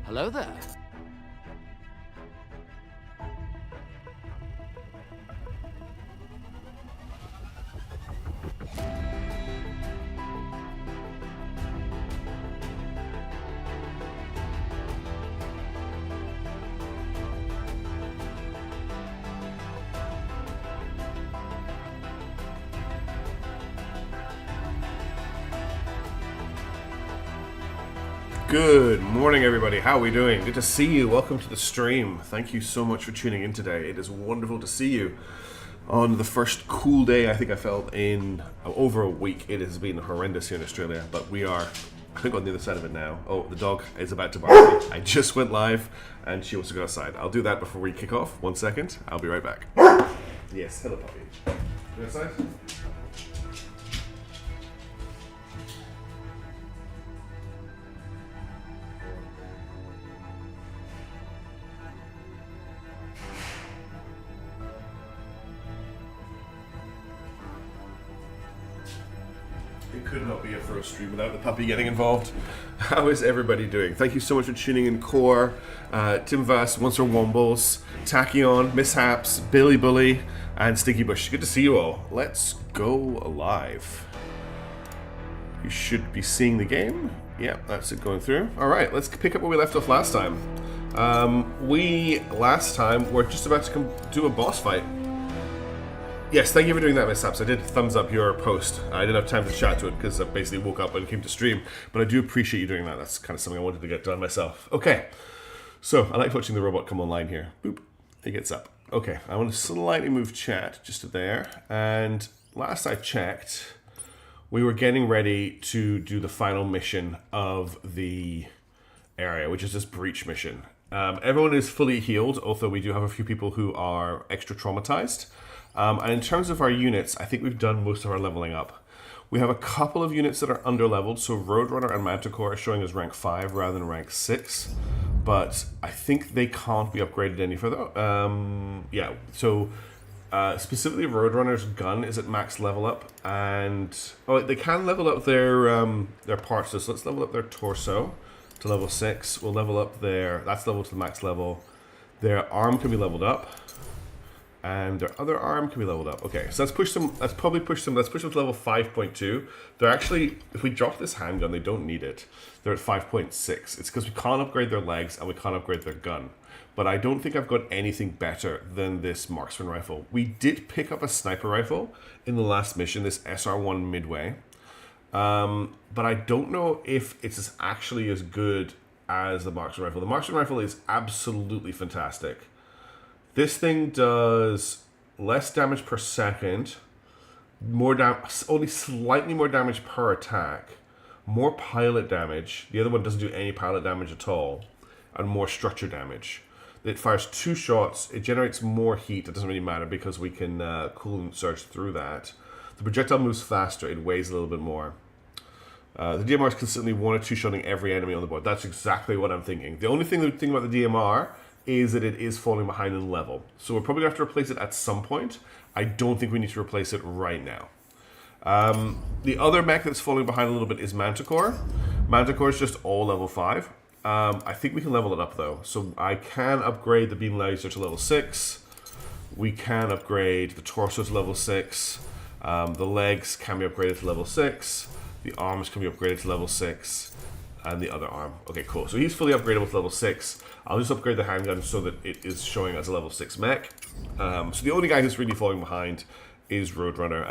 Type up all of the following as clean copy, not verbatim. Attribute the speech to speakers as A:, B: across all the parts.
A: Hello there.
B: Good morning, everybody. How are we doing? Good to see you. Welcome to the stream. Thank you so much for tuning in today. It is wonderful to see you on the first cool day I think I felt in over a week. It has been horrendous here in Australia, but we are, I think, on the other side of it now. Oh, the dog is about to bark at me. I just went live and she wants to go outside. I'll do that before we kick off. 1 second. I'll be right back. Yes, hello, puppy. Go outside? It could not be a first stream without the puppy getting involved. How is everybody doing? Thank you so much for tuning in. Core, Tim Vass, Monster Wombles, Tachyon, Mishaps, Billy Bully, and Stinky Bush. Good to see you all. Let's go live. You should be seeing the game. Yeah, that's it going through. All right, let's pick up where we left off last time. Last time were just about to do a boss fight. Yes, thank you for doing that, Mishaps. I did thumbs up your post. I didn't have time to chat to it because I basically woke up and came to stream, but I do appreciate you doing that. That's kind of something I wanted to get done myself. Okay, so I like watching the robot come online here. Boop, it gets up. Okay, I want to slightly move chat just to there, and last I checked, we were getting ready to do the final mission of the area, which is this breach mission. Everyone is fully healed, although we do have a few people who are extra traumatized. And in terms of our units, I think we've done most of our leveling up. We have a couple of units that are under-leveled, so Roadrunner and Manticore are showing as rank 5 rather than rank 6. But I think they can't be upgraded any further. Yeah, so specifically Roadrunner's gun is at max level up, and they can level up their parts. So let's level up their torso to level 6. We'll level up that's leveled to the max level. Their arm can be leveled up. And their other arm can be leveled up. Okay, so let's push them to level 5.2. They're actually, if we drop this handgun, they don't need it. They're at 5.6. It's because we can't upgrade their legs and we can't upgrade their gun. But I don't think I've got anything better than this marksman rifle. We did pick up a sniper rifle in the last mission, this SR1 Midway. But I don't know if it's actually as good as the marksman rifle. The marksman rifle is absolutely fantastic. This thing does less damage per second, only slightly more damage per attack, more pilot damage. The other one doesn't do any pilot damage at all, and more structure damage. It fires 2 shots. It generates more heat. It doesn't really matter because we can coolant surge through that. The projectile moves faster. It weighs a little bit more. The DMR is consistently 1 or 2 shotting every enemy on the board. That's exactly what I'm thinking. The only thing about the DMR is that it is falling behind in level. So we're probably going to have to replace it at some point. I don't think we need to replace it right now. The other mech that's falling behind a little bit is Manticore. Manticore is just all level 5. I think we can level it up though. So I can upgrade the beam laser to level 6. We can upgrade the torso to level 6. The legs can be upgraded to level 6. The arms can be upgraded to level 6. And the other arm. Okay, cool. So he's fully upgradable to level 6. I'll just upgrade the handgun so that it is showing as a level 6 mech. So the only guy who's really falling behind is Roadrunner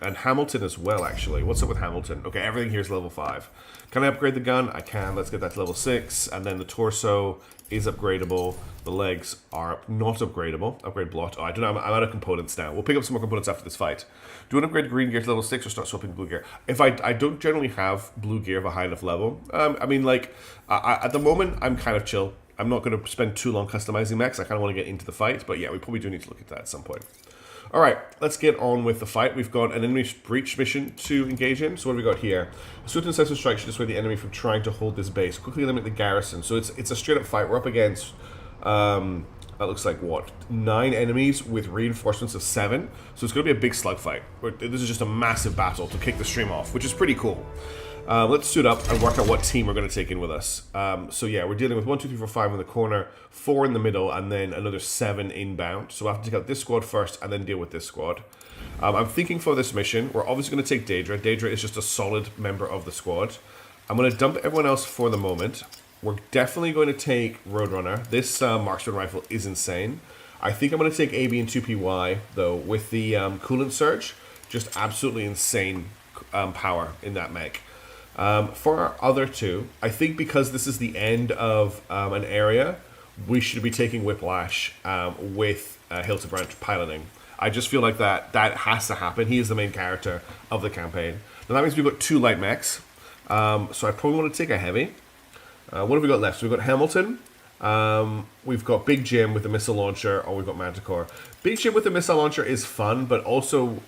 B: and Hamilton as well, actually. What's up with Hamilton? Okay, everything here is level 5. Can I upgrade the gun? I can. Let's get that to level 6. And then the torso is upgradable. The legs are not upgradable. Upgrade blot. Oh, I don't know. I'm out of components now. We'll pick up some more components after this fight. Do you want to upgrade green gear to level 6 or start swapping blue gear? If I don't generally have blue gear of a high enough level. I mean, like, at the moment, I'm kind of chill. I'm not going to spend too long customizing mechs. I kind of want to get into the fight. But yeah, we probably do need to look at that at some point. All right, let's get on with the fight. We've got an enemy breach mission to engage in. So what have we got here? A swift and decisive strike should dissuade the enemy from trying to hold this base. Quickly eliminate the garrison. So it's a straight up fight. We're up against, that looks like what? 9 enemies with reinforcements of 7. So it's going to be a big slug fight. This is just a massive battle to kick the stream off, which is pretty cool. Let's suit up and work out what team we're going to take in with us. So yeah, we're dealing with 1, 2, 3, 4, 5 in the corner, 4 in the middle, and then another 7 inbound. So we'll have to take out this squad first and then deal with this squad. I'm thinking for this mission, we're obviously going to take Daedra. Daedra is just a solid member of the squad. I'm going to dump everyone else for the moment. We're definitely going to take Roadrunner. This marksman rifle is insane. I think I'm going to take AB and 2PY, though, with the coolant surge. Just absolutely insane power in that mech. For our other two, I think because this is the end of an area, we should be taking Whiplash with Hildebrand piloting. I just feel like that has to happen. He is the main character of the campaign. Now that means we've got 2 light mechs. So I probably want to take a heavy. What have we got left? So we've got Hamilton. We've got Big Jim with the missile launcher, or we've got Manticore. Big Jim with the missile launcher is fun, but also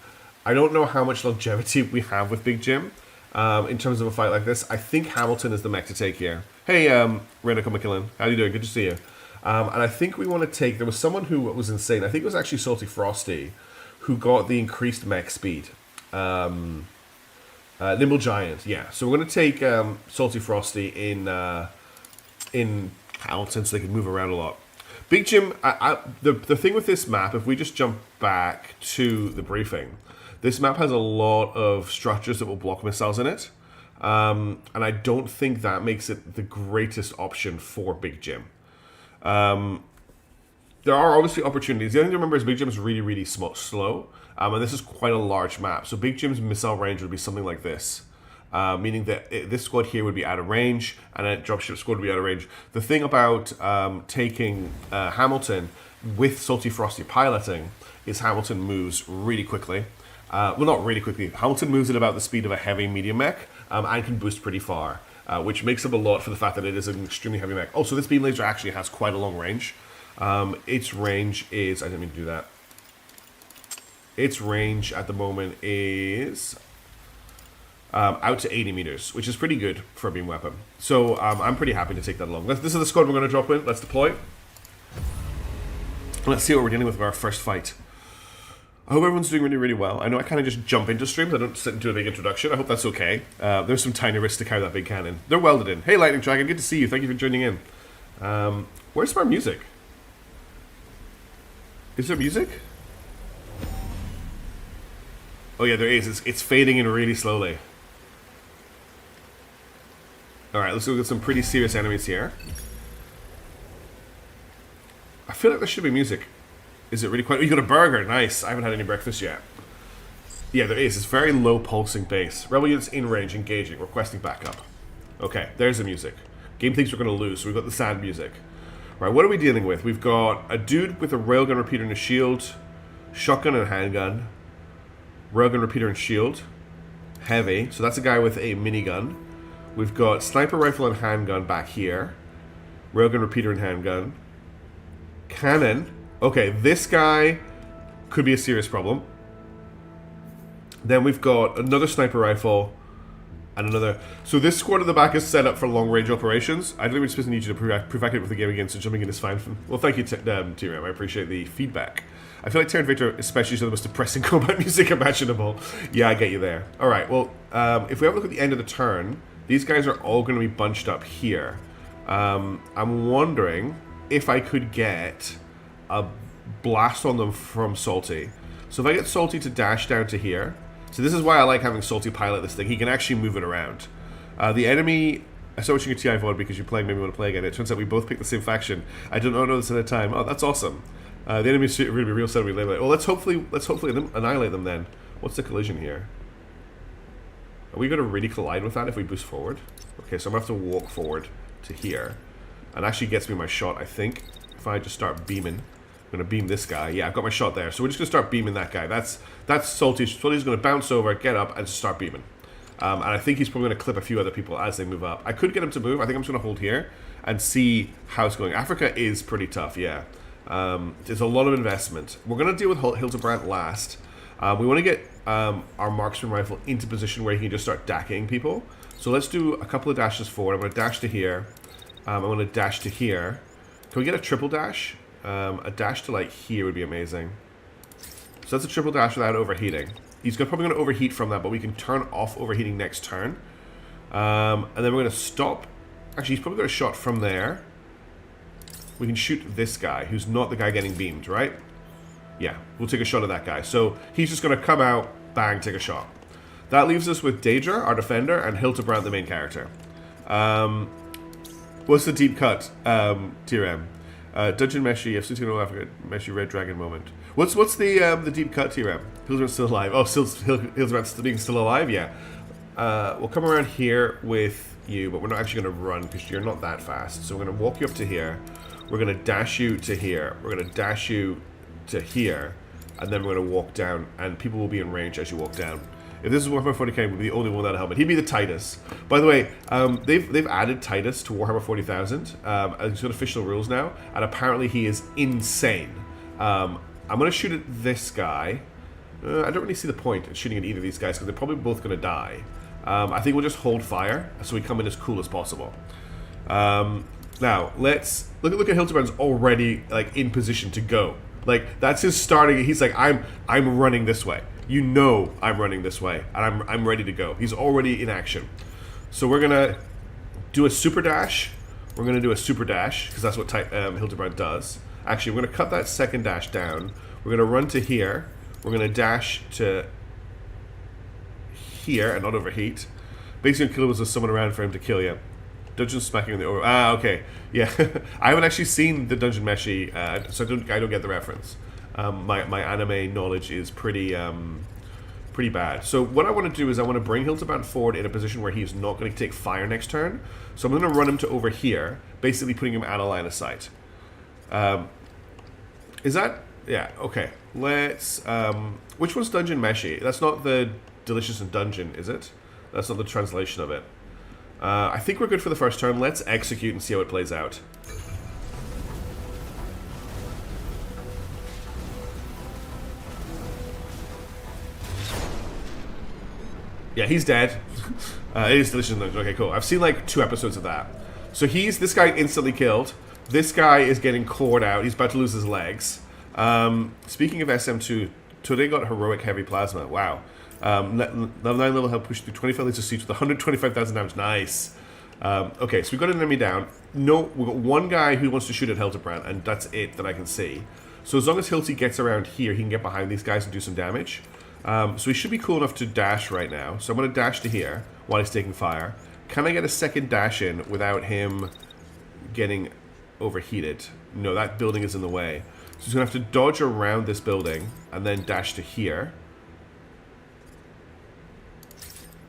B: I don't know how much longevity we have with Big Jim. In terms of a fight like this, I think Hamilton is the mech to take here. Hey, Renako McKillen, how you doing? Good to see you. And I think we want to take... There was someone who was insane. I think it was actually Salty Frosty, who got the increased mech speed. Nimble Giant, yeah. So we're going to take Salty Frosty in Hamilton so they can move around a lot. Big Jim, the thing with this map, if we just jump back to the briefing, this map has a lot of structures that will block missiles in it. And I don't think that makes it the greatest option for Big Jim. There are obviously opportunities. The other thing to remember is Big Jim is really, really slow. And this is quite a large map. So Big Jim's missile range would be something like this. Meaning that this squad here would be out of range, and then dropship squad would be out of range. The thing about taking Hamilton with Salty Frosty piloting is Hamilton moves really quickly. Well, not really quickly. Hamilton moves at about the speed of a heavy medium mech and can boost pretty far, which makes up a lot for the fact that it is an extremely heavy mech. Also, this beam laser actually has quite a long range. Its range is... I didn't mean to do that. Its range at the moment is... out to 80 meters, which is pretty good for a beam weapon. So I'm pretty happy to take that along. This is the squad we're going to drop in. Let's deploy. Let's see what we're dealing with our first fight. I hope everyone's doing really, really well. I know I kind of just jump into streams. I don't sit into a big introduction. I hope that's okay. There's some tiny risks to carry that big cannon. They're welded in. Hey, Lightning Dragon, good to see you. Thank you for joining in. Where's my music? Is there music? Oh yeah, there is. It's fading in really slowly. Alright, let's look at some pretty serious enemies here. I feel like there should be music. Is it really quiet? Oh, you got a burger. Nice. I haven't had any breakfast yet. Yeah, there is. It's very low pulsing base. Rebel units in range, engaging, requesting backup. Okay, there's the music. Game thinks we're going to lose, so we've got the sad music. Right, what are we dealing with? We've got a dude with a railgun repeater and a shield, shotgun and a handgun, railgun repeater and shield, heavy. So that's a guy with a minigun. We've got sniper rifle and handgun back here, railgun repeater and handgun, cannon. Okay, this guy could be a serious problem. Then we've got another sniper rifle and another... So this squad at the back is set up for long-range operations. I don't even supposed to need you to prevacate with the game again, so jumping in is fine. Well, thank you, T-Ram. I appreciate the feedback. I feel like Terran Victor especially is the most depressing combat music imaginable. Yeah, I get you there. Alright, well, if we have a look at the end of the turn, these guys are all going to be bunched up here. I'm wondering if I could get a blast on them from Salty. So if I get Salty to dash down to here, so this is why I like having Salty pilot this thing. He can actually move it around. The enemy... I started watching your TI VOD because you're playing, maybe want to play again. It turns out we both picked the same faction. I did not know this at the time. Oh, that's awesome. The enemy's going to be real sad we label it. Well, let's hopefully annihilate them then. What's the collision here? Are we going to really collide with that if we boost forward? Okay, so I'm going to have to walk forward to here. And actually gets me my shot, I think. If I just start beaming. I'm going to beam this guy. Yeah, I've got my shot there. So we're just going to start beaming that guy. That's Salty. Salty's going to bounce over, get up, and start beaming. And I think he's probably going to clip a few other people as they move up. I could get him to move. I think I'm just going to hold here and see how it's going. Africa is pretty tough, yeah. There's a lot of investment. We're going to deal with Hildebrand last. We want to get our marksman rifle into position where he can just start dacking people. So let's do a couple of dashes forward. I'm going to dash to here. I'm going to dash to here. Can we get a triple dash? A dash to like here would be amazing. So that's a triple dash without overheating. He's probably going to overheat from that, but we can turn off overheating next turn. And then we're going to stop. Actually, he's probably got a shot from there. We can shoot this guy, who's not the guy getting beamed, right? Yeah, we'll take a shot at that guy. So he's just going to come out, bang, take a shot. That leaves us with Daedra, our defender, and Hildebrand, the main character. What's the deep cut, TRM? Dungeon Meshi, I've seen Africa, Meshi Red Dragon moment. What's the deep cut, TRM? Hildebrand's still alive. Oh, Hildebrand's still alive? Yeah. We'll come around here with you, but we're not actually going to run because you're not that fast. So we're going to walk you up to here. We're going to dash you to here. We're going to dash you to here. And then we're going to walk down, and people will be in range as you walk down. If this is Warhammer 40k, we'll be the only one without a helmet. He'd be the Titus. By the way, they've added Titus to Warhammer 40,000. He's got official rules now, and apparently he is insane. I'm going to shoot at this guy. I don't really see the point in shooting at either of these guys because they're probably both going to die. I think we'll just hold fire so we come in as cool as possible. Now, let's look at Hildebrand's already like in position to go. Like that's his starting. He's like, I'm running this way. You know I'm running this way, and I'm ready to go. He's already in action. So we're gonna do a super dash. We're gonna do a super dash because that's what Hildebrand does. Actually, we're gonna cut that second dash down. We're gonna run to here. We're gonna dash to here and not overheat. Basically, kill was someone around for him to kill you. Dungeon smacking in the over. Ah, okay, yeah. I haven't actually seen the Dungeon Meshi, so I don't get the reference. My anime knowledge is pretty bad. So what I want to do is I want to bring Hildebrand forward in a position where he's not going to take fire next turn. So I'm going to run him to over here, basically putting him out of line of sight. Is that? Yeah. Okay. Let's. Which one's Dungeon Meshi? That's not the Delicious and Dungeon, is it? That's not the translation of it. I think we're good for the first turn. Let's execute and see how it plays out. Yeah, he's dead. It is Delicious and Dungeon. Okay, cool. I've seen like 2 episodes of that. So this guy instantly killed. This guy is getting cored out. He's about to lose his legs. Speaking of SM2, today got heroic heavy plasma. Wow. Level 9 level help push through 25 liters of siege with 125,000 damage. Nice. Okay, so we've got an enemy down. No, we've got one guy who wants to shoot at Hildebrand, and that's it that I can see. So as long as Hilty gets around here, he can get behind these guys and do some damage. So he should be cool enough to dash right now. So I'm going to dash to here while he's taking fire. Can I get a second dash in without him getting overheated? No, that building is in the way. So he's going to have to dodge around this building and then dash to here.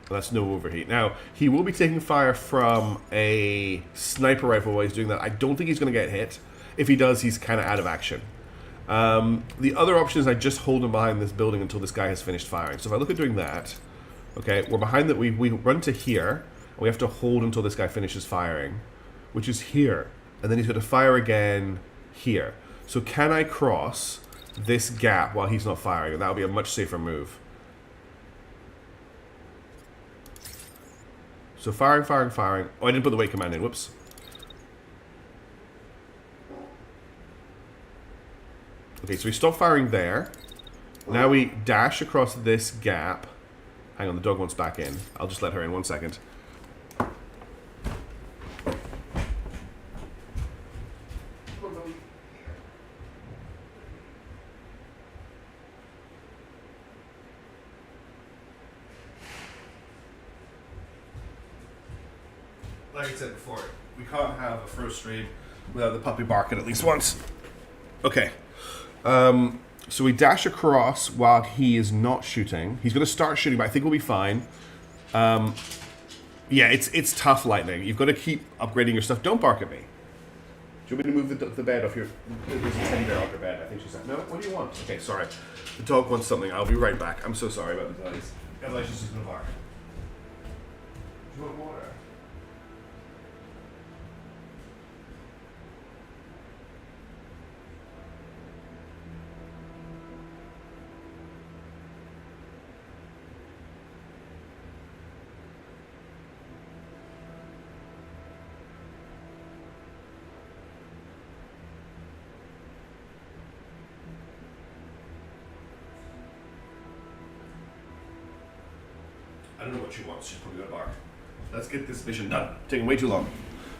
B: That's no overheat. Now, he will be taking fire from a sniper rifle while he's doing that. I don't think he's going to get hit. If he does, he's kind of out of action. The other option is I just hold him behind this building until this guy has finished firing. So if I look at doing that, okay, we're behind that. We run to here, and we have to hold until this guy finishes firing, which is here. And then he's going to fire again here. So can I cross this gap while he's not firing? That would be a much safer move. So firing, firing, firing. Oh, I didn't put the wait command in. Whoops. Okay, so we stop firing there. Now we dash across this gap. Hang on, the dog wants back in. I'll just let her in 1 second. Like I said before, we can't have a first stream without the puppy barking at least once. Okay. So we dash across while he is not shooting. He's going to start shooting, but I think we'll be fine. Yeah, it's tough, Lightning. You've got to keep upgrading your stuff. Don't bark at me. Do you want me to move the bed off your... There's a teddy bear off your bed, I think she said. No? What do you want? Okay, sorry. The dog wants something. I'll be right back. I'm so sorry about the noise. Otherwise she's just going to bark. Do you want water? I don't know what she wants. She's probably going to bark. Let's get this mission done. Taking way too long.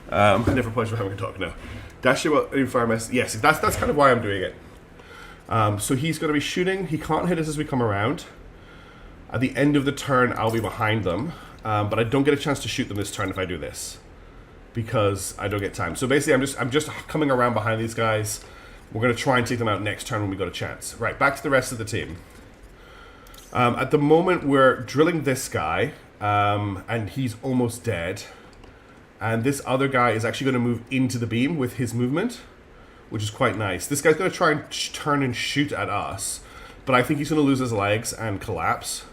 B: I never apologize for having a talk now. Dash about any fire mess. Yes, that's kind of why I'm doing it. So he's going to be shooting. He can't hit us as we come around. At the end of the turn, I'll be behind them. But I don't get a chance to shoot them this turn if I do this, because I don't get time. So basically, I'm just coming around behind these guys. We're going to try and take them out next turn when we got a chance. Right, back to the rest of the team. At the moment, we're drilling this guy, and he's almost dead. And this other guy is actually going to move into the beam with his movement, which is quite nice. This guy's going to try and turn and shoot at us, but I think he's going to lose his legs and collapse.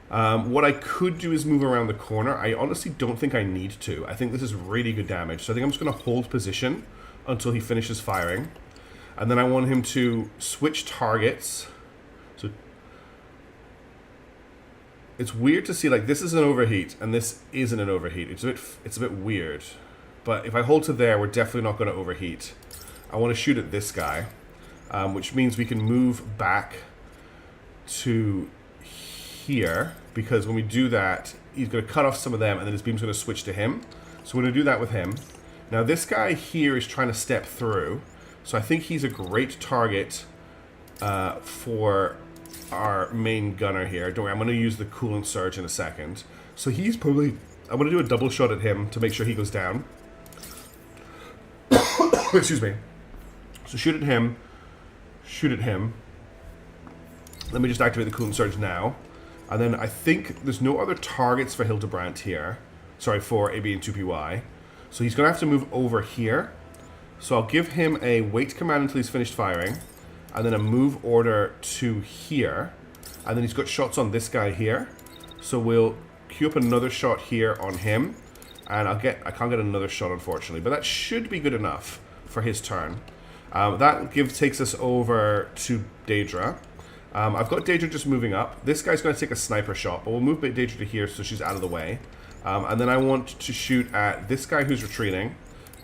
B: What I could do is move around the corner. I honestly don't think I need to. I think this is really good damage. So I think I'm just going to hold position until he finishes firing. And then I want him to switch targets. So it's weird to see, like, this is an overheat and this isn't an overheat. It's a bit weird. But if I hold to there, we're definitely not going to overheat. I want to shoot at this guy, which means we can move back to here, because when we do that, he's going to cut off some of them and then his beam's going to switch to him. So we're going to do that with him. Now this guy here is trying to step through, so I think he's a great target for our main gunner here. Don't worry, I'm going to use the coolant surge in a second. So he's probably... I'm going to do a double shot at him to make sure he goes down. Excuse me. So shoot at him. Shoot at him. Let me just activate the coolant surge now. And then I think there's no other targets for Hildebrandt here. Sorry, for AB and 2PY. So he's going to have to move over here. So I'll give him a wait command until he's finished firing. And then a move order to here. And then he's got shots on this guy here. So we'll queue up another shot here on him. And I can't get another shot, unfortunately. But that should be good enough for his turn. That takes us over to Daedra. I've got Daedra just moving up. This guy's going to take a sniper shot, but we'll move Daedra to here so she's out of the way. And then I want to shoot at this guy who's retreating.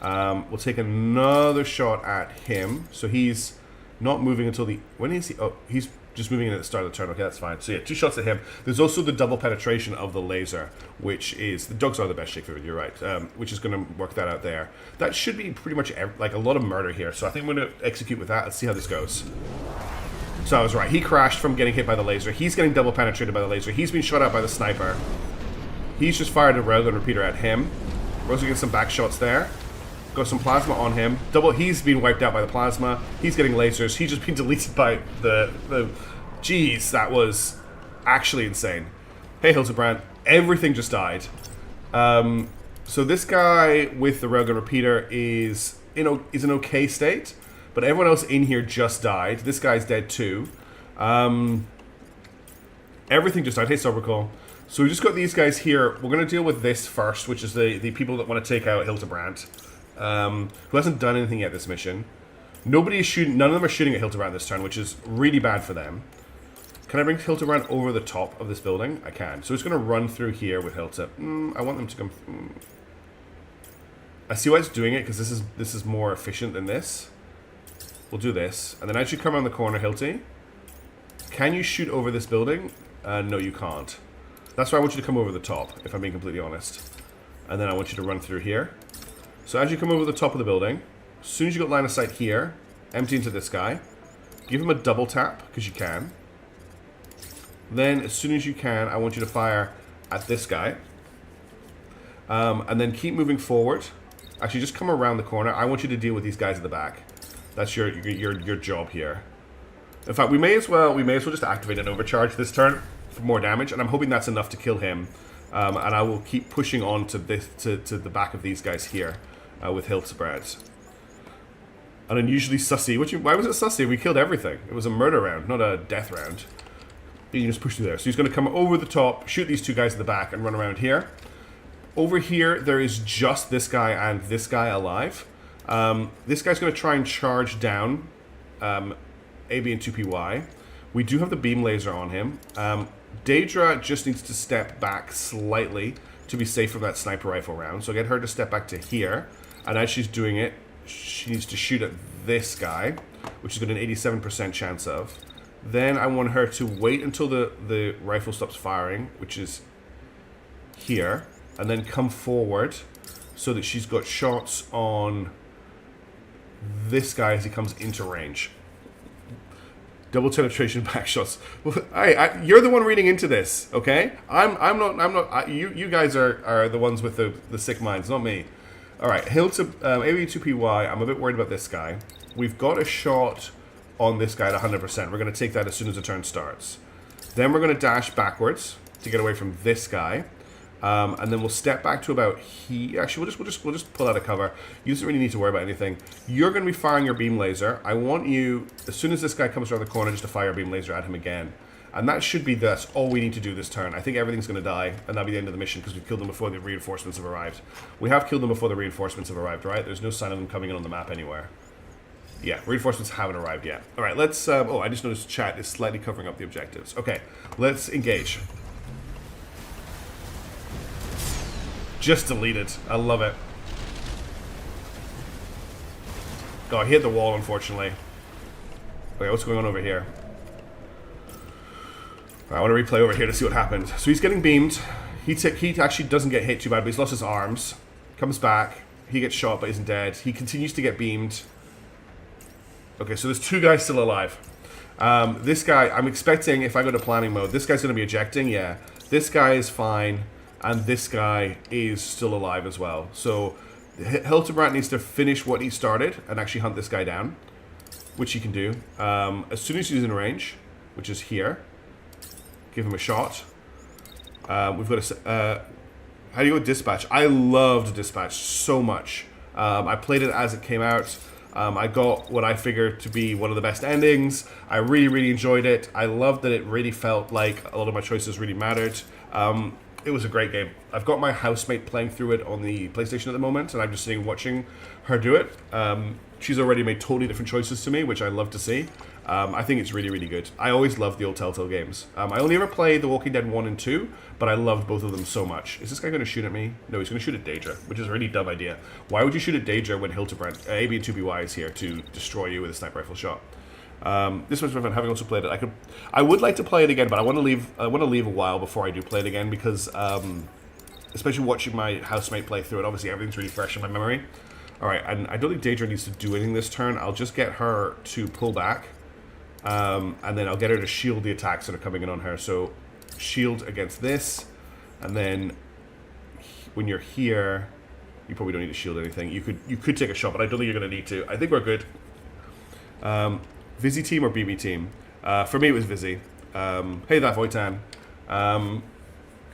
B: We'll take another shot at him. So he's not moving until the... When is he? Oh, he's just moving in at the start of the turn. Okay, that's fine. So yeah, 2 shots at him. There's also the double penetration of the laser, which is... The dogs are the best shape for it, you're right. Which is going to work that out there. That should be pretty much like a lot of murder here. So I think I'm going to execute with that. Let's see how this goes. So I was right. He crashed from getting hit by the laser. He's getting double penetrated by the laser. He's been shot at by the sniper. He's just fired a railgun repeater at him. We're also getting some back shots there. Got some plasma on him. He's been wiped out by the plasma. He's getting lasers. He's just been deleted by the Jeez, that was actually insane. Hey, Hildebrandt. Everything just died. So this guy with the railgun repeater is an okay state. But everyone else in here just died. This guy's dead too. Everything just died. Hey, Sobercall. So we just got these guys here. We're going to deal with this first, which is the people that want to take out Hildebrandt, who hasn't done anything yet this mission. Nobody is shooting. None of them are shooting at Hildebrandt this turn, which is really bad for them. Can I bring Hildebrandt over the top of this building? I can. So it's going to run through here with Hildebrandt. I want them to come... I see why it's doing it, because this is more efficient than this. We'll do this. And then as you come around the corner, Hilty, can you shoot over this building? No, you can't. That's why I want you to come over the top, if I'm being completely honest. And then I want you to run through here. So as you come over the top of the building, as soon as you got line of sight here, empty into this guy. Give him a double tap, because you can. Then, as soon as you can, I want you to fire at this guy. And then keep moving forward. Actually, just come around the corner. I want you to deal with these guys at the back. That's your job here. In fact, we may as well just activate an overcharge this turn for more damage, and I'm hoping that's enough to kill him. And I will keep pushing on to the back of these guys here with Hildebrandt. An unusually sussy. Why was it sussy? We killed everything. It was a murder round, not a death round. You can just push through there. So he's going to come over the top, shoot these two guys in the back, and run around here. Over here, there is just this guy and this guy alive. This guy's going to try and charge down AB and 2PY. We do have the beam laser on him. Daedra just needs to step back slightly to be safe from that sniper rifle round. So get her to step back to here. And as she's doing it, she needs to shoot at this guy, which she's got an 87% chance of. Then I want her to wait until the rifle stops firing, which is here. and then come forward so that she's got shots on this guy as he comes into range. Double penetration back shots. You're the one reading into this, okay? I'm not. You guys are the ones with the sick minds, not me. All right, hill to AV2PY. I'm a bit worried about this guy. We've got a shot on this guy at 100%. We're going to take that as soon as the turn starts. Then we're going to dash backwards to get away from this guy. And then we'll step back to about here. Actually, we'll just pull out a cover. You don't really need to worry about anything. You're going to be firing your beam laser. I want you, as soon as this guy comes around the corner, just to fire a beam laser at him again. And that should be that's all we need to do this turn. I think everything's going to die, and that'll be the end of the mission because we've killed them before the reinforcements have arrived. We have killed them before the reinforcements have arrived, right? There's no sign of them coming in on the map anywhere. Yeah, reinforcements haven't arrived yet. All right, let's... oh, I just noticed chat is slightly covering up the objectives. Okay, let's engage. Just deleted. I love it. Oh, I hit the wall, unfortunately. Okay, what's going on over here? I want to replay over here to see what happened. So he's getting beamed. He actually doesn't get hit too bad, but he's lost his arms. Comes back. He gets shot, but isn't dead. He continues to get beamed. Okay, so there's two guys still alive. This guy, I'm expecting, if I go to planning mode, this guy's going to be ejecting, yeah. This guy is fine. And this guy is still alive as well. So Hildebrand needs to finish what he started and actually hunt this guy down, which he can do. As soon as he's in range, which is here, give him a shot. We've got a... how do you go with Dispatch? I loved Dispatch so much. I played it as it came out. I got what I figured to be one of the best endings. I really, really enjoyed it. I loved that it really felt like a lot of my choices really mattered. It was a great game. I've got my housemate playing through it on the PlayStation at the moment, and I'm just sitting watching her do it. She's already made totally different choices to me, which I love to see. I think it's really, really good. I always loved the old Telltale games. I only ever played The Walking Dead 1 and 2, but I loved both of them so much. Is this guy going to shoot at me? No, he's going to shoot at Daedra, which is a really dumb idea. Why would you shoot at Daedra when Hildebrand, AB and 2BY is here to destroy you with a sniper rifle shot? This was fun. Having also played it, I would like to play it again, but I want to leave a while before I do play it again because, especially watching my housemate play through it, obviously everything's really fresh in my memory. All right, and I don't think Daedra needs to do anything this turn. I'll just get her to pull back, and then I'll get her to shield the attacks that are coming in on her. So, shield against this, and then when you're here, you probably don't need to shield anything. You could take a shot, but I don't think you're going to need to. I think we're good. Vizzy team or BB team? For me, it was Vizzy. Hey, that Voitan.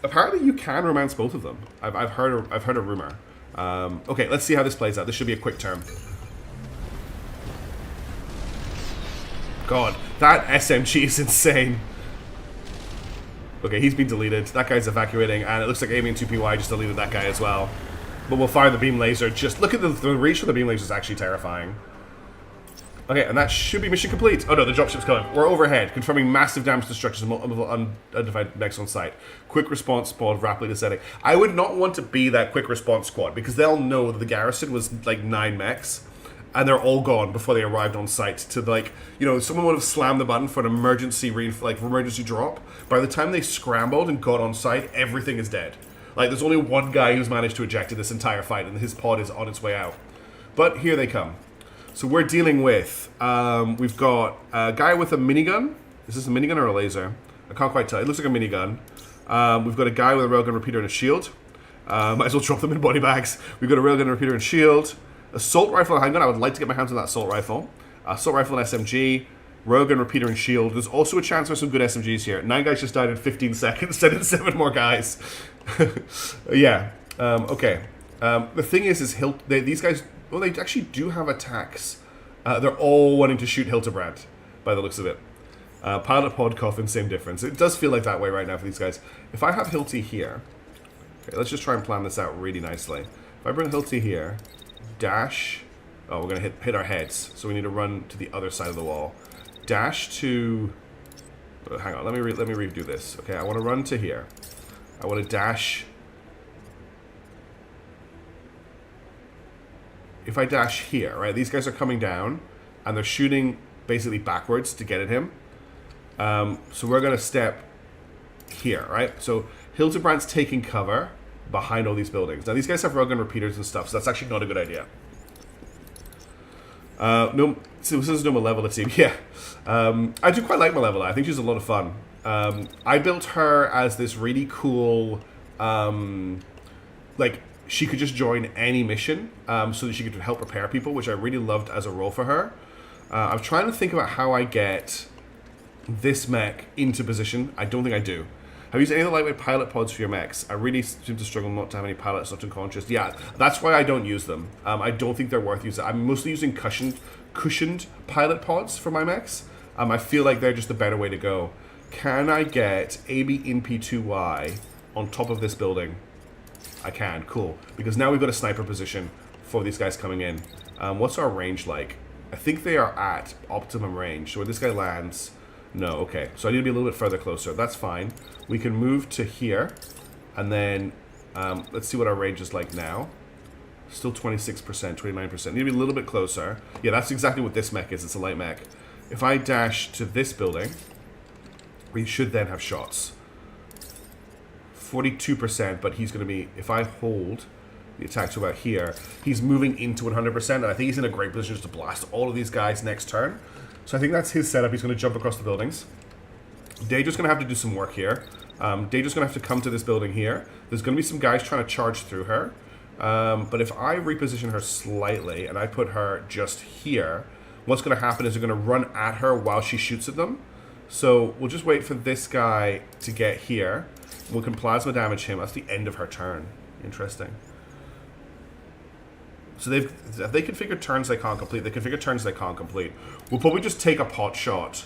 B: Apparently, you can romance both of them. I've heard a rumor. Okay, let's see how this plays out. This should be a quick turn. God, that SMG is insane. Okay, he's been deleted. That guy's evacuating, and it looks like Amy and 2PY just deleted that guy as well. But we'll fire the beam laser. Just look at the reach of the beam laser is actually terrifying. Okay, and that should be mission complete. Oh no, the dropship's coming. We're overhead, confirming massive damage to structures and multiple unidentified mechs on site. Quick response squad rapidly descending. I would not want to be that quick response squad because they'll know that the Garrison was like 9 mechs, and they're all gone before they arrived on site. To like, you know, someone would have slammed the button for an emergency emergency drop. By the time they scrambled and got on site, everything is dead. Like, there's only one guy who's managed to eject in this entire fight, and his pod is on its way out. But here they come. So we're dealing with, we've got a guy with a minigun. Is this a minigun or a laser? I can't quite tell. It looks like a minigun. We've got a guy with a railgun repeater and a shield. Might as well drop them in body bags. We've got a railgun repeater and shield. Assault rifle and handgun. I would like to get my hands on that assault rifle. Assault rifle and SMG. Railgun repeater and shield. There's also a chance for some good SMGs here. 9 guys just died in 15 seconds. Send in 7 more guys. Yeah. Okay. The thing is these guys... Well, they actually do have attacks. They're all wanting to shoot Hildebrand, by the looks of it. Pilot pod coffin, same difference. It does feel like that way right now for these guys. If I have Hilty here... Okay, let's just try and plan this out really nicely. If I bring Hilty here, dash... Oh, we're going to hit our heads. So we need to run to the other side of the wall. Dash to... Oh, hang on, let me redo this. Okay, I want to run to here. I want to dash... If I dash here, right, these guys are coming down, and they're shooting basically backwards to get at him. So we're going to step here, right? So Hildebrand's taking cover behind all these buildings. Now, these guys have railgun repeaters and stuff, so that's actually not a good idea. No, so this is no Malevola team. Yeah. I do quite like Malevola. I think she's a lot of fun. I built her as this really cool, like, she could just join any mission so that she could help repair people, which I really loved as a role for her. I'm trying to think about how I get this mech into position. I don't think I do. Have you used any of the lightweight pilot pods for your mechs? I really seem to struggle not to have any pilots left unconscious. Yeah, that's why I don't use them. I don't think they're worth using. I'm mostly using cushioned pilot pods for my mechs. I feel like they're just the better way to go. Can I get AB in P2Y on top of this building? I can, cool. Because now we've got a sniper position for these guys coming in. What's our range like? I think they are at optimum range. So when this guy lands... No, okay. So I need to be a little bit further closer. That's fine. We can move to here. And then, let's see what our range is like now. Still 26%, 29%. Need to be a little bit closer. Yeah, that's exactly what this mech is. It's a light mech. If I dash to this building, we should then have shots. 42%, but he's going to be... If I hold the attack to about here, he's moving into 100%, and I think he's in a great position to blast all of these guys next turn. So I think that's his setup. He's going to jump across the buildings. Daedra's going to have to do some work here. Daedra's going to have to come to this building here. There's going to be some guys trying to charge through her. But if I reposition her slightly and I put her just here, what's going to happen is they're going to run at her while she shoots at them. So we'll just wait for this guy to get here. We can plasma damage him. That's the end of her turn. Interesting. So they configured turns they can't complete. They configured turns they can't complete. We'll probably just take a pot shot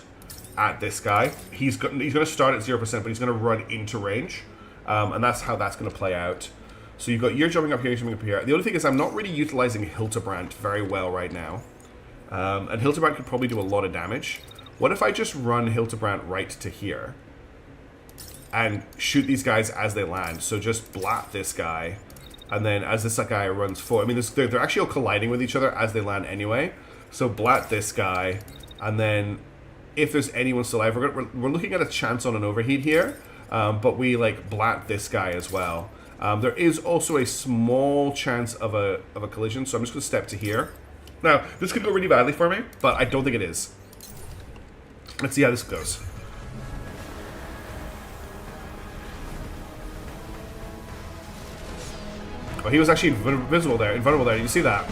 B: at this guy. He's going to start at 0%, but he's going to run into range. And that's how that's going to play out. So you've got you're jumping up here, you're jumping up here. The other thing is I'm not really utilizing Hildebrand very well right now. And Hildebrand could probably do a lot of damage. What if I just run Hildebrand right to here? And shoot these guys as they land. So just blat this guy. And then as this guy runs forward, I mean, they're actually all colliding with each other as they land anyway. So blat this guy, and then if there's anyone still alive, we're looking at a chance on an overheat here, but we like blat this guy as well. There is also a small chance of a collision, so I'm just going to step to here. Now, this could go really badly for me, but I don't think it is. Let's see how this goes. Oh, he was actually invulnerable there. You see that?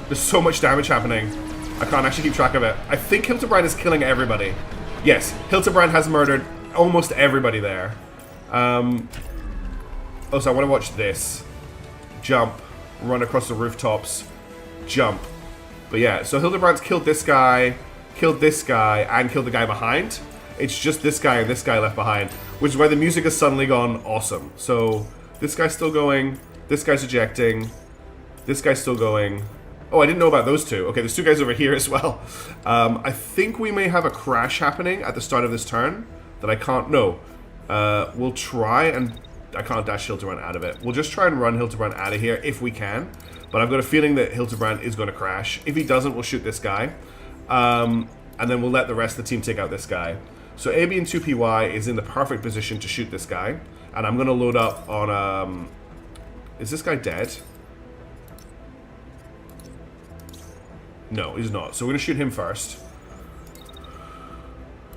B: There's so much damage happening. I can't actually keep track of it. I think Hildebrand is killing everybody. Yes, Hildebrand has murdered almost everybody there. Oh, so I want to watch this. Jump. Run across the rooftops. Jump. But yeah, so Hildebrand's killed this guy, and killed the guy behind. It's just this guy and this guy left behind, which is why the music has suddenly gone awesome. So this guy's still going, this guy's ejecting, this guy's still going. Oh, I didn't know about those two. Okay, there's two guys over here as well. I think we may have a crash happening at the start of this turn that I can't, no. We'll try and, I can't dash Hildebrand out of it. We'll just try and run Hildebrand out of here if we can. But I've got a feeling that Hildebrand is going to crash. If he doesn't, we'll shoot this guy. And then we'll let the rest of the team take out this guy. So AB and 2PY is in the perfect position to shoot this guy. And I'm going to load up on... is this guy dead? No, he's not. So we're going to shoot him first.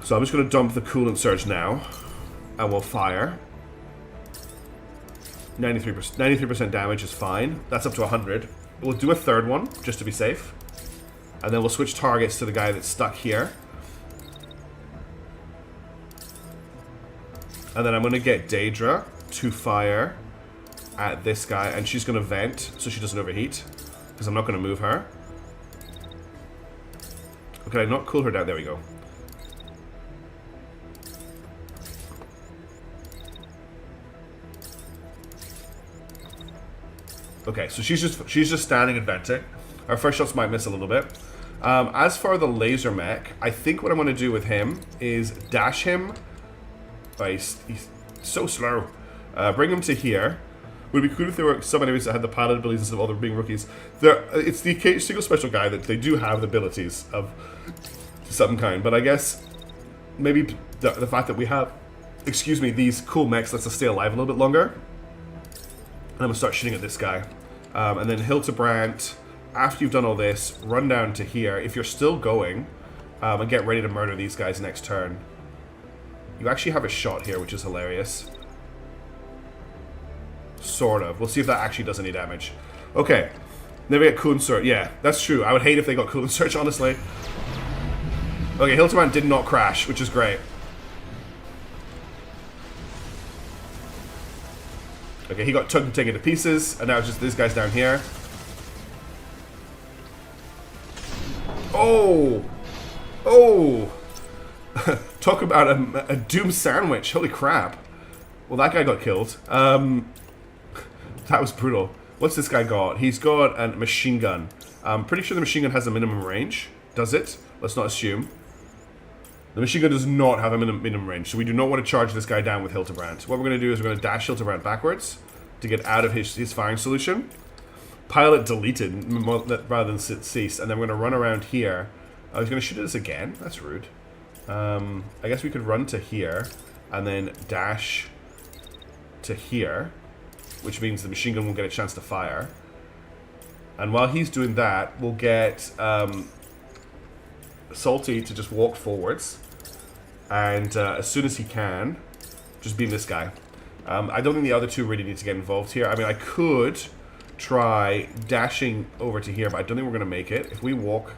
B: So I'm just going to dump the coolant surge now. And we'll fire. 93% damage is fine. That's up to 100. We'll do a third one, just to be safe. And then we'll switch targets to the guy that's stuck here. And then I'm going to get Daedra to fire at this guy. And she's going to vent so she doesn't overheat. Because I'm not going to move her. Can I not cool her down? There we go. Okay, so she's just standing and venting. Our first shots might miss a little bit. As for the laser mech, I think what I'm going to do with him is dash him. Oh, he's so slow. Bring him to here. Would it be cool if there were some enemies that had the pilot abilities instead of all the being rookies? It's the single special guy that they do have the abilities of some kind, but I guess maybe the fact that we have excuse me, these cool mechs lets us stay alive a little bit longer. And I'm going to start shooting at this guy. And then Hildebrand, after you've done all this, run down to here. If you're still going, and get ready to murder these guys next turn. You actually have a shot here, which is hilarious. Sort of. We'll see if that actually does any damage. Okay. Never get Cool Search. Yeah, that's true. I would hate if they got Cool Search, honestly. Okay, Hildebrand did not crash, which is great. Okay, he got tugged and taken to pieces, and now it's just these guys down here. Oh! Oh! Talk about a doom sandwich. Holy crap. Well, that guy got killed. That was brutal. What's this guy got? He's got a machine gun. I'm pretty sure the machine gun has a minimum range. Does it? Let's not assume. The machine gun does not have a minimum range, so we do not want to charge this guy down with Hildebrand. What we're going to do is we're going to dash Hildebrand backwards to get out of his firing solution. Pilot deleted rather than ceased, and then we're going to run around here. I was going to shoot at us again. That's rude. I guess we could run to here and then dash to here, which means the machine gun won't get a chance to fire. And while he's doing that, we'll get Salty to just walk forwards, and as soon as he can, just beam this guy. I don't think the other two really need to get involved here. I mean, I could try dashing over to here, but I don't think we're going to make it. If we walk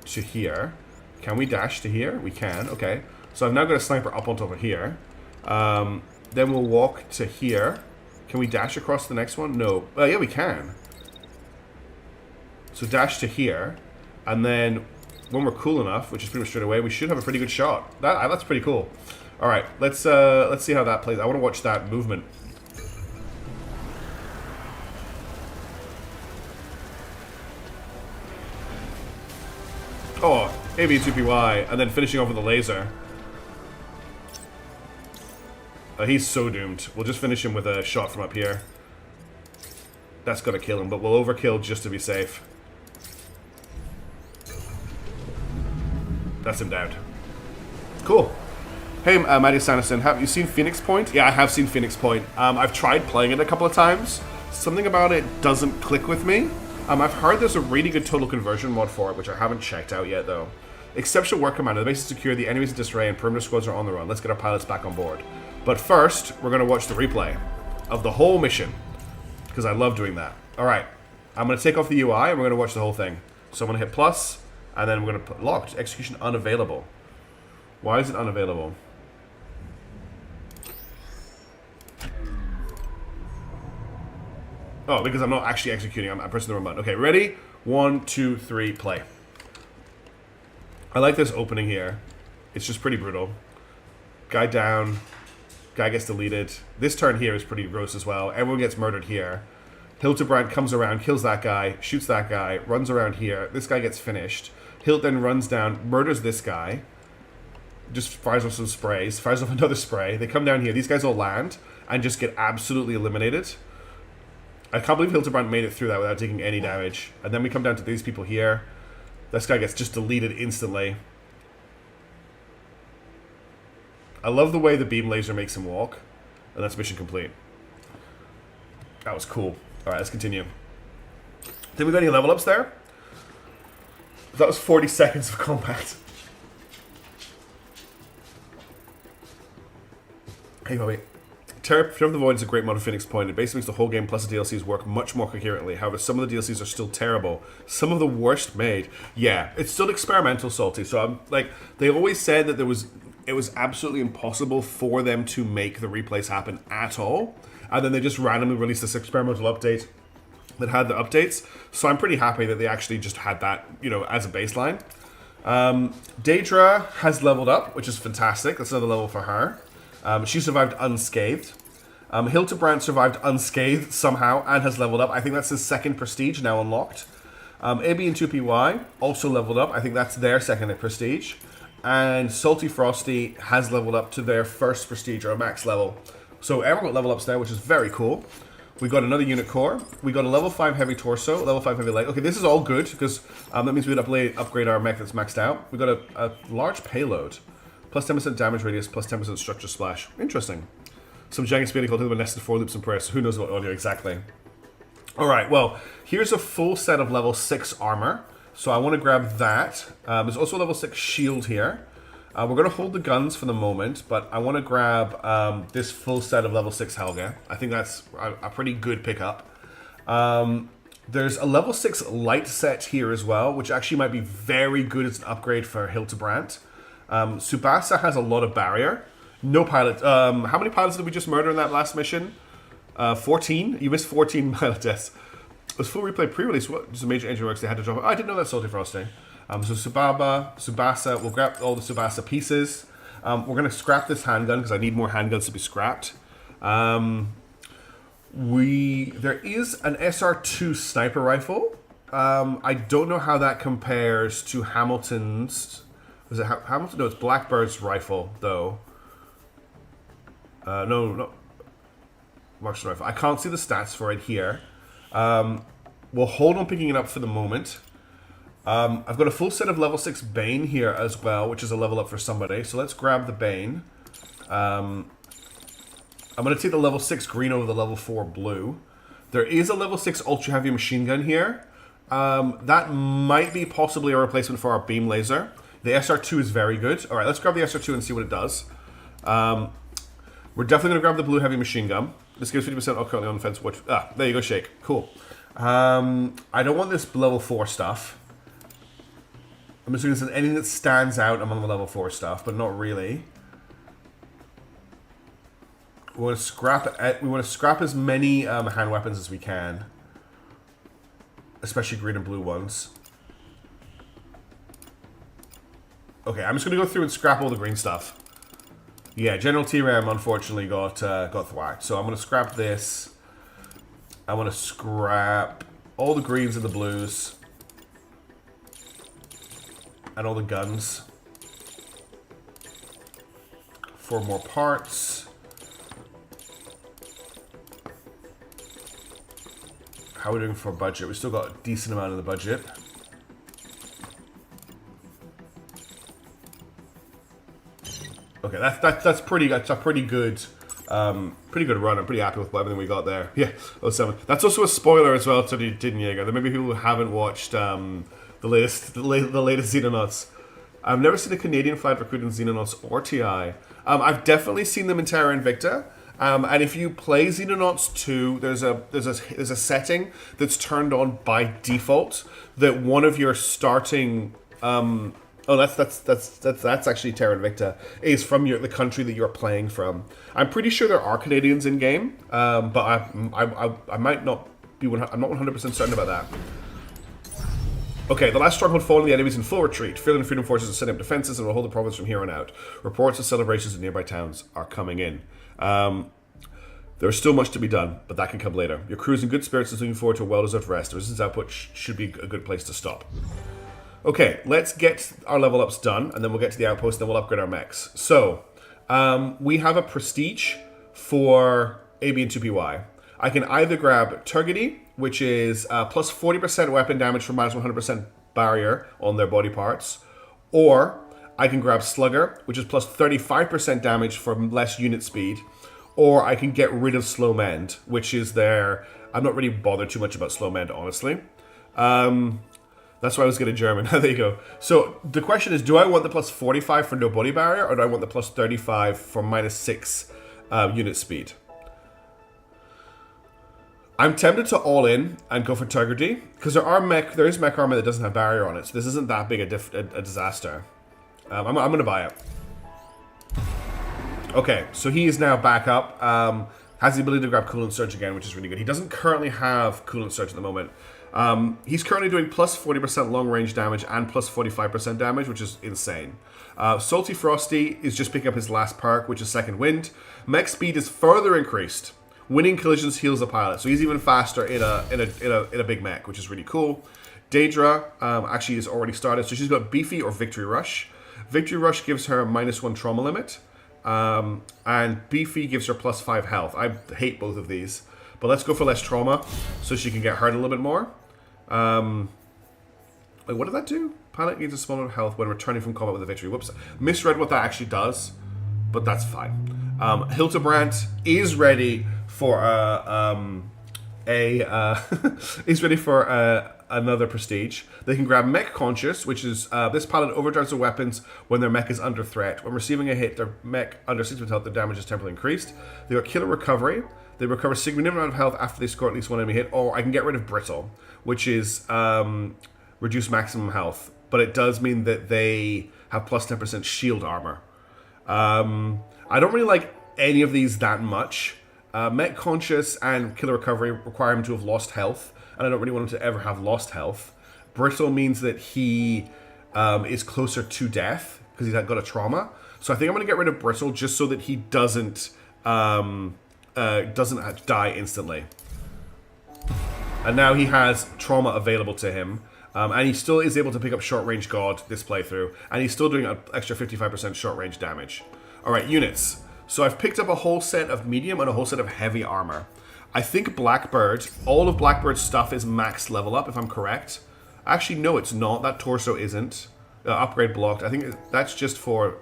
B: to here, can we dash to here? We can. Okay. So I've now got a sniper up on top of here. Then we'll walk to here. Can we dash across the next one? No. Yeah, we can. So dash to here, and then when we're cool enough, which is pretty much straight away, we should have a pretty good shot. That's pretty cool. All right, let's see how that plays. I want to watch that movement. Oh, AB2PY, and then finishing off with a laser. He's so doomed. We'll just finish him with a shot from up here. That's gonna kill him, but we'll overkill just to be safe. That's him down. Cool. Hey, Maddie Sanderson, have you seen Phoenix Point? Yeah, I have seen Phoenix Point. I've tried playing it a couple of times. Something about it doesn't click with me. I've heard there's a really good total conversion mod for it, which I haven't checked out yet, though. Exceptional work, Commander. The base is secure, the enemies in disarray, and perimeter squads are on the run. Let's get our pilots back on board. But first, we're going to watch the replay of the whole mission, because I love doing that. All right, I'm going to take off the UI, and we're going to watch the whole thing. So I'm going to hit plus, and then we're going to put locked. Execution unavailable. Why is it unavailable? Oh, because I'm not actually executing. I'm pressing the wrong button. Okay, ready? 1, 2, 3, play. I like this opening here. It's just pretty brutal. Guy down. Guy gets deleted. This turn here is pretty gross as well. Everyone gets murdered here. Hildebrand comes around, kills that guy, shoots that guy, runs around here. This guy gets finished. Hilt then runs down, murders this guy. Just fires off some sprays. Fires off another spray. They come down here. These guys all land and just get absolutely eliminated. I can't believe Hildebrand made it through that without taking any damage. And then we come down to these people here. This guy gets just deleted instantly. I love the way the beam laser makes him walk. And that's mission complete. That was cool. Alright, let's continue. Did we got any level ups there? That was 40 seconds of combat. Hey, Bobby. Terror of the Void is a great mod of Phoenix Point. It basically makes the whole game plus the DLCs work much more coherently. However, some of the DLCs are still terrible. Some of the worst made. Yeah, it's still experimental, Salty. So I'm like, they always said that it was absolutely impossible for them to make the replays happen at all. And then they just randomly released this experimental update that had the updates. So I'm pretty happy that they actually just had that, you know, as a baseline. Daedra has leveled up, which is fantastic. That's another level for her. She survived unscathed. Hildebrand survived unscathed somehow and has leveled up. I think that's his second prestige now unlocked. AB and 2PY also leveled up. I think that's their second prestige. And Salty Frosty has leveled up to their first prestige or a max level. So everyone got level ups there, which is very cool. We got another unit core. We got a level 5 heavy torso, level 5 heavy leg. Okay, this is all good because that means we would upgrade our mech that's maxed out. We got a large payload. Plus 10% damage radius, plus 10% structure splash. Interesting. Some giant spinning called with nested 4 loops and prayers. Who knows what audio exactly. Alright, well, here's a full set of level 6 armor. So I want to grab that. There's also a level 6 shield here. We're going to hold the guns for the moment, but I want to grab this full set of level 6 Helga. I think that's a pretty good pickup. There's a level 6 light set here as well, which actually might be very good as an upgrade for Hildebrand. Tsubasa has a lot of barrier. No pilot. How many pilots did we just murder in that last mission? 14? You missed 14 pilot deaths. It was full replay pre-release. What? Just a major engine works they had to drop. Oh, I didn't know that, Salty Frosty. So Tsubasa, we'll grab all the Tsubasa pieces. We're going to scrap this handgun because I need more handguns to be scrapped. There is an SR2 sniper rifle. I don't know how that compares to Hamilton's. Was it Hamilton? No, it's Blackbird's rifle, though. No. Marksman rifle. I can't see the stats for it here. We'll hold on picking it up for the moment. I've got a full set of level 6 Bane here as well, which is a level up for somebody. So let's grab the Bane. I'm going to take the level 6 green over the level 4 blue. There is a level 6 ultra heavy machine gun here. That might be possibly a replacement for our beam laser. The SR2 is very good. Alright, let's grab the SR2 and see what it does. We're definitely going to grab the blue heavy machine gun. This gives 50% currently on defense. There you go, Shake. Cool. I don't want this level 4 stuff. I'm assuming there's anything that stands out among the level 4 stuff, but not really. We want to scrap as many hand weapons as we can, especially green and blue ones. Okay, I'm just gonna go through and scrap all the green stuff. Yeah, General T-Ram unfortunately got thwacked, so I'm gonna scrap this. I want to scrap all the greens and the blues. And all the guns. 4 more parts. How are we doing for budget? We still got a decent amount in the budget. Okay, that's pretty. That's a pretty good run. I'm pretty happy with everything we got there. Yeah, 07. That's also a spoiler as well to Dinjager. There may be people who haven't watched the latest Xenonauts. I've never seen a Canadian flag recruit in Xenonauts or TI. I've definitely seen them in Terra Invicta. And if you play Xenonauts 2, there's a setting that's turned on by default that one of your starting that's actually Terra Invicta is from the country that you're playing from. I'm pretty sure there are Canadians in game, but I might not be. I'm not 100% certain about that. Okay, the last stronghold fallen, the enemy's in full retreat. Feeling and Freedom Forces are setting up defenses and will hold the province from here on out. Reports of celebrations in nearby towns are coming in. There's still much to be done, but that can come later. Your crew's in good spirits and looking forward to a well-deserved rest. The resistance output should be a good place to stop. Okay, let's get our level ups done, and then we'll get to the outpost, and then we'll upgrade our mechs. So, we have a prestige for AB and 2PY. I can either grab Turgiddy, which is plus 40% weapon damage for minus 100% barrier on their body parts, or I can grab Slugger, which is plus 35% damage for less unit speed, or I can get rid of Slow Mend, which is their... I'm not really bothered too much about Slow Mend, honestly. That's why I was getting German. There you go. So the question is, do I want the plus 45 for no body barrier, or do I want the plus 35 for minus 6 unit speed? I'm tempted to all in and go for Turgiddy, because there is mech armor that doesn't have barrier on it, so this isn't that big a disaster. I'm going to buy it. Okay, so he is now back up. Has the ability to grab Coolant Surge again, which is really good. He doesn't currently have Coolant Surge at the moment. He's currently doing plus 40% long range damage and plus 45% damage, which is insane. Salty Frosty is just picking up his last perk, which is Second Wind. Mech speed is further increased. Winning collisions heals the pilot, so he's even faster in a big mech, which is really cool. Daedra actually has already started, so she's got Beefy or Victory Rush. Victory Rush gives her a -1 trauma limit, and Beefy gives her plus 5 health. I hate both of these, but let's go for less trauma so she can get hurt a little bit more. Wait, what did that do? Pilot gains a small amount of health when returning from combat with a victory. Whoops. Misread what that actually does, but that's fine. Hildebrand is ready for is ready for another prestige. They can grab Mech Conscious, which is this pilot overdrives their weapons when their mech is under threat. When receiving a hit, their mech under 6% health, their damage is temporarily increased. They got Killer Recovery. They recover a significant amount of health after they score at least one enemy hit. Or I can get rid of Brittle, which is reduce maximum health. But it does mean that they have plus 10% shield armor. I don't really like any of these that much. Mech Conscious and Killer Recovery require him to have lost health, and I don't really want him to ever have lost health. Brittle means that he is closer to death because he's got a trauma. So I think I'm going to get rid of Brittle just so that he doesn't die instantly. And now he has trauma available to him. And he still is able to pick up Short Range God this playthrough. And he's still doing an extra 55% short range damage. Alright, units. So I've picked up a whole set of medium and a whole set of heavy armor. I think Blackbird, all of Blackbird's stuff is max level up, if I'm correct. Actually, no, it's not. That torso isn't. Upgrade blocked. I think that's just for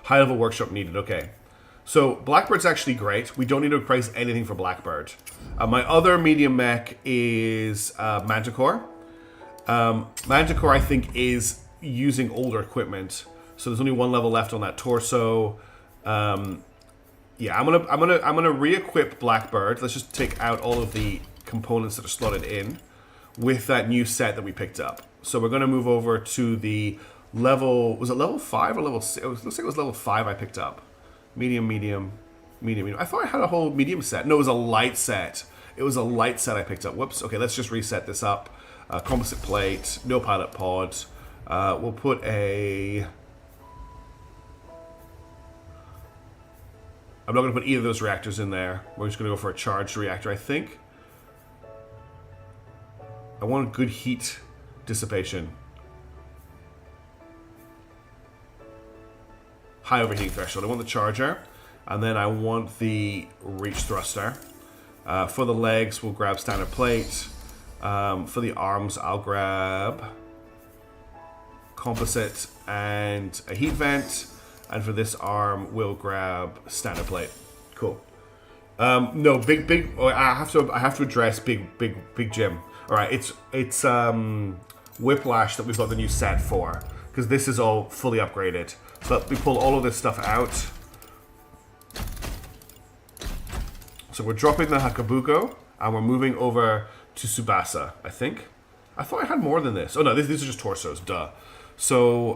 B: high level workshop needed. Okay. So Blackbird's actually great. We don't need to price anything for Blackbird. My other medium mech is Manticore. Manticore, I think, is using older equipment, so there's only one level left on that torso. Yeah, I'm gonna re-equip Blackbird. Let's just take out all of the components that are slotted in with that new set that we picked up. So we're gonna move over to the level. Was it level 5 or level 6? Looks like it was level 5 I picked up. Medium, medium, medium, medium. I thought I had a whole medium set. No, it was a light set. It was a light set I picked up. Whoops. Okay, let's just reset this up. Composite plate, no pilot pod. We'll put a... I'm not going to put either of those reactors in there. We're just going to go for a charged reactor, I think. I want good heat dissipation. High overheating threshold. I want the charger. And then I want the reach thruster. For the legs, we'll grab standard plate. For the arms, I'll grab composite and a heat vent, and for this arm, we'll grab standard plate. Cool. No, big. Oh, I have to address big Jim. All right, it's Whiplash that we've got the new set for, because this is all fully upgraded. So let me pull all of this stuff out. So we're dropping the Hakabuko, and we're moving over to Tsubasa, I think. I thought I had more than this. Oh no, these are just torsos, duh. So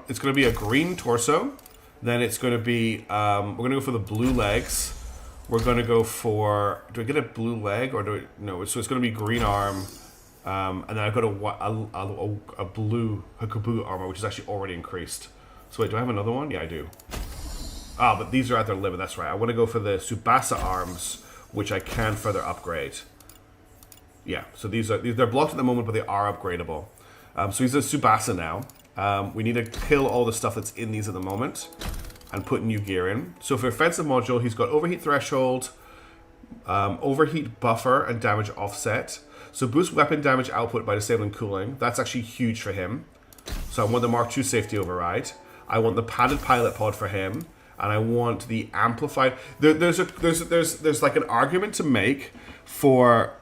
B: it's going to be a green torso. Then it's going to be, we're going to go for the blue legs. We're going to go for, do I get a blue leg or do I, no, so it's going to be green arm. And then I've got a blue Hakabu armor, which is actually already increased. So wait, do I have another one? Yeah, I do. Ah, but these are at their limit, that's right. I want to go for the Tsubasa arms, which I can further upgrade. Yeah, so they're blocked at the moment, but they are upgradable. So he's a Tsubasa now. We need to kill all the stuff that's in these at the moment and put new gear in. So for offensive module, he's got overheat threshold, overheat buffer, and damage offset. So boost weapon damage output by disabling cooling. That's actually huge for him. So I want the Mark II safety override. I want the padded pilot pod for him, and I want the amplified. There's like an argument to make for.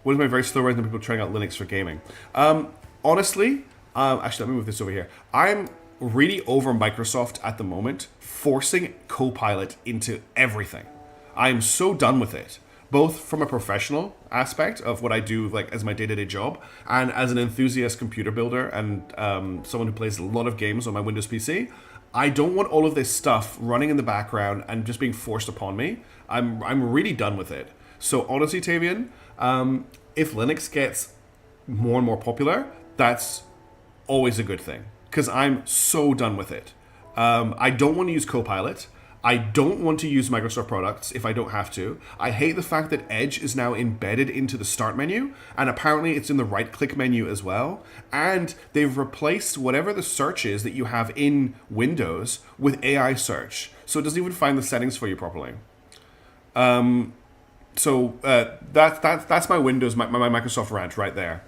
B: What is my very slow rate than people trying out Linux for gaming? Honestly, actually, let me move this over here. I'm really over Microsoft at the moment, forcing Copilot into everything. I am so done with it, both from a professional aspect of what I do, like as my day-to-day job, and as an enthusiast computer builder and someone who plays a lot of games on my Windows PC. I don't want all of this stuff running in the background and just being forced upon me. I'm really done with it. So honestly, Tavian, if Linux gets more and more popular, that's always a good thing, because I'm so done with it. I don't want to use Copilot. I don't want to use Microsoft products if I don't have to. I hate the fact that Edge is now embedded into the start menu, and apparently it's in the right-click menu as well. And they've replaced whatever the search is that you have in Windows with AI search, so it doesn't even find the settings for you properly. So that's my Windows, my Microsoft rant right there.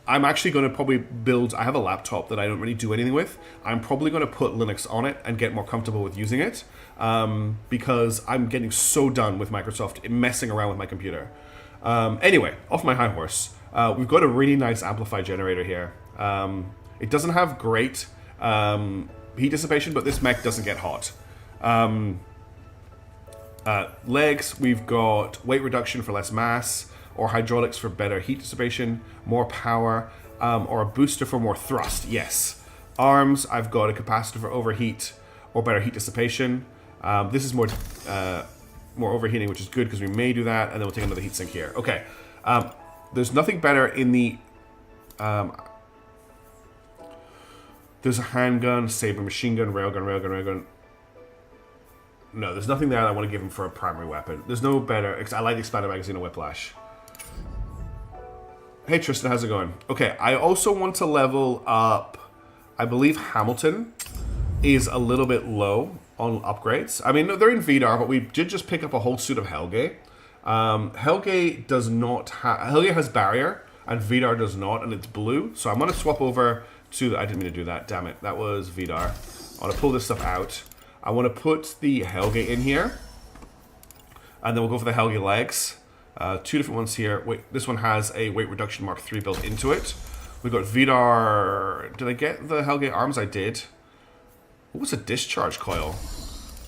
B: I'm actually going to probably build... I have a laptop that I don't really do anything with. I'm probably going to put Linux on it and get more comfortable with using it. Because I'm getting so done with Microsoft messing around with my computer. Anyway, off my high horse. We've got a really nice amplified generator here. It doesn't have great heat dissipation, but this mech doesn't get hot. Legs, we've got weight reduction for less mass, or hydraulics for better heat dissipation, more power, or a booster for more thrust. Yes. Arms, I've got a capacitor for overheat or better heat dissipation. This is more overheating, which is good because we may do that, and then we'll take another heat sink here. Okay. There's nothing better in the... there's a handgun, saber, machine gun, railgun. No, there's nothing there that I want to give him for a primary weapon. There's no better... I like the expanded magazine of Whiplash. Hey Tristan, how's it going? Okay, I also want to level up... I believe Hamilton is a little bit low on upgrades. I mean, they're in VDAR, but we did just pick up a whole suit of Helge. Helge does not have... Helge has barrier, and VDAR does not, and it's blue. So I'm going to swap over to... I didn't mean to do that, damn it. That was VDAR. I want to pull this stuff out. I want to put the Helge in here. And then we'll go for the Helge legs. Two different ones here. Wait, this one has a weight reduction Mark III built into it. We've got VDAR... Did I get the Helge arms? I did. What was a discharge coil?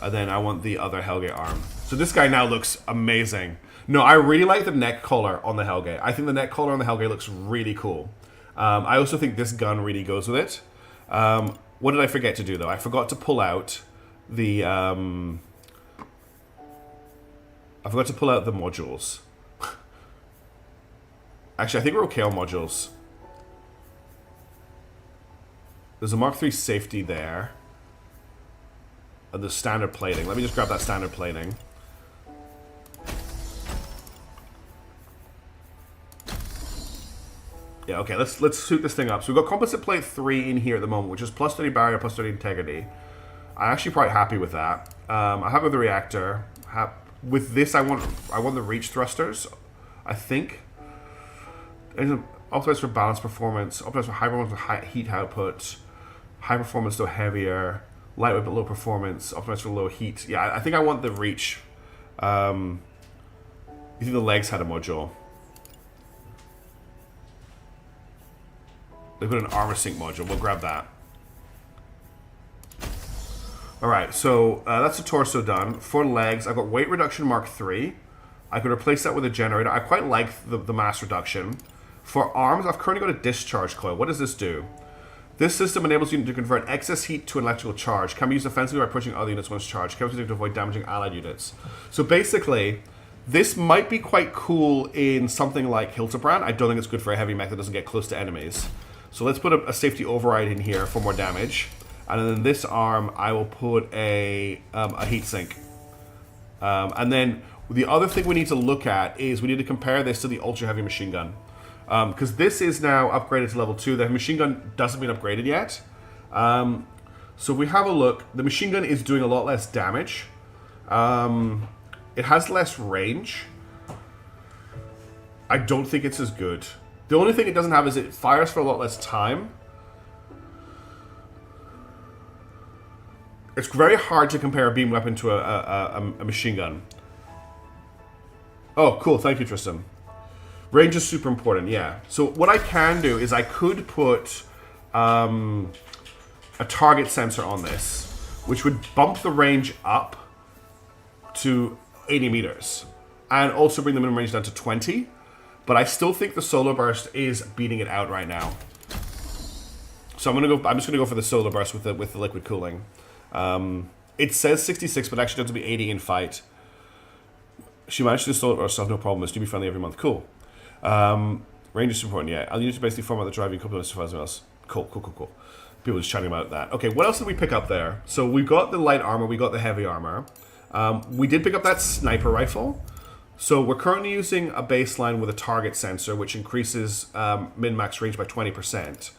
B: And then I want the other Helge arm. So this guy now looks amazing. No, I really like the neck collar on the Helge. I think the neck collar on the Helge looks really cool. I also think this gun really goes with it. What did I forget to do, though? I forgot to pull out the... I forgot to pull out the modules. Actually, I think we're okay on modules. There's a Mark III safety there. And the standard plating. Let me just grab that standard plating. Yeah, okay, let's suit this thing up. So we've got composite plate 3 in here at the moment, which is plus 30 barrier, plus 30 integrity. I'm actually quite happy with that. I have the reactor. With this, I want the reach thrusters, I think. Optimized for balance performance, optimized for high performance with high heat output, high performance though heavier, lightweight but low performance, optimized for low heat. Yeah, I think I want the reach. You think the legs had a module? They put an armor sync module. We'll grab that. Alright, so that's the torso done. For legs, I've got weight reduction Mark III. I could replace that with a generator. I quite like the mass reduction. For arms, I've currently got a discharge coil. What does this do? This system enables you to convert excess heat to an electrical charge. Can be used offensively by pushing other units once charged. Can be used to avoid damaging allied units. So basically, this might be quite cool in something like Hildebrand. I don't think it's good for a heavy mech that doesn't get close to enemies. So let's put a safety override in here for more damage. And then this arm, I will put a heat sink. And then the other thing we need to look at is we need to compare this to the ultra heavy machine gun. Because this is now upgraded to level 2. The machine gun doesn't been upgraded yet. So if we have a look, the machine gun is doing a lot less damage. It has less range. I don't think it's as good. The only thing it doesn't have is it fires for a lot less time. It's very hard to compare a beam weapon to a machine gun. Oh, cool. Thank you, Tristan. Range is super important, yeah. So what I can do is I could put a target sensor on this, which would bump the range up to 80 meters. And also bring the minimum range down to 20. But I still think the solar burst is beating it out right now. So I'm just gonna go for the solar burst with the liquid cooling. It says 66, but actually does to be 80 in fight. She managed to install it herself, no problem. It's to be friendly every month. Cool. Range is important, yeah. I'll use to basically format the driving components for something else. Cool. People just chatting about that. Okay, what else did we pick up there? So we got the light armor, we got the heavy armor. We did pick up that sniper rifle. So we're currently using a baseline with a target sensor, which increases min-max range by 20%.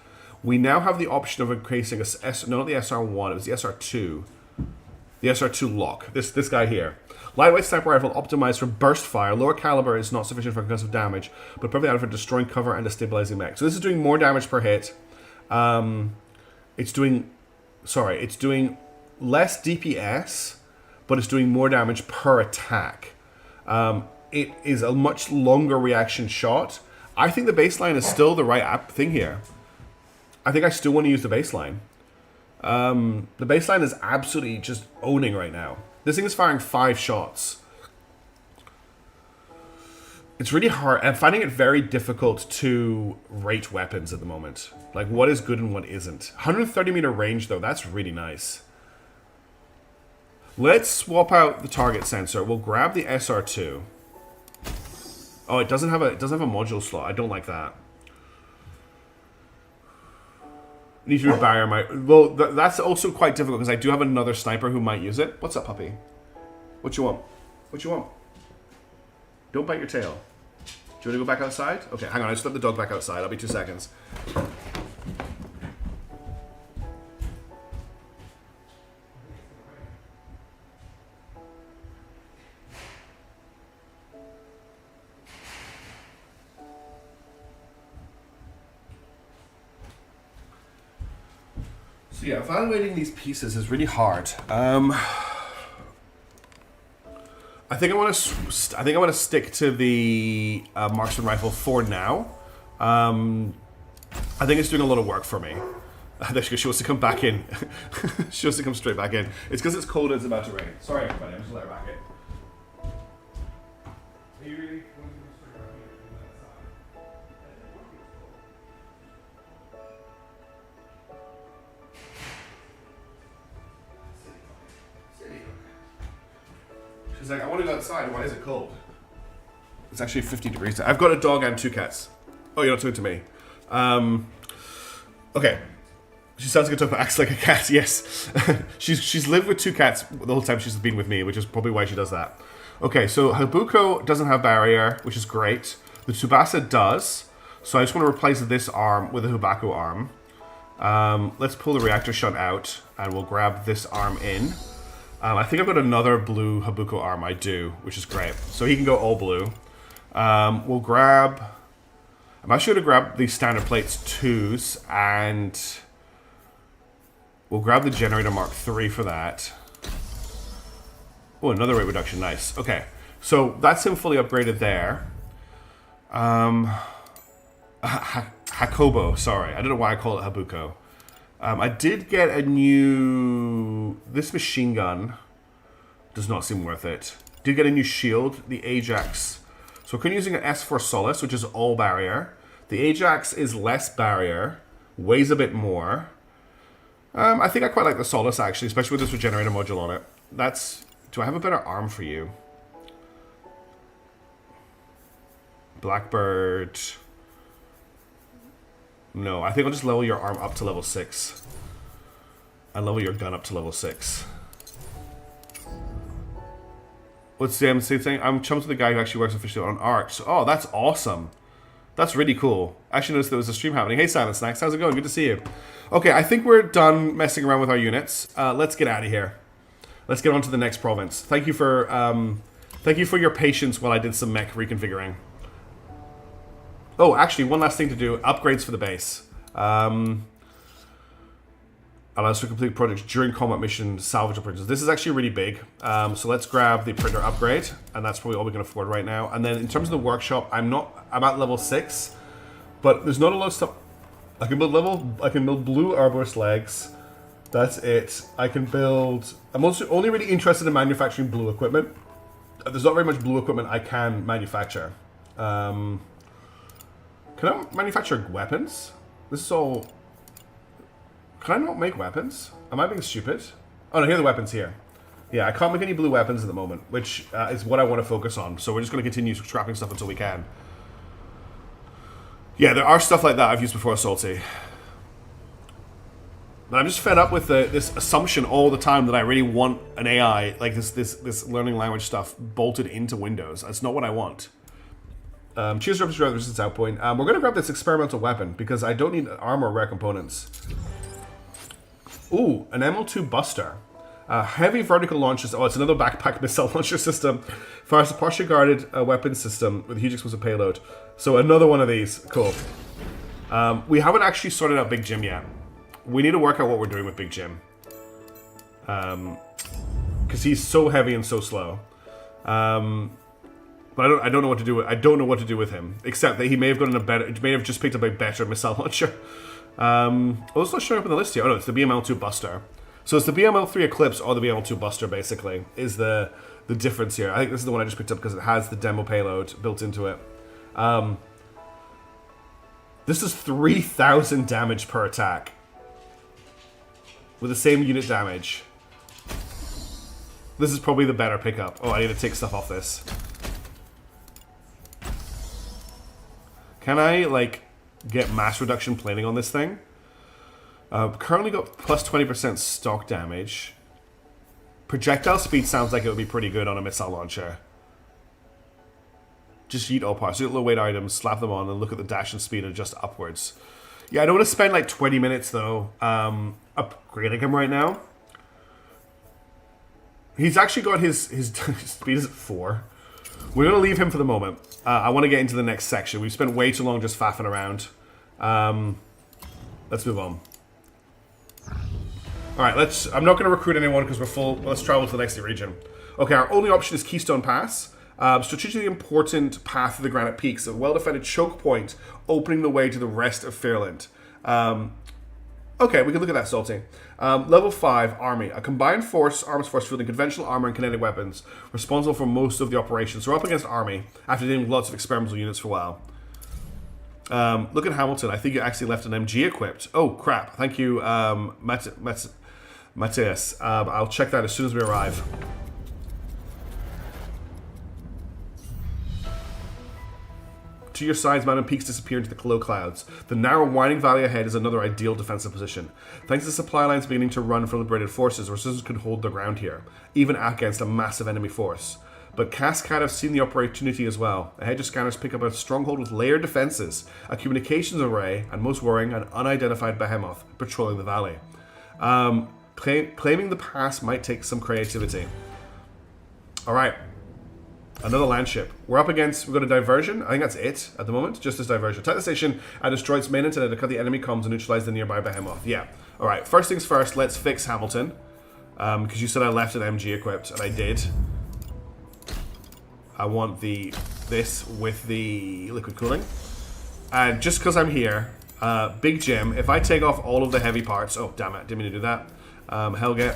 B: We now have the option of increasing not the SR1, it was the SR2. The SR2 lock. This guy here. Lightweight sniper rifle optimized for burst fire. Lower caliber is not sufficient for concussive damage, but perfectly adequate for destroying cover and destabilizing mech. So this is doing more damage per hit. It's doing less DPS, but it's doing more damage per attack. It is a much longer reaction shot. I think the baseline is still the right thing here. I think I still want to use the baseline. The baseline is absolutely just owning right now. This thing is firing 5 shots. It's really hard. I'm finding it very difficult to rate weapons at the moment. Like, what is good and what isn't. 130 meter range, though. That's really nice. Let's swap out the target sensor. We'll grab the SR2. Oh, it doesn't have a module slot. I don't like that. Need to barrier my... Well, that's also quite difficult because I do have another sniper who might use it. What's up, puppy? What you want? What you want? Don't bite your tail. Do you want to go back outside? Okay, hang on. I just let the dog back outside. I'll be 2 seconds. So yeah, evaluating these pieces is really hard. I think I want to stick to the marksman rifle for now. I think it's doing a lot of work for me. She wants to come back in. She wants to come straight back in. It's because it's cold and it's about to rain. Sorry, everybody. I'm just let her back in. Are you really? She's like, I want to go outside. Why is it cold? It's actually 50 degrees. I've got a dog and 2 cats. Oh, you're not talking to me. Okay. She sounds like a dog but acts like a cat. Yes. she's lived with 2 cats the whole time she's been with me, which is probably why she does that. Okay, so Habuko doesn't have barrier, which is great. The Tsubasa does. So I just want to replace this arm with a Hubako arm. Let's pull the reactor shot out, and we'll grab this arm in. I think I've got another blue Habuko arm. I do, which is great. So he can go all blue. We'll grab... I'm actually going to grab the standard plates 2s, and we'll grab the generator Mark 3 for that. Oh, another rate reduction. Nice. Okay, so that's him fully upgraded there. Hakobo, sorry. I don't know why I call it Habuko. I did get a new... This machine gun does not seem worth it. Did get a new shield, the Ajax. So we're currently using an S4 Solace, which is all barrier. The Ajax is less barrier, weighs a bit more. I think I quite like the Solace, actually, especially with this regenerator module on it. That's... Do I have a better arm for you? Blackbird... No, I think I'll just level your arm up to level 6. And level your gun up to level 6. What's the MC thing? I'm chums with the guy who actually works officially on ARC. Oh, that's awesome. That's really cool. I actually noticed there was a stream happening. Hey, Silent Snacks, how's it going? Good to see you. Okay, I think we're done messing around with our units. Let's get out of here. Let's get on to the next province. Thank you for your patience while I did some mech reconfiguring. Oh, actually, one last thing to do. Upgrades for the base. Allows to complete projects during combat mission salvage operations. This is actually really big. So let's grab the printer upgrade. And that's probably all we can afford right now. And then in terms of the workshop, I'm at level 6. But there's not a lot of stuff. I can build blue arborist legs. That's it. I can build... I'm also only really interested in manufacturing blue equipment. There's not very much blue equipment I can manufacture. Can I manufacture weapons? This is all... Can I not make weapons? Am I being stupid? Oh no, here are the weapons here. Yeah, I can't make any blue weapons at the moment, which is what I want to focus on. So we're just going to continue scrapping stuff until we can. Yeah, there are stuff like that I've used before, Salty. But I'm just fed up with this assumption all the time that I really want an AI, like this learning language stuff, bolted into Windows. That's not what I want. Cheers, Rubs, Resistance Outpoint. We're going to grab this experimental weapon because I don't need armor or rare components. Ooh, an ML2 Buster. Heavy vertical launchers. Oh, it's another backpack missile launcher system. Fires a partially guarded weapon system with a huge explosive payload. So another one of these. Cool. We haven't actually sorted out Big Jim yet. We need to work out what we're doing with Big Jim. Because he's so heavy and so slow. But I don't know what to do with. I don't know what to do with him, except that he may have gotten a better. May have just picked up a better missile launcher. Well, it's not showing up on the list here. Oh no, it's the BML2 Buster. So it's the BML3 Eclipse or the BML2 Buster. Basically, is the difference here. I think this is the one I just picked up because it has the demo payload built into it. This is 3,000 damage per attack with the same unit damage. This is probably the better pickup. Oh, I need to take stuff off this. Can I, like, get mass reduction plating on this thing? Currently got plus 20% stock damage. Projectile speed sounds like it would be pretty good on a missile launcher. Just yeet all parts. Low weight items, slap them on, and look at the dash and speed and adjust upwards. Yeah, I don't want to spend like 20 minutes, though, upgrading him right now. He's actually got his speed is at 4. We're going to leave him for the moment. I want to get into the next section. We've spent way too long just faffing around. Let's move on. Alright, I'm not going to recruit anyone because we're full. Let's travel to the next region. Okay, our only option is Keystone Pass. Strategically important path to the Granite Peaks. A well-defended choke point opening the way to the rest of Fairland. Okay, we can look at that, Salty. Level 5, Army. A combined force, arms force fielding conventional armor and kinetic weapons. Responsible for most of the operations. So we're up against Army after dealing with lots of experimental units for a while. Look at Hamilton. I think you actually left an MG equipped. Oh, crap. Thank you, Matthias. I'll check that as soon as we arrive. To your sides, mountain peaks disappear into the low clouds. The narrow, winding valley ahead is another ideal defensive position. Thanks to supply lines beginning to run from liberated forces, resistance could hold their ground here, even against a massive enemy force. But Cascade have seen the opportunity as well. Ahead, your scanners pick up a stronghold with layered defenses, a communications array, and most worrying, an unidentified behemoth patrolling the valley. Claiming the pass might take some creativity. Alright. Another land ship. We're up against, we've got a diversion. I think that's it at the moment. Just this diversion. Attack the station and destroy its main antenna to cut the enemy comms and neutralize the nearby behemoth. Yeah. Alright, first things first, let's fix Hamilton. Because you said I left an MG equipped, and I did. I want this with the liquid cooling. And just because I'm here, Big Jim, if I take off all of the heavy parts... Oh, damn it, didn't mean to do that. Helget,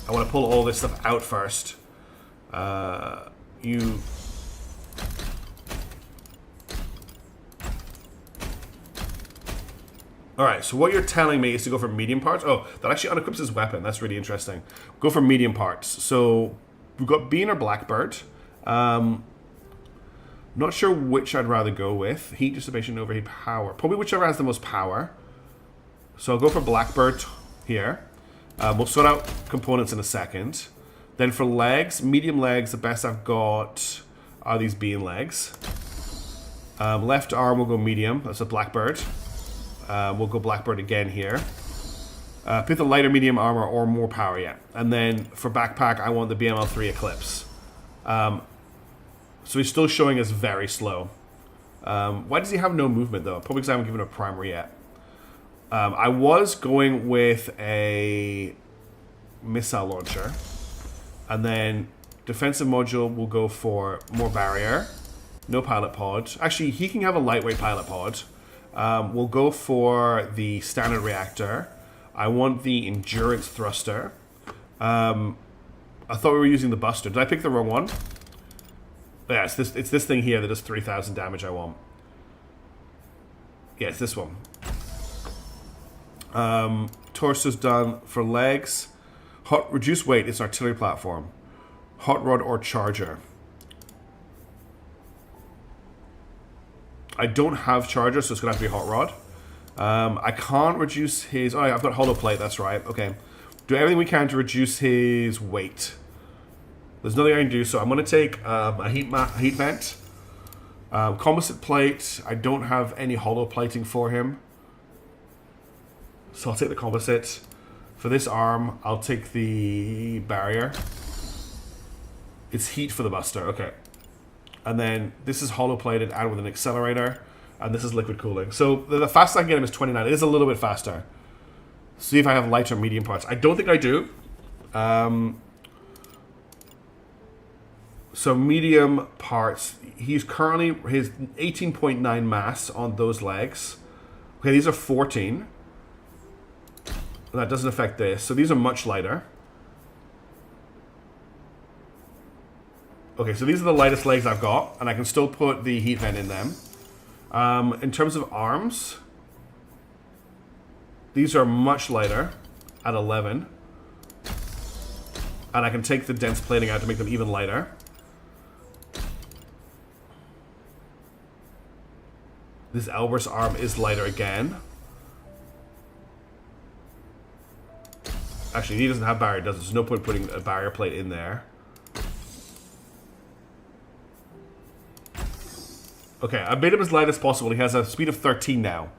B: I want to pull all this stuff out first. You... Alright, so what you're telling me is to go for medium parts. Oh, that actually unequips his weapon. That's really interesting. Go for medium parts. So, we've got Bean or Blackbird. Not sure which I'd rather go with. Heat, dissipation, overheat, power. Probably whichever has the most power. So I'll go for Blackbird here. We'll sort out components in a second. Then for legs, medium legs, the best I've got are these Bean legs. Left arm will go medium. That's a Blackbird. We'll go Blackbird again here. Pick the lighter medium armor or more power yet. And then for backpack, I want the BML3 Eclipse. So he's still showing us very slow. Why does he have no movement though? Probably because I haven't given him a primary yet. I was going with a missile launcher. And then defensive module will go for more barrier. No pilot pod. Actually, he can have a lightweight pilot pod. We'll go for the standard reactor. I want the endurance thruster. I thought we were using the buster. Did I pick the wrong one? Yeah, it's this thing here that does 3,000 damage I want. Yeah, it's this one. Torso's done. For legs, reduce weight, it's an artillery platform. Hot rod or charger. I don't have charger, so it's going to have to be hot rod. I can't reduce his... Oh, I've got hollow plate, that's right. Okay. Do everything we can to reduce his weight. There's nothing I can do, so I'm going to take a heat vent. Composite plate. I don't have any hollow plating for him. So I'll take the composite. For this arm, I'll take the barrier. It's heat for the buster, okay. And then this is hollow plated and with an accelerator. And this is liquid cooling. So the fastest I can get him is 29. It is a little bit faster. See if I have light or medium parts. I don't think I do. So medium parts. He's currently his 18.9 mass on those legs. Okay, these are 14. That doesn't affect this. So these are much lighter. Okay, so these are the lightest legs I've got, and I can still put the heat vent in them. In terms of arms, these are much lighter at 11. And I can take the dense plating out to make them even lighter. This Elber's arm is lighter again. Actually, he doesn't have barrier, does it? There's no point putting a barrier plate in there. Okay, I made him as light as possible. He has a speed of 13 now.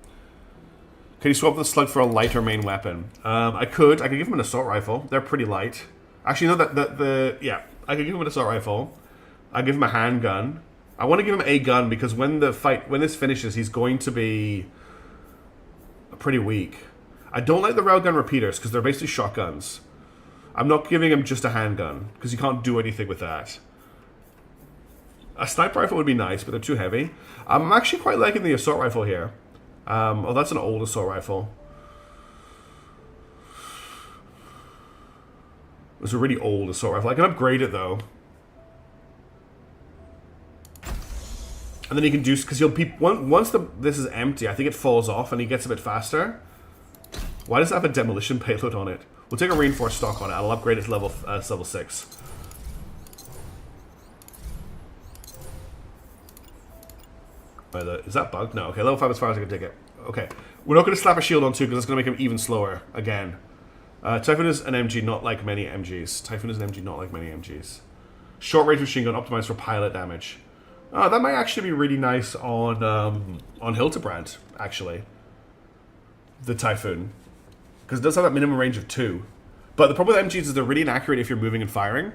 B: Can you swap the slug for a lighter main weapon? I could give him an assault rifle. They're pretty light. Actually, no, yeah, I could give him an assault rifle. I'll give him a handgun. I want to give him a gun because when this finishes, he's going to be pretty weak. I don't like the railgun repeaters because they're basically shotguns. I'm not giving him just a handgun because you can't do anything with that. A sniper rifle would be nice, but they're too heavy. I'm actually quite liking the assault rifle here. Oh, that's an old assault rifle. It's a really old assault rifle. I can upgrade it though. And then he can do, because he'll be, once this is empty, I think it falls off and he gets a bit faster. Why does it have a demolition payload on it? We'll take a reinforced stock on it. I'll upgrade it to level 6. Is that bugged? No. Okay, level 5 as far as I can take it. Okay. We're not going to slap a shield on 2 because it's going to make him even slower again. Typhoon is an MG, not like many MGs. Typhoon is an MG, not like many MGs. Short range machine gun optimized for pilot damage. That might actually be really nice on Hildebrand, actually. The Typhoon. Because it does have that minimum range of 2. But the problem with MGs is they're really inaccurate if you're moving and firing.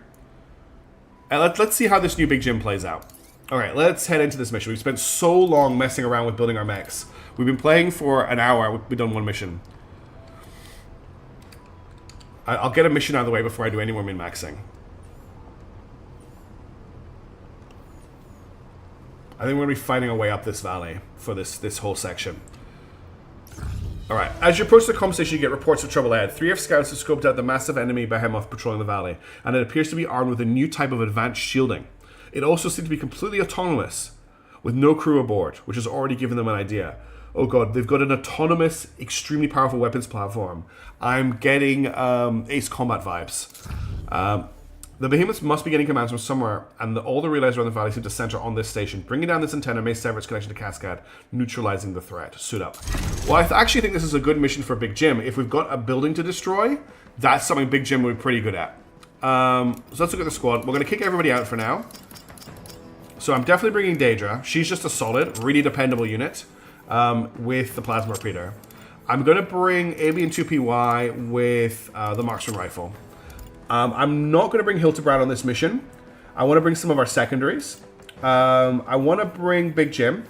B: And let's see how this new Big Jim plays out. Alright, let's head into this mission. We've spent so long messing around with building our mechs. We've been playing for an hour. We've done one mission. I'll get a mission out of the way before I do any more min-maxing. I think we're going to be fighting our way up this valley for this whole section. Alright, as you approach the comm station, you get reports of trouble ahead. 3F scouts have scoped out the massive enemy behemoth patrolling the valley, and it appears to be armed with a new type of advanced shielding. It also seems to be completely autonomous, with no crew aboard, which has already given them an idea. Oh god, they've got an autonomous, extremely powerful weapons platform. I'm getting Ace Combat vibes. The behemoths must be getting commands from somewhere, and all the relays around the valley seem to center on this station. Bringing down this antenna may sever its connection to Cascade, neutralizing the threat. Suit up. Well, I actually think this is a good mission for Big Jim. If we've got a building to destroy, that's something Big Jim would be pretty good at. So let's look at the squad. We're going to kick everybody out for now. So I'm definitely bringing Daedra. She's just a solid, really dependable unit with the plasma repeater. I'm going to bring Alien 2PY with the marksman rifle. I'm not going to bring Hildebrand on this mission. I want to bring some of our secondaries. I want to bring Big Jim.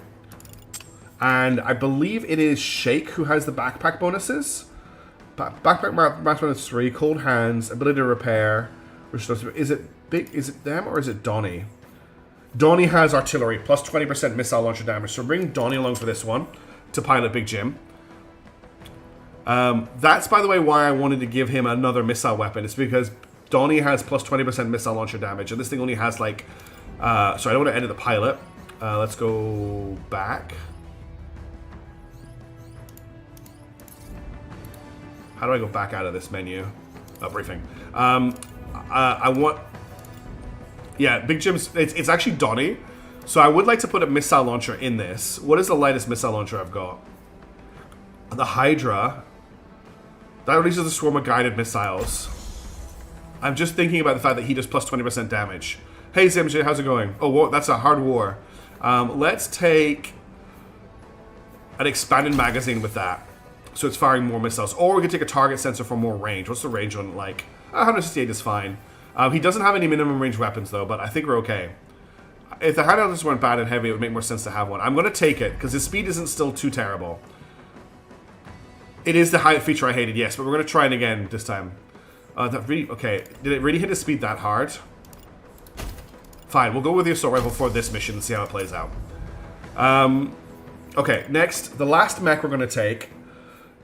B: And I believe it is Shake who has the backpack bonuses. Backpack mass bonus 3, cold hands, ability to repair. Is it them or is it Donnie? Donnie has artillery, plus 20% missile launcher damage. So bring Donnie along for this one to pilot Big Jim. That's, by the way, why I wanted to give him another missile weapon. It's because Donnie has plus 20% missile launcher damage, and this thing only has, like... sorry, I don't want to edit the pilot. Let's go back. How do I go back out of this menu? Briefing. I want... Yeah, Big Jim's... It's actually Donnie. So I would like to put a missile launcher in this. What is the lightest missile launcher I've got? The Hydra. That releases a swarm of guided missiles. I'm just thinking about the fact that he does plus 20% damage. Hey, ZMJ, how's it going? Oh, that's a hard war. Let's take an expanded magazine with that. So it's firing more missiles. Or we could take a target sensor for more range. What's the range on it like? 168 is fine. He doesn't have any minimum range weapons though, but I think we're okay. If the handheld just went bad and heavy, it would make more sense to have one. I'm going to take it, because his speed isn't still too terrible. It is the height feature I hated, yes, but we're going to try it again this time. Okay, did it really hit his speed that hard? Fine, we'll go with the assault rifle for this mission and see how it plays out. Okay, next, the last mech we're going to take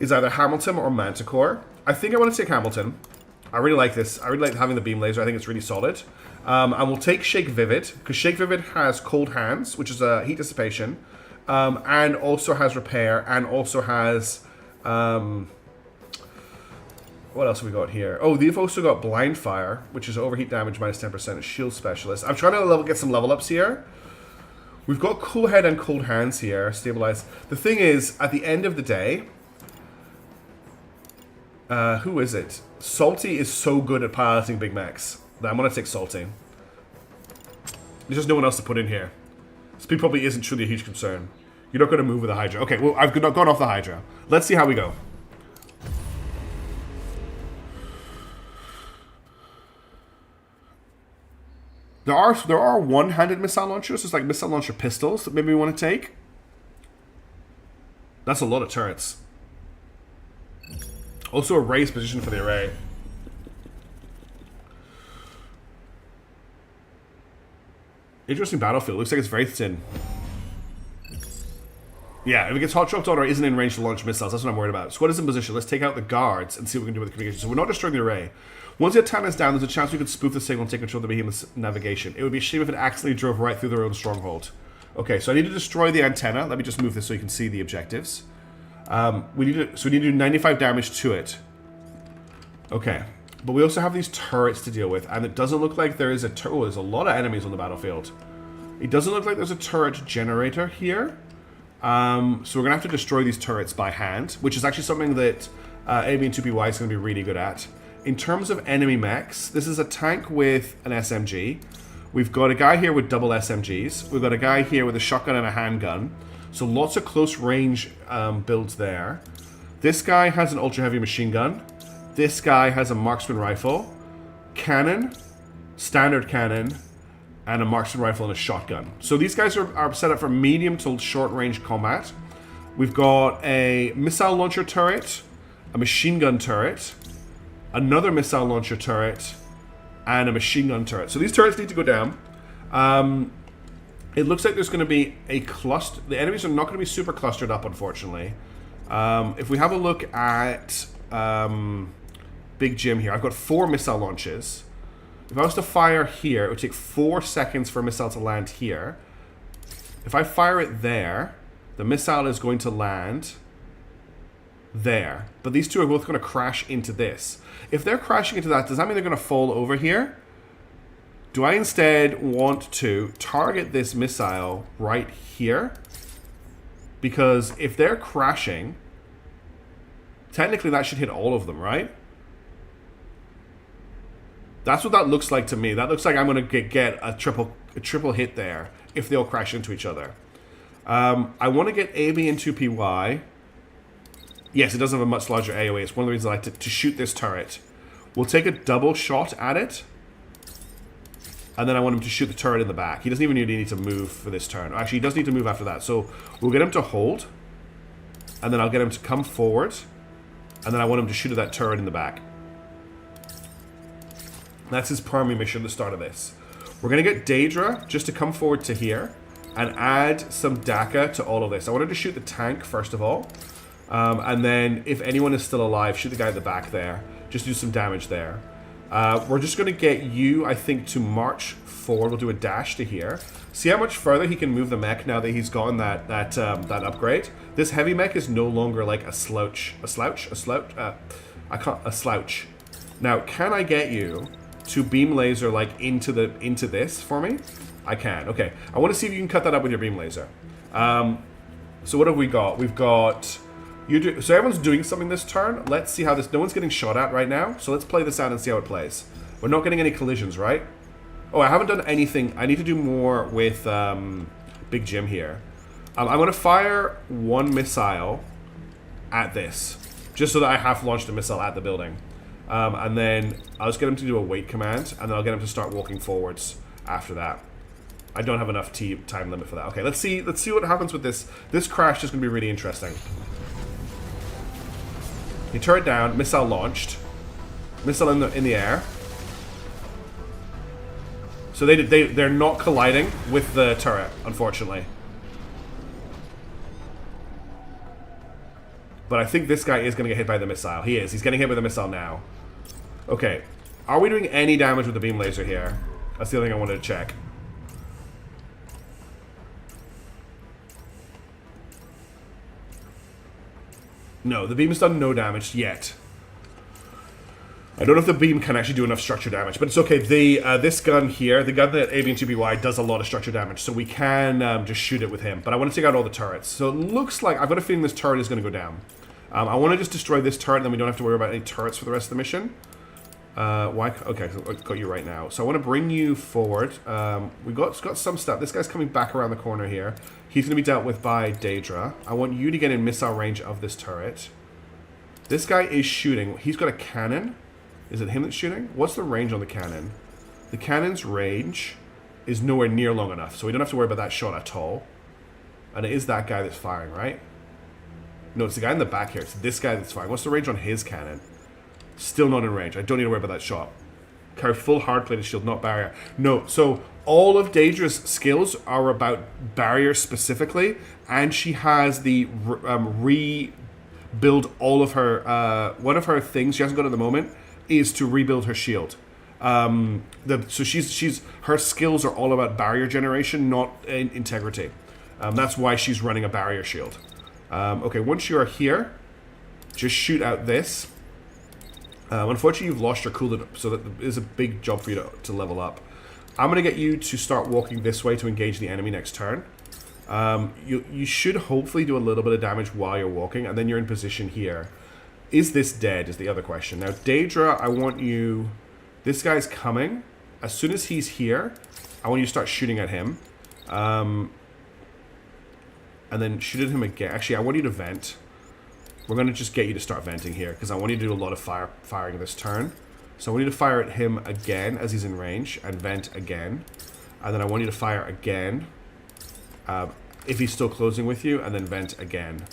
B: is either Hamilton or Manticore. I think I want to take Hamilton. I really like this. I really like having the beam laser. I think it's really solid. And we'll take Shake Vivid, because Shake Vivid has Cold Hands, which is a heat dissipation, and also has Repair, and also has... what else have we got here? Oh, they've also got Blind Fire, which is overheat damage minus 10%, Shield Specialist. I'm trying to get some level ups here. We've got Cool Head and Cold Hands here, Stabilize. The thing is, at the end of the day... who is it? Salty is so good at piloting big mechs that I'm going to take Salty. There's just no one else to put in here. Speed probably isn't truly a huge concern. You're not going to move with the Hydra. Okay, well, I've gone off the Hydra. Let's see how we go. There are one-handed missile launchers. There's like missile launcher pistols that maybe we want to take. That's a lot of turrets. Also a raised position for the array. Interesting battlefield. Looks like it's very thin. Yeah, if it gets hot shocked on or isn't in range to launch missiles, that's what I'm worried about. Squad is in position. Let's take out the guards and see what we can do with the communication. So we're not destroying the array. Once the antenna is down, there's a chance we could spoof the signal and take control of the behemoth's navigation. It would be a shame if it accidentally drove right through their own stronghold. Okay, so I need to destroy the antenna. Let me just move this so you can see the objectives. We need to do 95 damage to it. Okay, but we also have these turrets to deal with, and it doesn't look like there is a oh, there's a lot of enemies on the battlefield. It doesn't look like there's a turret generator here. So we're gonna have to destroy these turrets by hand, which is actually something that AB and 2PY is gonna be really good at. In terms of enemy mechs, this is a tank with an SMG. We've got a guy here with double SMGs. We've got a guy here with a shotgun and a handgun. So lots of close range builds there. This guy has an ultra heavy machine gun. This guy has a marksman rifle, cannon, standard cannon, and a marksman rifle and a shotgun. So these guys are set up for medium to short range combat. We've got a missile launcher turret, a machine gun turret, another missile launcher turret, and a machine gun turret. So these turrets need to go down. It looks like there's going to be a cluster. The enemies are not going to be super clustered up, unfortunately. If we have a look at Big Jim here, I've got 4 missile launches. If I was to fire here, it would take 4 seconds for a missile to land here. If I fire it there, the missile is going to land there. But these two are both going to crash into this. If they're crashing into that, does that mean they're going to fall over here? Do I instead want to target this missile right here? Because if they're crashing, technically that should hit all of them, right? That's what that looks like to me. That looks like I'm going to get a triple hit there if they all crash into each other. I want to get AB and 2PY. Yes, it does have a much larger AoE. It's one of the reasons I like to shoot this turret. We'll take a double shot at it. And then I want him to shoot the turret in the back. He doesn't even need to move for this turn. Actually, he does need to move after that. So we'll get him to hold. And then I'll get him to come forward. And then I want him to shoot at that turret in the back. That's his primary mission at the start of this. We're going to get Daedra just to come forward to here and add some DACA to all of this. I wanted to shoot the tank first of all. And then if anyone is still alive, shoot the guy at the back there. Just do some damage there. We're just going to get you, I think, to march forward. We'll do a dash to here. See how much further he can move the mech now that he's gotten that upgrade. This heavy mech is no longer like a slouch. Now, can I get you to beam laser like into this for me? I can. Okay. I want to see if you can cut that up with your beam laser. So what have we got? We've got so everyone's doing something this turn. Let's see how this. No one's getting shot at right now. So let's play this out and see how it plays. We're not getting any collisions, right? Oh, I haven't done anything. I need to do more with Big Jim here. I'm going to fire one missile at this. Just so that I have launched a missile at the building. And then I'll just get him to do a wait command, and then I'll get him to start walking forwards after that. I don't have enough time limit for that. Okay, let's see what happens with this. This crash is going to be really interesting. You turret down, missile launched. Missile in the air. So they're not colliding with the turret, unfortunately. But I think this guy is going to get hit by the missile. He is. He's getting hit by the missile now. Okay. Are we doing any damage with the beam laser here? That's the other thing I wanted to check. No, the beam's done no damage yet. I don't know if the beam can actually do enough structure damage, but it's okay. This gun here, the gun that Avian2BY does a lot of structure damage, so we can just shoot it with him. But I want to take out all the turrets. So it looks like, I've got a feeling this turret is going to go down. I want to just destroy this turret, and then we don't have to worry about any turrets for the rest of the mission. Why? Okay, so I've got you right now. So I want to bring you forward. We've got some stuff. This guy's coming back around the corner here. He's going to be dealt with by Daedra. I want you to get in missile range of this turret. This guy is shooting. He's got a cannon. Is it him that's shooting? What's the range on the cannon? The cannon's range is nowhere near long enough, so we don't have to worry about that shot at all. And it is that guy that's firing, right? No, it's the guy in the back here. It's this guy that's firing. What's the range on his cannon? Still not in range. I don't need to worry about that shot. Carry full hard-plated shield, not barrier. No, so all of Daedra's skills are about barrier specifically, and she has the rebuild all of her... one of her things she hasn't got at the moment is to rebuild her shield. So she's her skills are all about barrier generation, not integrity. That's why she's running a barrier shield. Okay, once you are here, just shoot out this. Unfortunately, you've lost your cooler, so that is a big job for you to level up. I'm going to get you to start walking this way to engage the enemy next turn. You should hopefully do a little bit of damage while you're walking, and then you're in position here. Is this dead is the other question. Now, Daedra, I want you... This guy's coming. As soon as he's here, I want you to start shooting at him. And then shoot at him again. Actually, I want you to vent. We're going to just get you to start venting here, because I want you to do a lot of firing this turn. So I want you to fire at him again as he's in range, and vent again. And then I want you to fire again if he's still closing with you, and then vent again.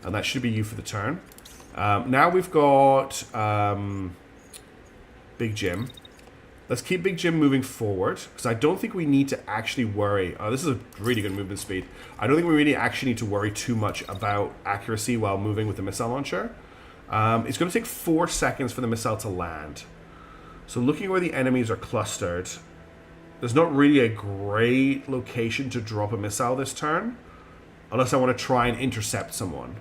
B: And that should be you for the turn. Now we've got Big Jim. Let's keep Big Jim moving forward, because I don't think we need to actually worry. Oh, this is a really good movement speed. I don't think we really actually need to worry too much about accuracy while moving with the missile launcher. It's going to take 4 seconds for the missile to land. So looking where the enemies are clustered, there's not really a great location to drop a missile this turn, unless I want to try and intercept someone.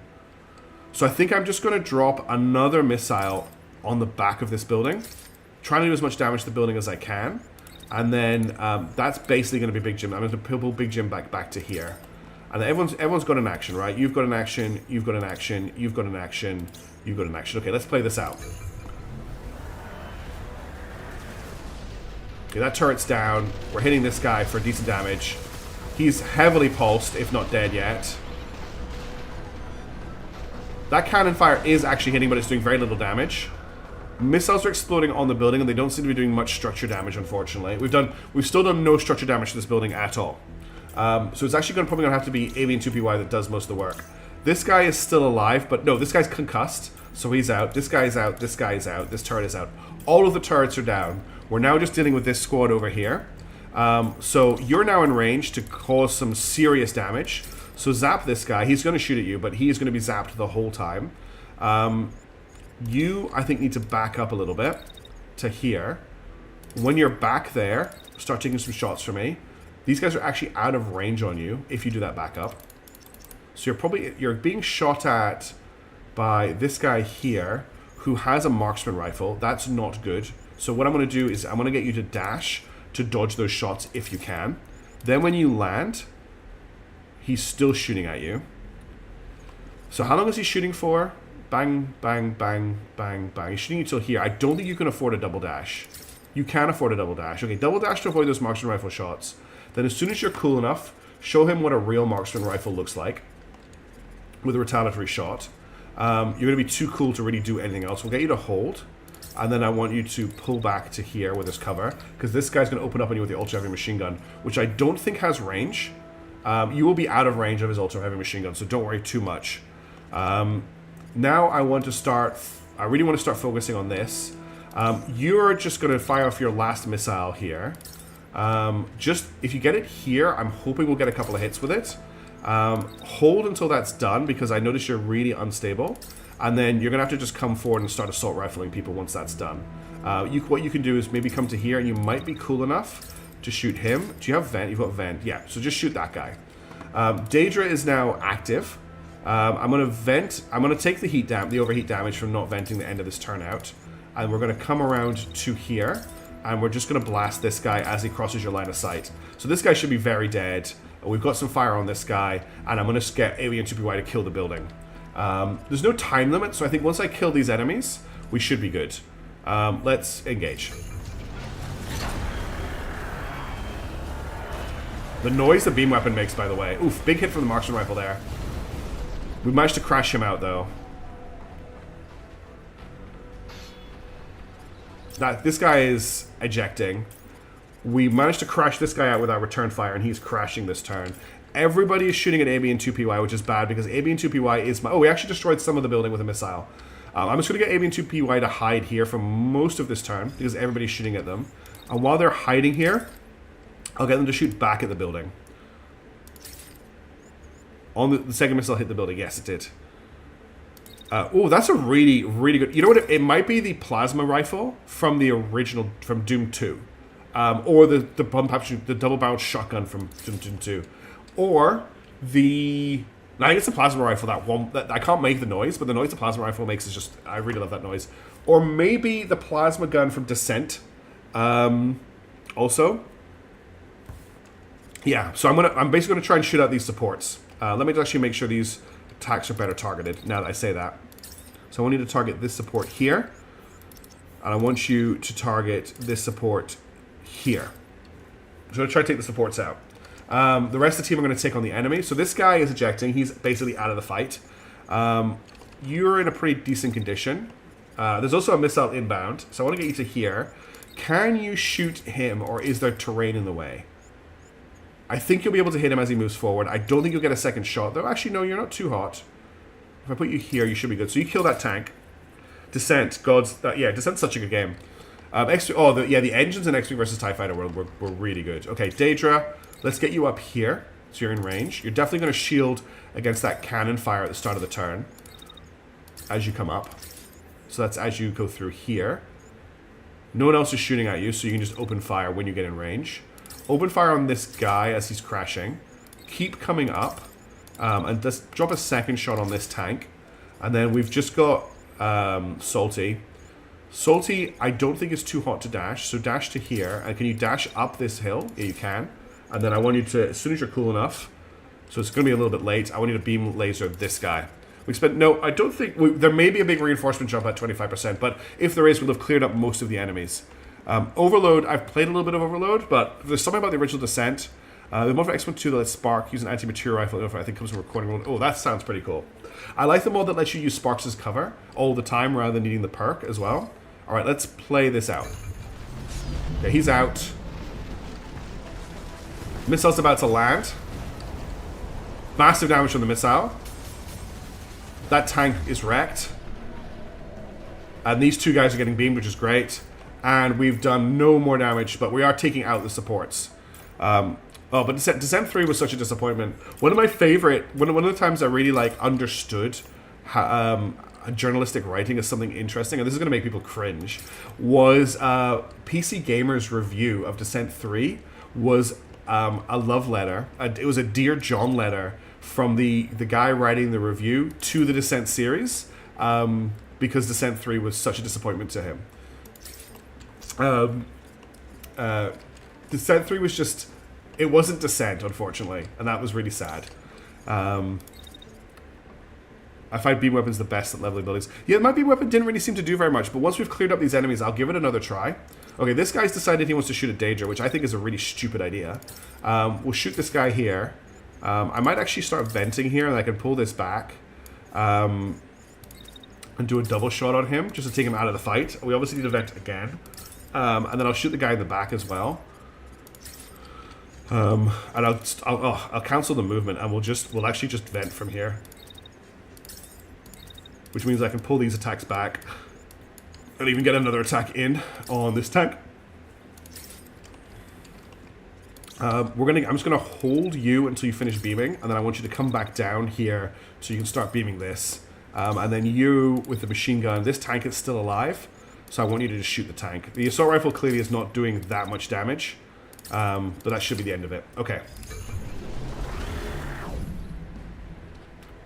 B: So I think I'm just going to drop another missile on the back of this building, trying to do as much damage to the building as I can, and then that's basically going to be Big Jim. I'm going to pull Big Jim back to here, and then everyone's got an action, right? You've got an action, you've got an action, you've got an action, you've got an action. Okay, let's play this out. Okay, that turret's down. We're hitting this guy for decent damage. He's heavily pulsed, if not dead yet. That cannon fire is actually hitting, but it's doing very little damage. Missiles are exploding on the building, and they don't seem to be doing much structure damage, unfortunately. We've still done no structure damage to this building at all. So it's actually probably going to have to be Avian2PY that does most of the work. This guy is still alive, but no, this guy's concussed, so he's out. This guy's out, this guy's out, this turret is out. All of the turrets are down. We're now just dealing with this squad over here. So you're now in range to cause some serious damage. So zap this guy. He's going to shoot at you, but he is going to be zapped the whole time. You, I think, need to back up a little bit to here. When you're back there, start taking some shots for me. These guys are actually out of range on you if you do that backup. So you're being shot at by this guy here who has a marksman rifle. That's not good. So what I'm going to do is I'm going to get you to dash to dodge those shots if you can. Then when you land, he's still shooting at you. So how long is he shooting for? Bang, bang, bang, bang, bang. He's shooting you till here. I don't think you can afford a double dash. You can afford a double dash. Okay, double dash to avoid those marksman rifle shots. Then as soon as you're cool enough, show him what a real marksman rifle looks like with a retaliatory shot. You're going to be too cool to really do anything else. We'll get you to hold. And then I want you to pull back to here where there's cover. Because this guy's going to open up on you with the ultra heavy machine gun. Which I don't think has range. You will be out of range of his ultra heavy machine gun. So don't worry too much. Now I want to start... I really want to start focusing on this. You're just going to fire off your last missile here. Just, if you get it here, I'm hoping we'll get a couple of hits with it. Hold until that's done, because I notice you're really unstable. And then you're going to have to just come forward and start assault rifling people once that's done. What you can do is maybe come to here, and you might be cool enough to shoot him. Do you have vent? You've got vent. Yeah, so just shoot that guy. Daedra is now active. I'm going to vent. I'm going to take the overheat damage from not venting the end of this turn out. And we're going to come around to here. And we're just going to blast this guy as he crosses your line of sight. So this guy should be very dead. We've got some fire on this guy. And I'm going to get Alien 2PY to kill the building. There's no time limit, so I think once I kill these enemies, we should be good. Let's engage. The noise the beam weapon makes, by the way. Oof, big hit from the marksman rifle there. We managed to crash him out, though. This guy is ejecting. We managed to crash this guy out with our return fire, and he's crashing this turn. Everybody is shooting at AB&2PY, which is bad, because AB&2PY is my... Oh, we actually destroyed some of the building with a missile. I'm just going to get AB&2PY to hide here for most of this turn, because everybody's shooting at them. And while they're hiding here, I'll get them to shoot back at the building. On the second missile hit the building. Yes, it did. Oh, that's a really, really good... You know what? It might be the plasma rifle from the original... From Doom 2. Or the double-barreled shotgun from Doom 2. Or the... I think it's the plasma rifle, that one... I can't make the noise, but the noise the plasma rifle makes is just... I really love that noise. Or maybe the plasma gun from Descent. Also. Yeah, so I'm basically going to try and shoot out these supports. Let me actually make sure these attacks are better targeted, now that I say that. So I want you to target this support here. And I want you to target this support here. So I'm going to try to take the supports out. The rest of the team are going to take on the enemy. So this guy is ejecting. He's basically out of the fight. You're in a pretty decent condition. There's also a missile inbound. So I want to get you to here. Can you shoot him, or is there terrain in the way? I think you'll be able to hit him as he moves forward. I don't think you'll get a second shot, though. Actually, no, you're not too hot. If I put you here, you should be good. So you kill that tank. Descent. Yeah, Descent's such a good game. The engines in X-Wing versus TIE Fighter were really good. Okay, Daedra, let's get you up here. So you're in range. You're definitely going to shield against that cannon fire at the start of the turn as you come up. So that's as you go through here. No one else is shooting at you, so you can just open fire when you get in range. Open fire on this guy as he's crashing. Keep coming up. And just drop a second shot on this tank. And then we've just got Salty. Salty, I don't think is too hot to dash. So dash to here. And can you dash up this hill? Yeah, you can. And then I want you to, as soon as you're cool enough, so it's going to be a little bit late, I want you to beam laser this guy. No, I don't think, there may be a big reinforcement jump at 25%, but if there is, we'll have cleared up most of the enemies. Overload, I've played a little bit of Overload, but there's something about the original Descent. The mod for X-Men 2 that lets Spark use an anti-material rifle, I think comes from recording mode. Oh, that sounds pretty cool. I like the mod that lets you use Sparks as cover all the time rather than needing the perk as well. Alright, let's play this out. Okay, he's out. Missile's about to land. Massive damage from the missile. That tank is wrecked. And these two guys are getting beamed, which is great. And we've done no more damage, but we are taking out the supports. But Descent 3 was such a disappointment. One of my favorite, one of the times I really understood journalistic writing as something interesting, and this is going to make people cringe, was PC Gamer's review of Descent 3 was a love letter. It was a Dear John letter from the guy writing the review to the Descent series, because Descent 3 was such a disappointment to him. Descent 3 was just... It wasn't Descent, unfortunately, and that was really sad. I find beam weapons the best at leveling buildings. Yeah, my beam weapon didn't really seem to do very much, but once we've cleared up these enemies, I'll give it another try. Okay, this guy's decided he wants to shoot a Daedra, which I think is a really stupid idea. We'll shoot this guy here. I might actually start venting here, and I can pull this back. and do a double shot on him just to take him out of the fight. We obviously need to vent again. And then I'll shoot the guy in the back as well. And I'll cancel the movement, and we'll actually just vent from here. Which means I can pull these attacks back and even get another attack in on this tank. I'm just gonna hold you until you finish beaming, and then I want you to come back down here so you can start beaming this. And then you with the machine gun. This tank is still alive, so I want you to just shoot the tank. The assault rifle clearly is not doing that much damage, but that should be the end of it. Okay.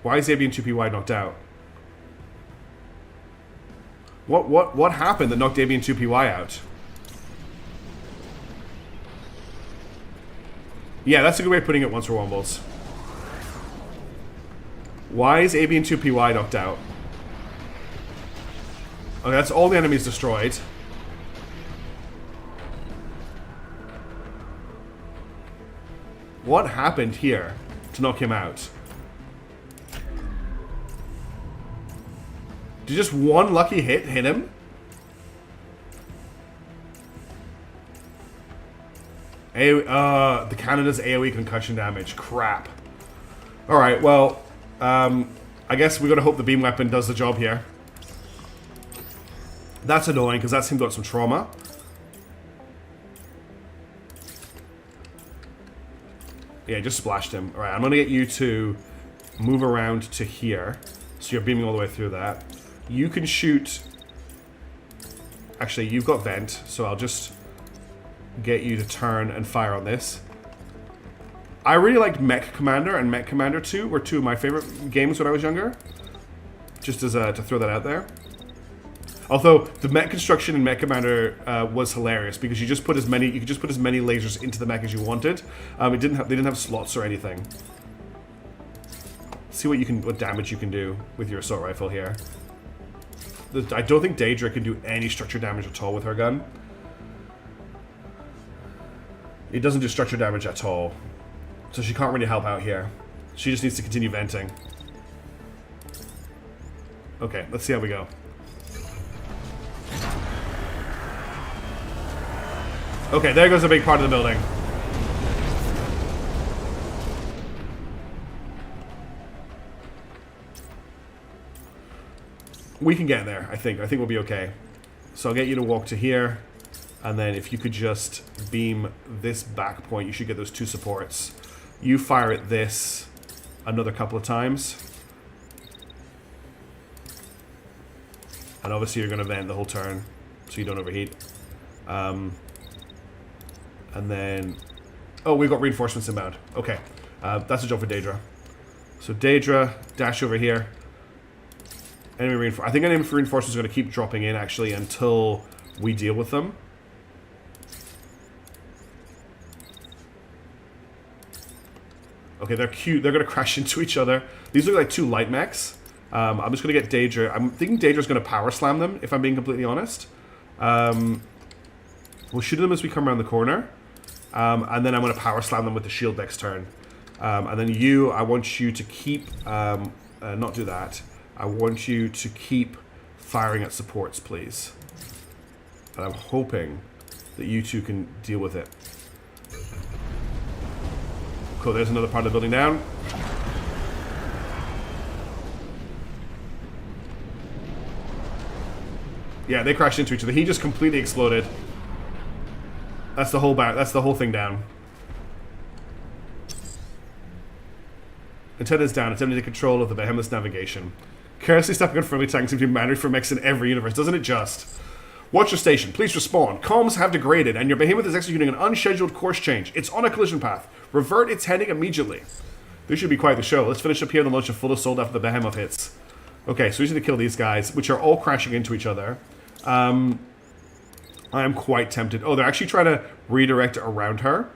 B: Why is Avian 2PY knocked out? What happened that knocked Avian 2PY out? Yeah, that's a good way of putting it once for Wombles. Why is Avian 2PY knocked out? Okay, that's all the enemies destroyed. What happened here to knock him out? Did just one lucky hit him? The cannon does AoE concussion damage. Crap. Alright, well, I guess we gotta hope the beam weapon does the job here. That's annoying, because that's him got some trauma. Yeah, just splashed him. Alright, I'm gonna get you to move around to here. So you're beaming all the way through that. You can shoot... Actually, you've got vent, so I'll just get you to turn and fire on this. I really liked Mech Commander and Mech Commander 2 were two of my favorite games when I was younger. Just as to throw that out there. Although the mech construction in Mech Commander was hilarious because you could just put as many lasers into the mech as you wanted. They didn't have slots or anything. See what damage you can do with your assault rifle here. I don't think Daedra can do any structure damage at all with her gun. It doesn't do structure damage at all. So she can't really help out here. She just needs to continue venting. Okay, let's see how we go. Okay, there goes a big part of the building. We can get there, I think. I think we'll be okay. So I'll get you to walk to here. And then if you could just beam this back point, you should get those two supports. You fire at this another couple of times. And obviously you're going to vent the whole turn so you don't overheat. And then... Oh, we've got reinforcements inbound. Okay. That's a job for Daedra. So Daedra, dash over here. Enemy reinforcements. I think enemy reinforcements are going to keep dropping in, actually, until we deal with them. Okay, they're cute. They're going to crash into each other. These look like two light mechs. I'm just going to get Daedra. I'm thinking Daedra's going to power slam them, if I'm being completely honest. We'll shoot them as we come around the corner. And then I'm going to power slam them with the shield next turn. And then I want you to keep... not do that. I want you to keep firing at supports, please. And I'm hoping that you two can deal with it. Cool, there's another part of the building down. Yeah, they crashed into each other. He just completely exploded. That's the whole thing down. Antenna's down. Attempting to take control of the behemoth's navigation. Carelessly stepping on friendly tanks seems to be mandatory for mechs in every universe, doesn't it just? Watch your station. Please respond. Comms have degraded, and your behemoth is executing an unscheduled course change. It's on a collision path. Revert its heading immediately. This should be quite the show. Let's finish up here and then launch a full assault after the behemoth hits. Okay, so we need to kill these guys, which are all crashing into each other. I am quite tempted. Oh, they're actually trying to redirect around her.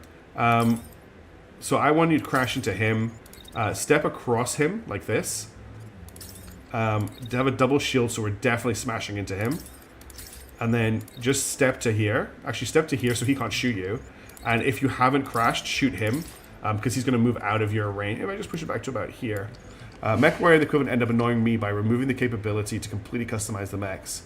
B: So I want you to crash into him. Step across him like this. To have a double shield, so we're definitely smashing into him. And then just step to here. Actually, step to here so he can't shoot you. And if you haven't crashed, shoot him. Because he's going to move out of your range. If I just push it back to about here. Mech warrior the equivalent end up annoying me by removing the capability to completely customize the mechs.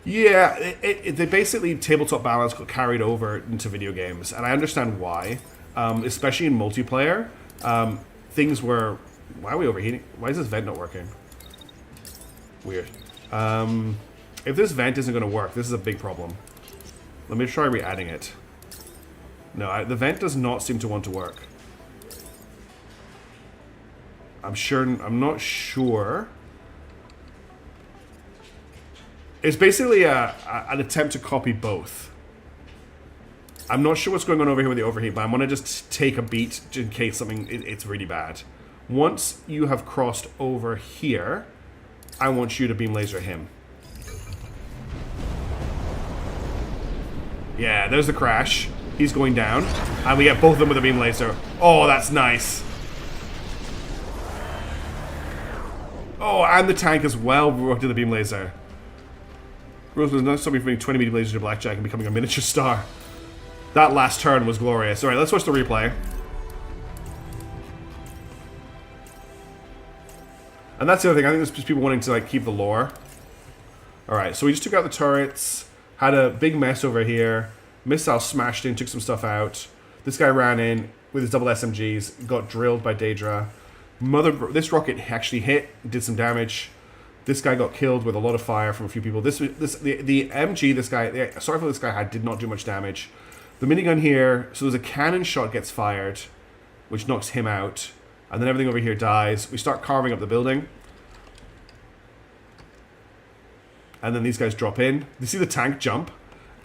B: Yeah, they basically tabletop balance got carried over into video games, and I understand why. Especially in multiplayer, things were... Why are we overheating? Why is this vent not working? Weird. If this vent isn't going to work, this is a big problem. Let me try re-adding it. No, the vent does not seem to want to work. I'm not sure. It's basically an attempt to copy both. I'm not sure what's going on over here with the overheat, but I'm going to just take a beat in case something it's really bad. Once you have crossed over here, I want you to beam laser him. Yeah, there's the crash. He's going down. And we get both of them with a beam laser. Oh, that's nice. Oh, and the tank as well brought to the beam laser. Rose was not something from being 20 beam lasers to blackjack and becoming a miniature star. That last turn was glorious. Alright, let's watch the replay. And that's the other thing. I think there's just people wanting to like keep the lore. Alright, so we just took out the turrets. Had a big mess over here. Missile smashed in, took some stuff out. This guy ran in with his double SMGs. Got drilled by Daedra. This rocket actually hit. Did some damage. This guy got killed with a lot of fire from a few people. The MG this guy... The sorry for this guy had did not do much damage. The minigun here... So there's a cannon shot gets fired, which knocks him out. And then everything over here dies. We start carving up the building. And then these guys drop in. You see the tank jump?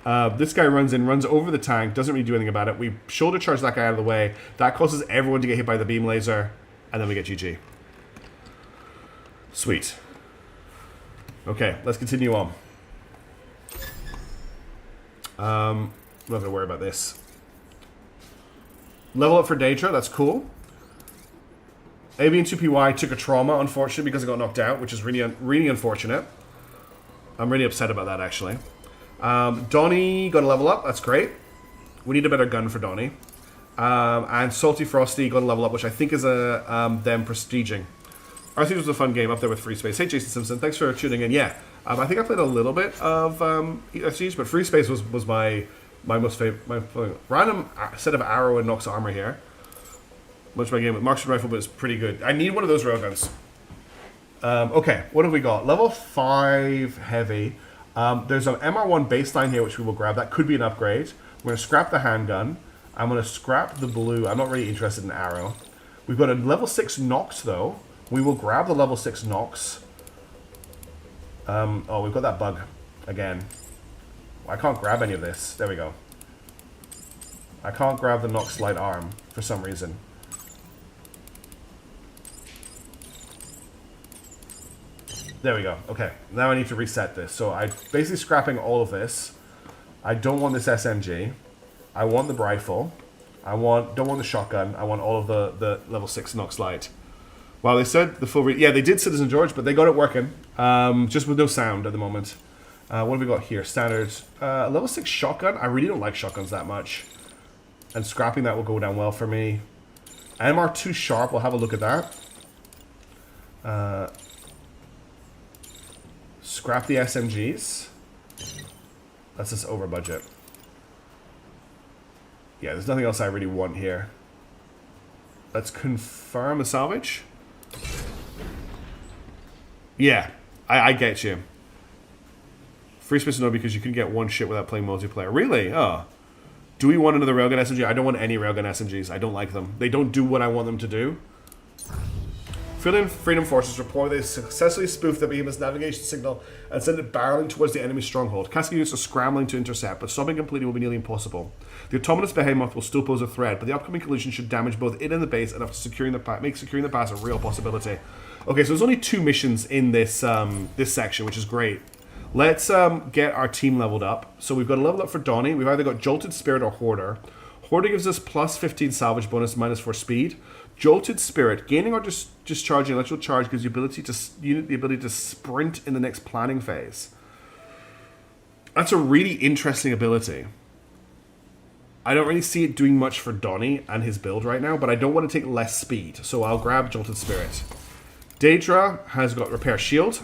B: This guy runs in, runs over the tank, doesn't really do anything about it. We shoulder charge that guy out of the way. That causes everyone to get hit by the beam laser. And then we get GG. Sweet. Okay, let's continue on. I'm not going to worry about this. Level up for Daedra, that's cool. AB and 2PY took a trauma, unfortunately, because it got knocked out, which is really unfortunate. I'm really upset about that, actually. Donnie got a level up, that's great. We need a better gun for Donnie. And Salty Frosty got a level up, which I think is them prestiging. I think it was a fun game up there with Free Space. Hey, Jason Simpson, thanks for tuning in. Yeah, I think I played a little bit of Siege, but Free Space was my most favorite. Random set of arrow and Nox armor here. Much of my game with marksman rifle, but it's pretty good. I need one of those railguns. Okay, what have we got? Level 5 heavy. There's an MR1 baseline here, which we will grab. That could be an upgrade. We're going to scrap the handgun. I'm going to scrap the blue. I'm not really interested in arrow. We've got a level 6 Nox, though. We will grab the level 6 Nox. Oh, we've got that bug again. I can't grab any of this. There we go. I can't grab the Nox light arm for some reason. There we go. Okay, now I need to reset this. So I'm basically scrapping all of this. I don't want this SMG. I want the rifle. Don't want the shotgun. I want all of the level 6 Nox light. Wow, they said the full... Yeah, they did Citizen George, but they got it working. Just with no sound at the moment. What have we got here? Standard. Level 6 shotgun. I really don't like shotguns that much. And scrapping that will go down well for me. MR2 Sharp, we'll have a look at that. Scrap the SMGs. That's just over budget. Yeah, there's nothing else I really want here. Let's confirm a salvage. Yeah, I get you. Free space no, because you can get one shit without playing multiplayer. Really? Oh. Do we want another railgun SMG? I don't want any railgun SMGs. I don't like them. They don't do what I want them to do. Freedom Forces report they successfully spoofed the behemoth's navigation signal and sent it barreling towards the enemy's stronghold. Cascade units are scrambling to intercept, but stopping completely will be nearly impossible. The autonomous behemoth will still pose a threat, but the upcoming collision should damage both it and the base enough to make securing the pass a real possibility. Okay, so there's only 2 missions in this this section, which is great. Let's get our team leveled up. So we've got a level up for Donnie. We've either got Jolted Spirit or Hoarder. Hoarder gives us plus 15 salvage bonus, minus 4 speed. Jolted Spirit, gaining or discharging electrical charge gives you the ability to sprint in the next planning phase. That's a really interesting ability. I don't really see it doing much for Donnie and his build right now, but I don't want to take less speed, so I'll grab Jolted Spirit. Daedra has got repair shield,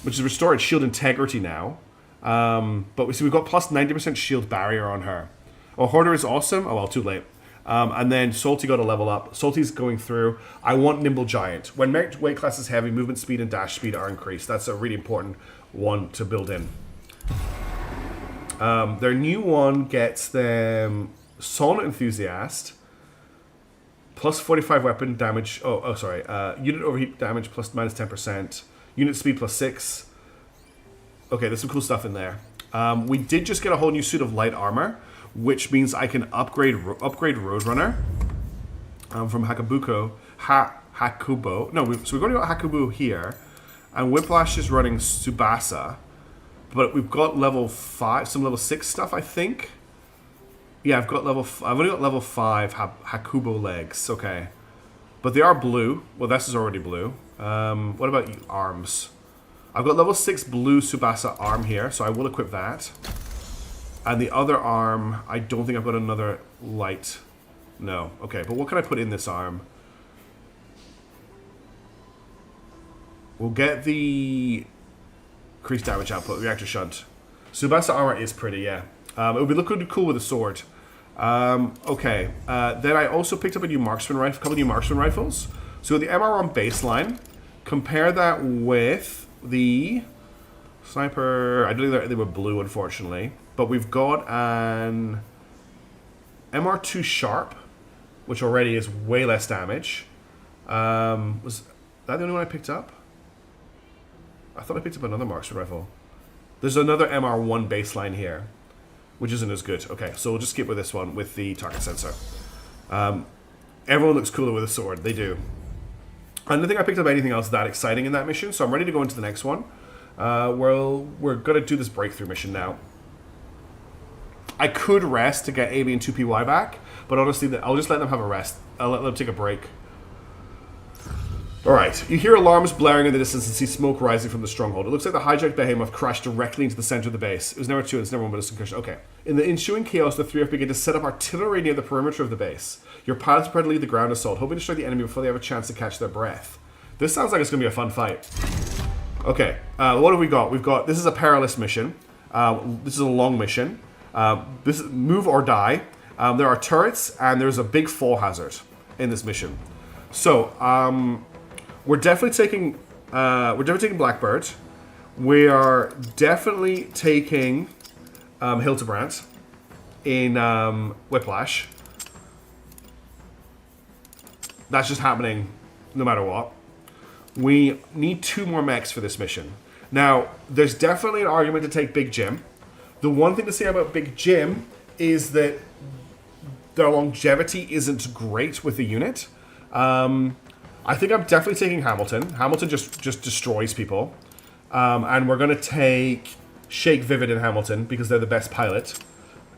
B: which is restored shield integrity now. But we see we've got plus 90% shield barrier on her. Oh, Hoarder is awesome. Oh well, too late. And then Salty got a level up. Salty's going through. I want Nimble Giant. When mech weight class is heavy, movement speed and dash speed are increased. That's a really important one to build in. Their new one gets them Sauna Enthusiast, plus 45 weapon damage. Sorry. Unit overheat damage plus minus 10%. Unit speed plus 6. Okay, there's some cool stuff in there. We did just get a whole new suit of light armor, which means I can upgrade Roadrunner from Hakubo. No, so we've already got Hakubo here, and Whiplash is running Tsubasa, but we've got level 5, some level 6 stuff, I think. Yeah, I've only got level 5 Hakubo legs. Okay, but they are blue. Well, this is already blue. What about arms? I've got level 6 blue Tsubasa arm here, so I will equip that. And the other arm, I don't think I've got another light. No. Okay, but what can I put in this arm? We'll get the increased damage output, reactor shunt. Tsubasa armor is pretty, yeah. It would be looking cool with a sword. Okay. Then I also picked up a new marksman rifle, a couple new marksman rifles. So the MR1 baseline, compare that with the sniper. I don't think they were blue, unfortunately. But we've got an MR2 Sharp, which already is way less damage. Was that the only one I picked up? I thought I picked up another marksman rifle. There's another MR1 baseline here, which isn't as good. Okay, so we'll just skip with this one with the target sensor. Everyone looks cooler with a sword. They do. I don't think I picked up anything else that exciting in that mission, so I'm ready to go into the next one. We're going to do this breakthrough mission now. I could rest to get AB and 2PY back, but honestly, I'll just let them have a rest. I'll let them take a break. Alright, you hear alarms blaring in the distance and see smoke rising from the Stronghold. It looks like the hijacked behemoth crashed directly into the center of the base. It was never two, and it's never one but a concussion. Okay. In the ensuing chaos, the three of begin to set up artillery near the perimeter of the base. Your pilots prepare to lead the ground assault, hoping to destroy the enemy before they have a chance to catch their breath. This sounds like it's going to be a fun fight. Okay, what have we got? This is a perilous mission. This is a long mission. This is move or die. There are turrets, and there's a big fall hazard in this mission. So, we're definitely taking Blackbird. We are definitely taking Hildebrand in Whiplash. That's just happening no matter what. We need 2 more mechs for this mission. Now, there's definitely an argument to take Big Jim. The one thing to say about Big Jim is that their longevity isn't great with the unit. I think I'm definitely taking Hamilton. Hamilton just destroys people. And we're going to take Shake, Vivid, and Hamilton because they're the best pilot.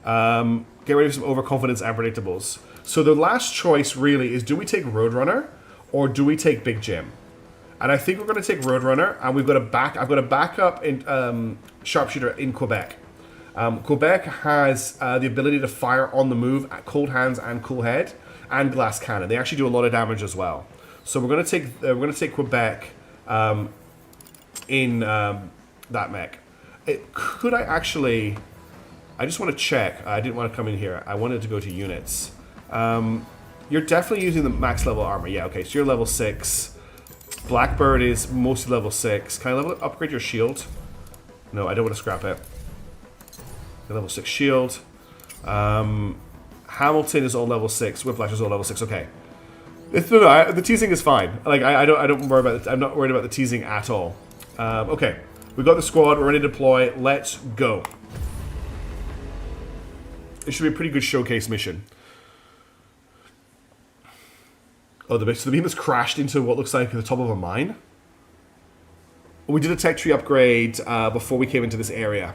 B: Get rid of some overconfidence and predictables. So the last choice really is, do we take Roadrunner or do we take Big Jim? And I think we're going to take Roadrunner, and I've got a backup in Sharpshooter in Quebec. Quebec has the ability to fire on the move at Cold Hands and Cool Head and Glass Cannon. They actually do a lot of damage as well. So we're going to take Quebec in that mech. Could I actually? I just want to check. I didn't want to come in here. I wanted to go to units. You're definitely using the max level armor. Yeah. Okay. So you're level 6. Blackbird is mostly level 6. Can I upgrade your shield? No, I don't want to scrap it. Level 6 shield. Hamilton is all level 6. Whiplash is all level 6. Okay. The teasing is fine. Like I don't worry about it. I'm not worried about the teasing at all. Okay. We've got the squad. We're ready to deploy. Let's go. It should be a pretty good showcase mission. Oh, the beam has crashed into what looks like the top of a mine. We did a tech tree upgrade before we came into this area.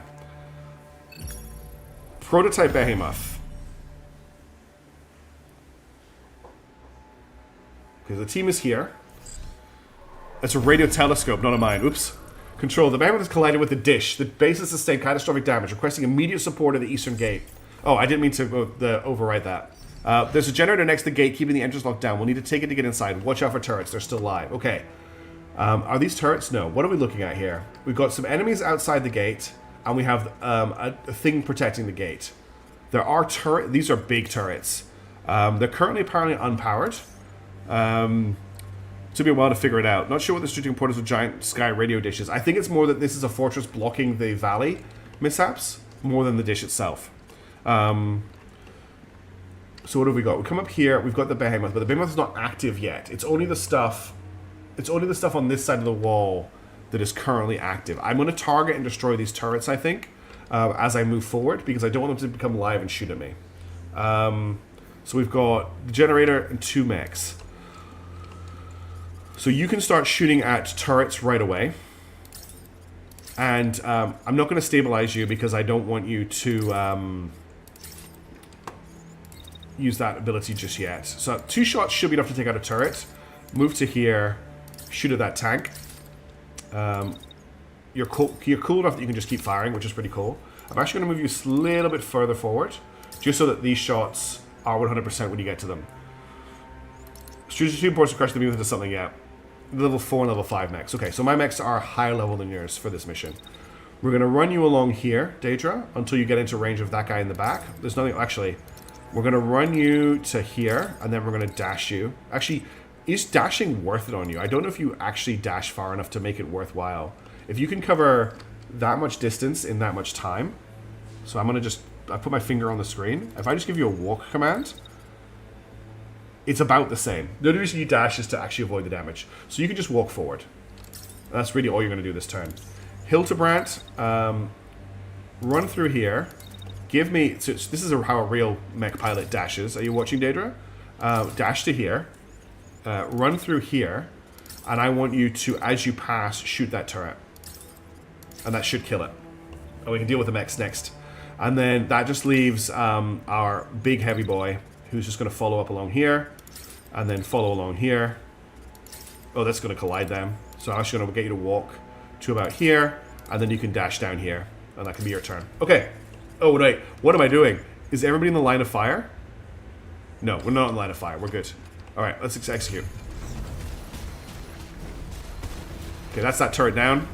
B: Prototype Behemoth. Okay, the team is here. It's a radio telescope, not a mine. Oops. Control. The Behemoth has collided with the dish. The base has sustained catastrophic damage, requesting immediate support at the eastern gate. Oh, I didn't mean to overwrite that. There's a generator next to the gate, keeping the entrance locked down. We'll need to take it to get inside. Watch out for turrets. They're still live. Okay. Are these turrets? No. What are we looking at here? We've got some enemies outside the gate, and we have a thing protecting the gate. There are turrets. These are big turrets. They're currently apparently unpowered. Took me a while to figure it out. Not sure what the strategic importance of giant sky radio dish is. I think it's more that this is a fortress blocking the valley mishaps more than the dish itself. So what have we got? We come up here. We've got the behemoth, but the behemoth is not active yet. It's only the stuff. It's only the stuff on this side of the wall that is currently active. I'm going to target and destroy these turrets, I think, as I move forward, because I don't want them to become live and shoot at me. So we've got the generator and 2 mechs. So you can start shooting at turrets right away. And I'm not going to stabilize you because I don't want you to use that ability just yet. So 2 shots should be enough to take out a turret. Move to here. Shoot at that tank. You're cool enough that you can just keep firing, which is pretty cool. I'm actually going to move you a little bit further forward, just so that these shots are 100% when you get to them. Strategic imports to crush the beam into something, yeah. Level 4 and level 5 mechs. Okay, so my mechs are higher level than yours for this mission. We're going to run you along here, Daedra, until you get into range of that guy in the back. There's nothing... Actually, we're going to run you to here, and then we're going to dash you. Actually, is dashing worth it on you? I don't know if you actually dash far enough to make it worthwhile. If you can cover that much distance in that much time... So I'm going to just... I put my finger on the screen. If I just give you a walk command... It's about the same. The only reason you dash is to actually avoid the damage. So you can just walk forward. That's really all you're going to do this turn. Hildebrand, run through here. Give me... So this is how a real mech pilot dashes. Are you watching, Daedra? Dash to here. Run through here. And I want you to, as you pass, shoot that turret. And that should kill it. And we can deal with the mechs next. And then that just leaves our big heavy boy, who's just going to follow up along here. And then follow along here. Oh, that's going to collide them. So I'm actually going to get you to walk to about here. And then you can dash down here. And that can be your turn. Okay. Oh, wait. What am I doing? Is everybody in the line of fire? No, we're not in the line of fire. We're good. Alright, let's execute. Okay, that's that turret down.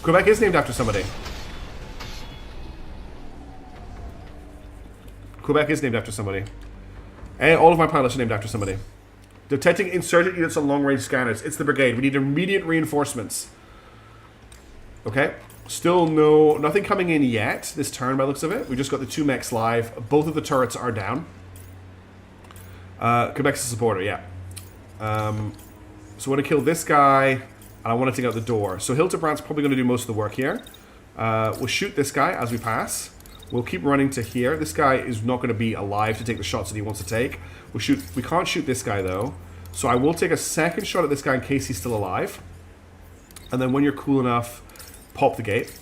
B: Quebec is named after somebody. Quebec is named after somebody. And all of my pilots are named after somebody. Detecting insurgent units on long-range scanners. It's the Brigade. We need immediate reinforcements. Okay. Still nothing coming in yet this turn by the looks of it. We just got the 2 mechs live. Both of the turrets are down. Quebec's a supporter, yeah. So I want to kill this guy, and I want to take out the door. So Hildebrand's probably going to do most of the work here. We'll shoot this guy as we pass. We'll keep running to here. This guy is not going to be alive to take the shots that he wants to take. We can't shoot this guy, though. So I will take a second shot at this guy in case he's still alive. And then when you're cool enough, pop the gate.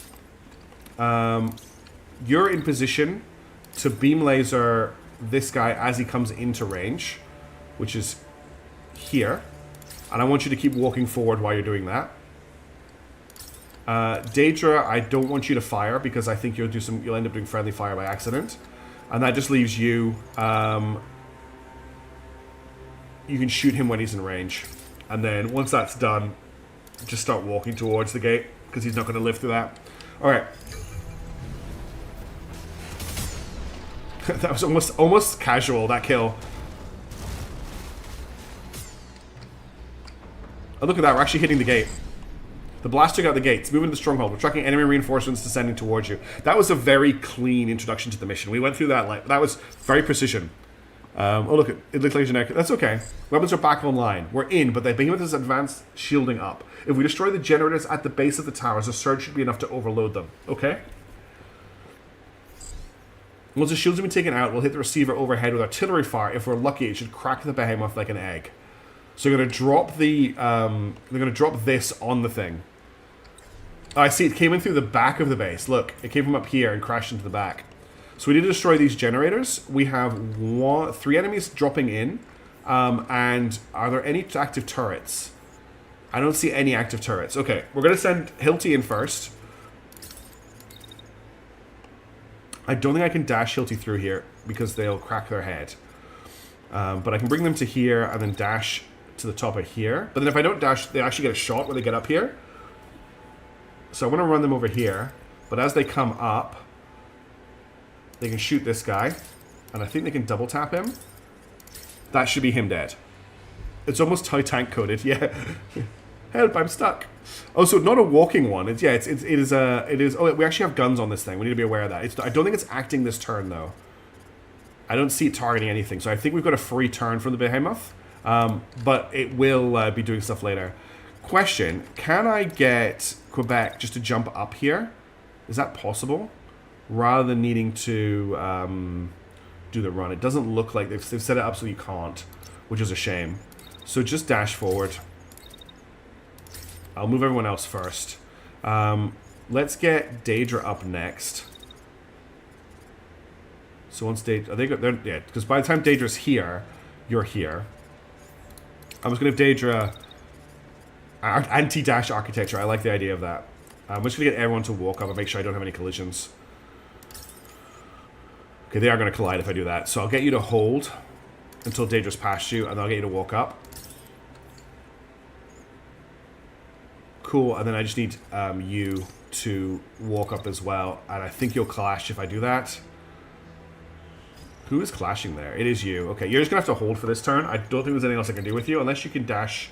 B: You're in position to beam laser this guy as he comes into range, which is here. And I want you to keep walking forward while you're doing that. Daedra, I don't want you to fire because I think you'll end up doing friendly fire by accident. And that just leaves you... you can shoot him when he's in range. And then once that's done, just start walking towards the gate because he's not going to live through that. Alright. That was almost casual, that kill. Oh, look at that, we're actually hitting the gate. The blaster got the gate. It's moving to the Stronghold. We're tracking enemy reinforcements descending towards you. That was a very clean introduction to the mission. We went through that, like, that was very precision. Oh, look, it looks like a generic. That's okay. Weapons are back online. We're in, but the behemoth is advanced shielding up. If we destroy the generators at the base of the towers, a surge should be enough to overload them. Okay? Once the shields have been taken out, we'll hit the receiver overhead with artillery fire. If we're lucky, it should crack the behemoth like an egg. So they're going to drop the... they're going to drop this on the thing. Oh, I see. It came in through the back of the base. Look, it came from up here and crashed into the back. So we need to destroy these generators. We have 3 enemies dropping in. And are there any active turrets? I don't see any active turrets. Okay, we're going to send Hilty in first. I don't think I can dash Hilty through here because they'll crack their head. But I can bring them to here and then dash to the top of here. But then if I don't dash, they actually get a shot when they get up here. So I want to run them over here. But as they come up, they can shoot this guy. And I think they can double tap him. That should be him dead. It's almost tank coded, yeah. Help, I'm stuck. Oh, so not a walking one. It is. Oh, we actually have guns on this thing. We need to be aware of that. I don't think it's acting this turn though. I don't see it targeting anything. So I think we've got a free turn from the behemoth, but it will be doing stuff later. Question: can I get Quebec just to jump up here? Is that possible? Rather than needing to do the run, it doesn't look like they've set it up so you can't, which is a shame. So just dash forward. I'll move everyone else first. Let's get Daedra up next. So once Daedra... yeah, because by the time Daedra's here, you're here. I'm just going to have Daedra... anti-dash architecture. I like the idea of that. I'm just going to get everyone to walk up and make sure I don't have any collisions. Okay, they are going to collide if I do that. So I'll get you to hold until Daedra's past you, and I'll get you to walk up. Cool, and then I just need you to walk up as well, and I think you'll clash if I do that. Who is clashing there? It is you. Okay, you're just going to have to hold for this turn. I don't think there's anything else I can do with you, unless you can dash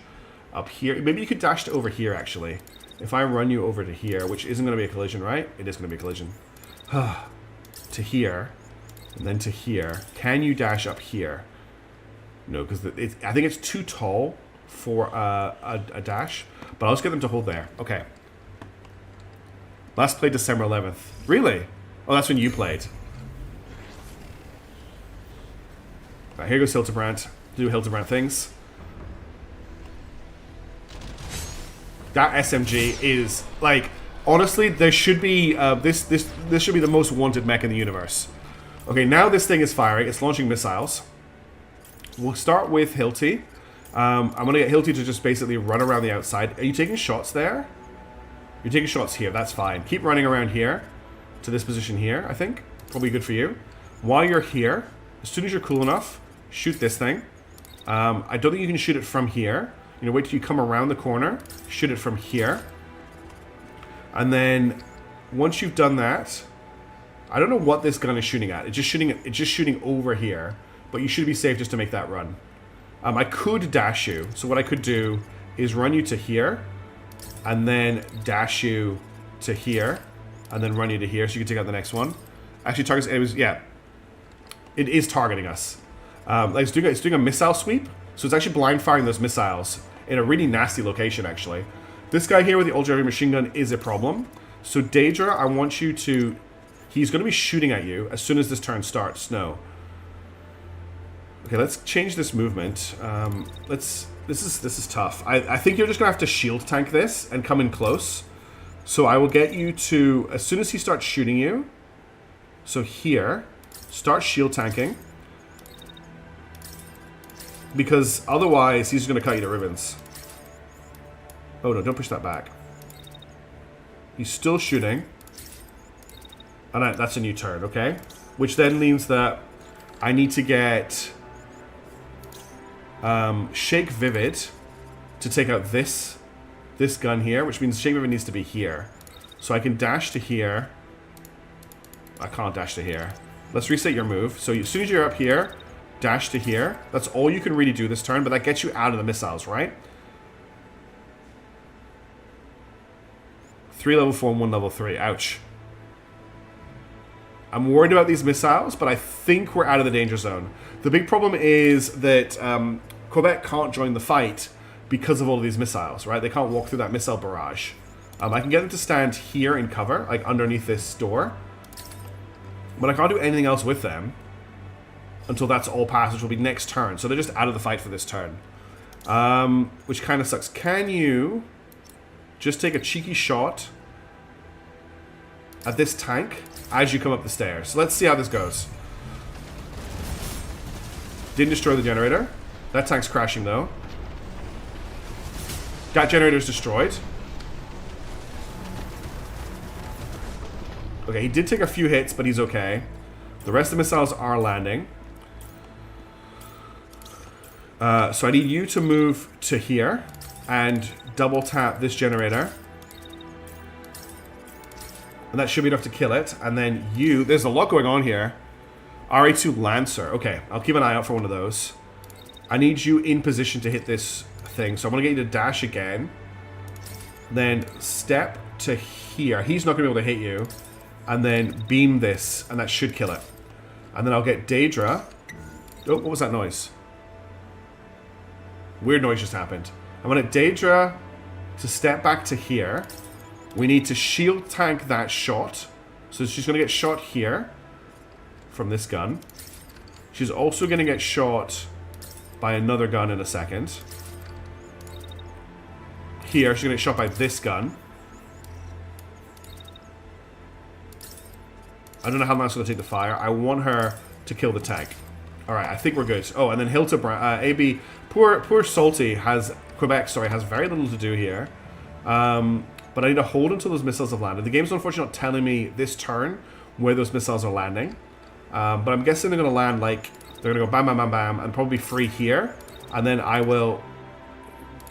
B: up here. Maybe you could dash to over here, actually. If I run you over to here, which isn't going to be a collision, right? It is going to be a collision. To here, and then to here. Can you dash up here? No, because I think it's too tall for a dash. But I'll just get them to hold there. Okay. Last played December 11th. Really? Oh, that's when you played. Right, here goes Hildebrand. Do Hildebrand things. That SMG is, like, honestly, there should be, this should be the most wanted mech in the universe. Okay, now this thing is firing. It's launching missiles. We'll start with Hilty. I'm going to get Hilty to just basically run around the outside. Are you taking shots there? You're taking shots here. That's fine. Keep running around here to this position here, I think. Probably good for you. While you're here, as soon as you're cool enough, shoot this thing. I don't think you can shoot it from here. You know, wait till you come around the corner. Shoot it from here. And then once you've done that, I don't know what this gun is shooting at. It's just shooting over here. But you should be safe just to make that run. I could dash you. So what I could do is run you to here, and then dash you to here, and then run you to here so you can take out the next one. Actually, targets enemies. Yeah, it is targeting us. Like it's doing a missile sweep, so it's actually blind firing those missiles in a really nasty location. Actually, this guy here with the ultra heavy machine gun is a problem. So Daedra, I want you to. He's going to be shooting at you as soon as this turn starts. No. Okay, let's change this movement. This is tough. I think you're just gonna have to shield tank this and come in close. So I will get you to, as soon as he starts shooting you, so here, start shield tanking. Because otherwise he's gonna cut you to ribbons. Oh no, don't push that back. He's still shooting. And that's a new turn, okay? Which then means that I need to get Shake Vivid to take out this gun here, which means Shake Vivid needs to be here. So I can dash to here. I can't dash to here. Let's reset your move. So as soon as you're up here, dash to here. That's all you can really do this turn, but that gets you out of the missiles, right? 3 level 4 and 1 level 3. Ouch. I'm worried about these missiles, but I think we're out of the danger zone. The big problem is that Quebec can't join the fight because of all of these missiles, right? They can't walk through that missile barrage. I can get them to stand here in cover, like underneath this door. But I can't do anything else with them until that's all passed, which will be next turn. So they're just out of the fight for this turn. Which kind of sucks. Can you just take a cheeky shot at this tank as you come up the stairs? So let's see how this goes. Didn't destroy the generator. That tank's crashing though. That generator's destroyed. Okay, he did take a few hits, but he's okay. The rest of the missiles are landing. So I need you to move to here and double tap this generator. And that should be enough to kill it. And then you... There's a lot going on here. RA2 Lancer. Okay, I'll keep an eye out for one of those. I need you in position to hit this thing. So I'm going to get you to dash again. Then step to here. He's not going to be able to hit you. And then beam this. And that should kill it. And then I'll get Daedra. Oh, what was that noise? Weird noise just happened. I'm going to Daedra to step back to here. We need to shield tank that shot. So she's going to get shot here from this gun. She's also going to get shot by another gun in a second. Here, she's going to get shot by this gun. I don't know how long that's going to take the fire. I want her to kill the tank. Alright, I think we're good. Oh, and then Hildebrand, AB, poor Salty has, Quebec, sorry, has very little to do here. But I need to hold until those missiles have landed. The game's unfortunately not telling me this turn where those missiles are landing. But I'm guessing they're going to land like, they're going to go bam, bam, bam, bam, and probably free here. And then I will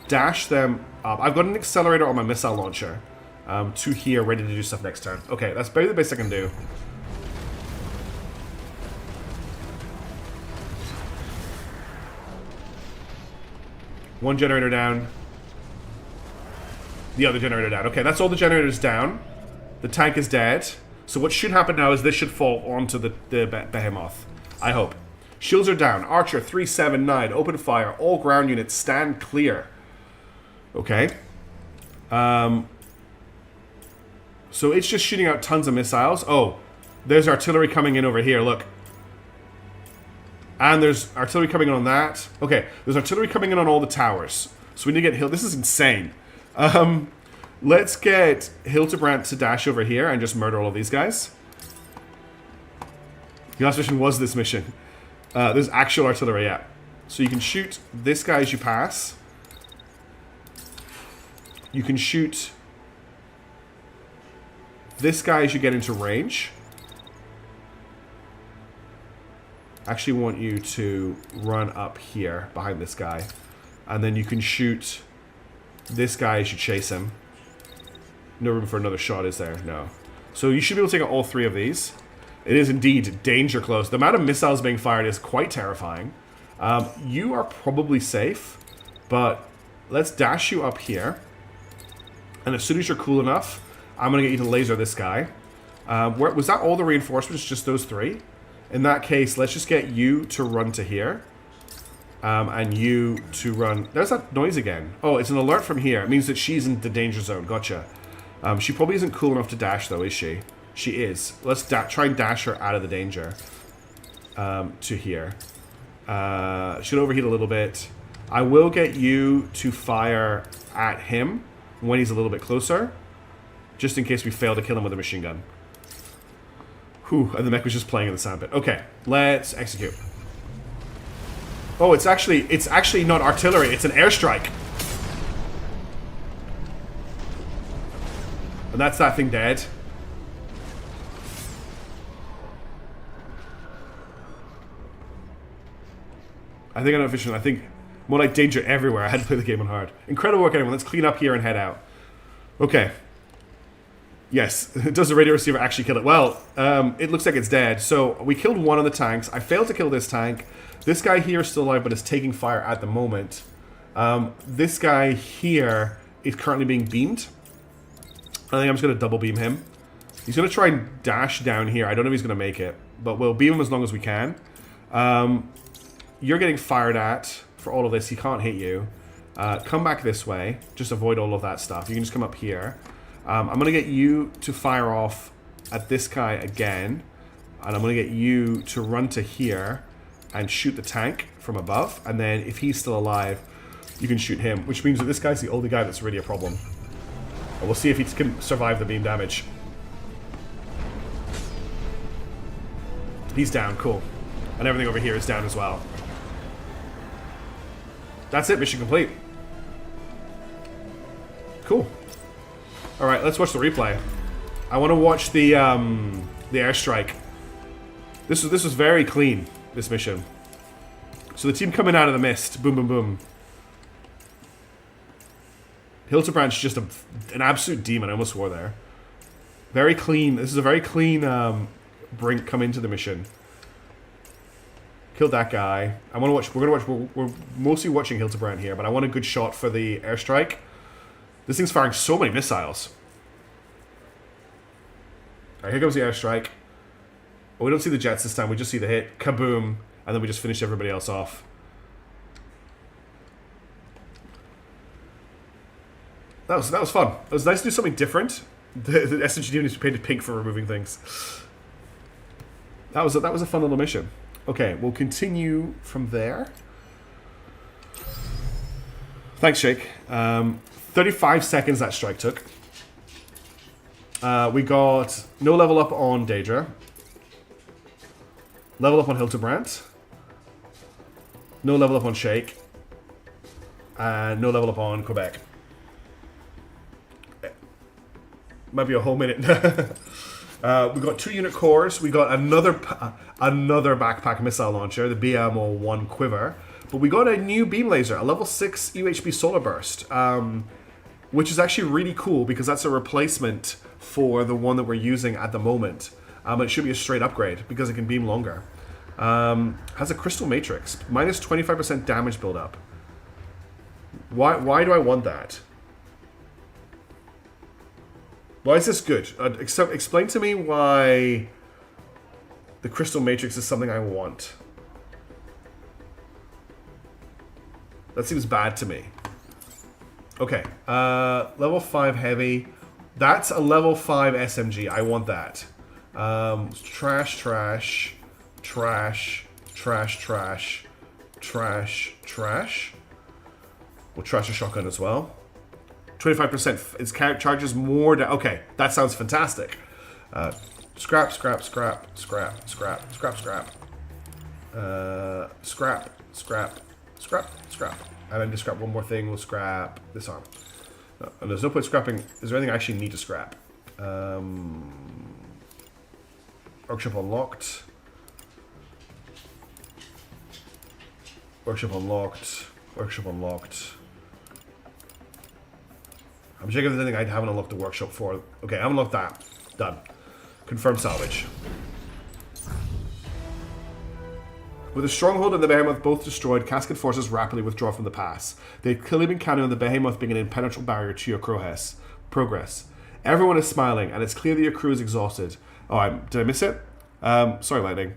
B: dash them up. I've got an accelerator on my missile launcher to here, ready to do stuff next turn. Okay, that's barely the best I can do. One generator down. The other generator down. Okay, that's all the generators down. The tank is dead. So what should happen now is this should fall onto the behemoth. I hope. Shields are down. Archer 379. Open fire. All ground units stand clear. Okay. So it's just shooting out tons of missiles. Oh, there's artillery coming in over here. Look. And there's artillery coming in on that. Okay, there's artillery coming in on all the towers. So we need to get Hill. This is insane. Let's get Hildebrand to dash over here and just murder all of these guys. The last mission was this mission. There's actual artillery, yeah. So you can shoot this guy as you pass. You can shoot this guy as you get into range. I actually want you to run up here behind this guy. And then you can shoot this guy as you chase him. No room for another shot, is there? No. So you should be able to take out all three of these. It is indeed danger close. The amount of missiles being fired is quite terrifying. You are probably safe, but let's dash you up here. And as soon as you're cool enough, I'm going to get you to laser this guy. Was that all the reinforcements? Just those three? In that case, let's just get you to run to here. And you to run... There's that noise again. Oh, it's an alert from here. It means that she's in the danger zone. Gotcha. She probably isn't cool enough to dash, though, is she? She is. Let's try and dash her out of the danger. To here. Should overheat a little bit. I will get you to fire at him when he's a little bit closer. Just in case we fail to kill him with a machine gun. Whew, and the mech was just playing in the sound bit. Okay, let's execute. Oh, it's actually not artillery, it's an airstrike. And that's that thing dead. I think I'm not efficient. I think more like danger everywhere. I had to play the game on hard. Incredible work, everyone. Let's clean up here and head out. Okay. Yes. Does the radio receiver actually kill it? Well, it looks like it's dead. So we killed one of the tanks. I failed to kill this tank. This guy here is still alive, but is taking fire at the moment. This guy here is currently being beamed. I think I'm just going to double beam him. He's going to try and dash down here. I don't know if he's going to make it, but we'll beam him as long as we can. You're getting fired at for all of this. He can't hit you. Come back this way. Just avoid all of that stuff. You can just come up here. I'm going to get you to fire off at this guy again. And I'm going to get you to run to here and shoot the tank from above. And then if he's still alive, you can shoot him. Which means that this guy's the only guy that's really a problem. And we'll see if he can survive the beam damage. He's down. Cool. And everything over here is down as well. That's it. Mission complete. Cool. Alright, let's watch the replay. I want to watch the airstrike. This was very clean, this mission. So the team coming out of the mist. Boom, boom, boom. Hildebrand's just an absolute demon. I almost swore there. Very clean. This is a very clean brink come into the mission. Killed that guy. I want to watch. We're mostly watching Hildebrand here, but I want a good shot for the airstrike. This thing's firing so many missiles. Alright, here comes the airstrike. Oh, we don't see the jets this time. We just see the hit. Kaboom. And then we just finish everybody else off. That was fun. It was nice to do something different. The SMG team is painted pink for removing things. That was a fun little mission. Okay, we'll continue from there. Thanks, Shake. 35 seconds that strike took. We got no level up on Daedra. Level up on Hildebrand. No level up on Shake. And no level up on Quebec. Might be a whole minute. We got 2 unit cores. We got another backpack missile launcher, the BMO-1 Quiver. But we got a new beam laser, a level 6 UHP solar burst, which is actually really cool because that's a replacement for the one that we're using at the moment. It should be a straight upgrade because it can beam longer. Has a crystal matrix, minus 25% damage buildup. Why do I want that? Why is this good? Explain to me why the crystal matrix is something I want. That seems bad to me. Okay, level 5 heavy. That's a level 5 SMG. I want that. Trash, trash, trash, trash, trash, trash, trash. We'll trash a shotgun as well. 25%. Its charges more. Okay, that sounds fantastic. Scrap, scrap, scrap, scrap, scrap, scrap, scrap. Scrap, scrap, scrap, scrap. And then to scrap one more thing, we'll scrap this arm. And there's no point scrapping. Is there anything I actually need to scrap? Workshop unlocked. Workshop unlocked. Workshop unlocked. I'm checking if there's anything I haven't unlocked the workshop for. Okay, I haven't unlocked that. Done. Confirm salvage. With the Stronghold and the Behemoth both destroyed, Cascade forces rapidly withdraw from the pass. They've clearly been counting on the Behemoth being an impenetrable barrier to your progress. Everyone is smiling, and it's clear that your crew is exhausted. Oh, did I miss it? Sorry, Lightning.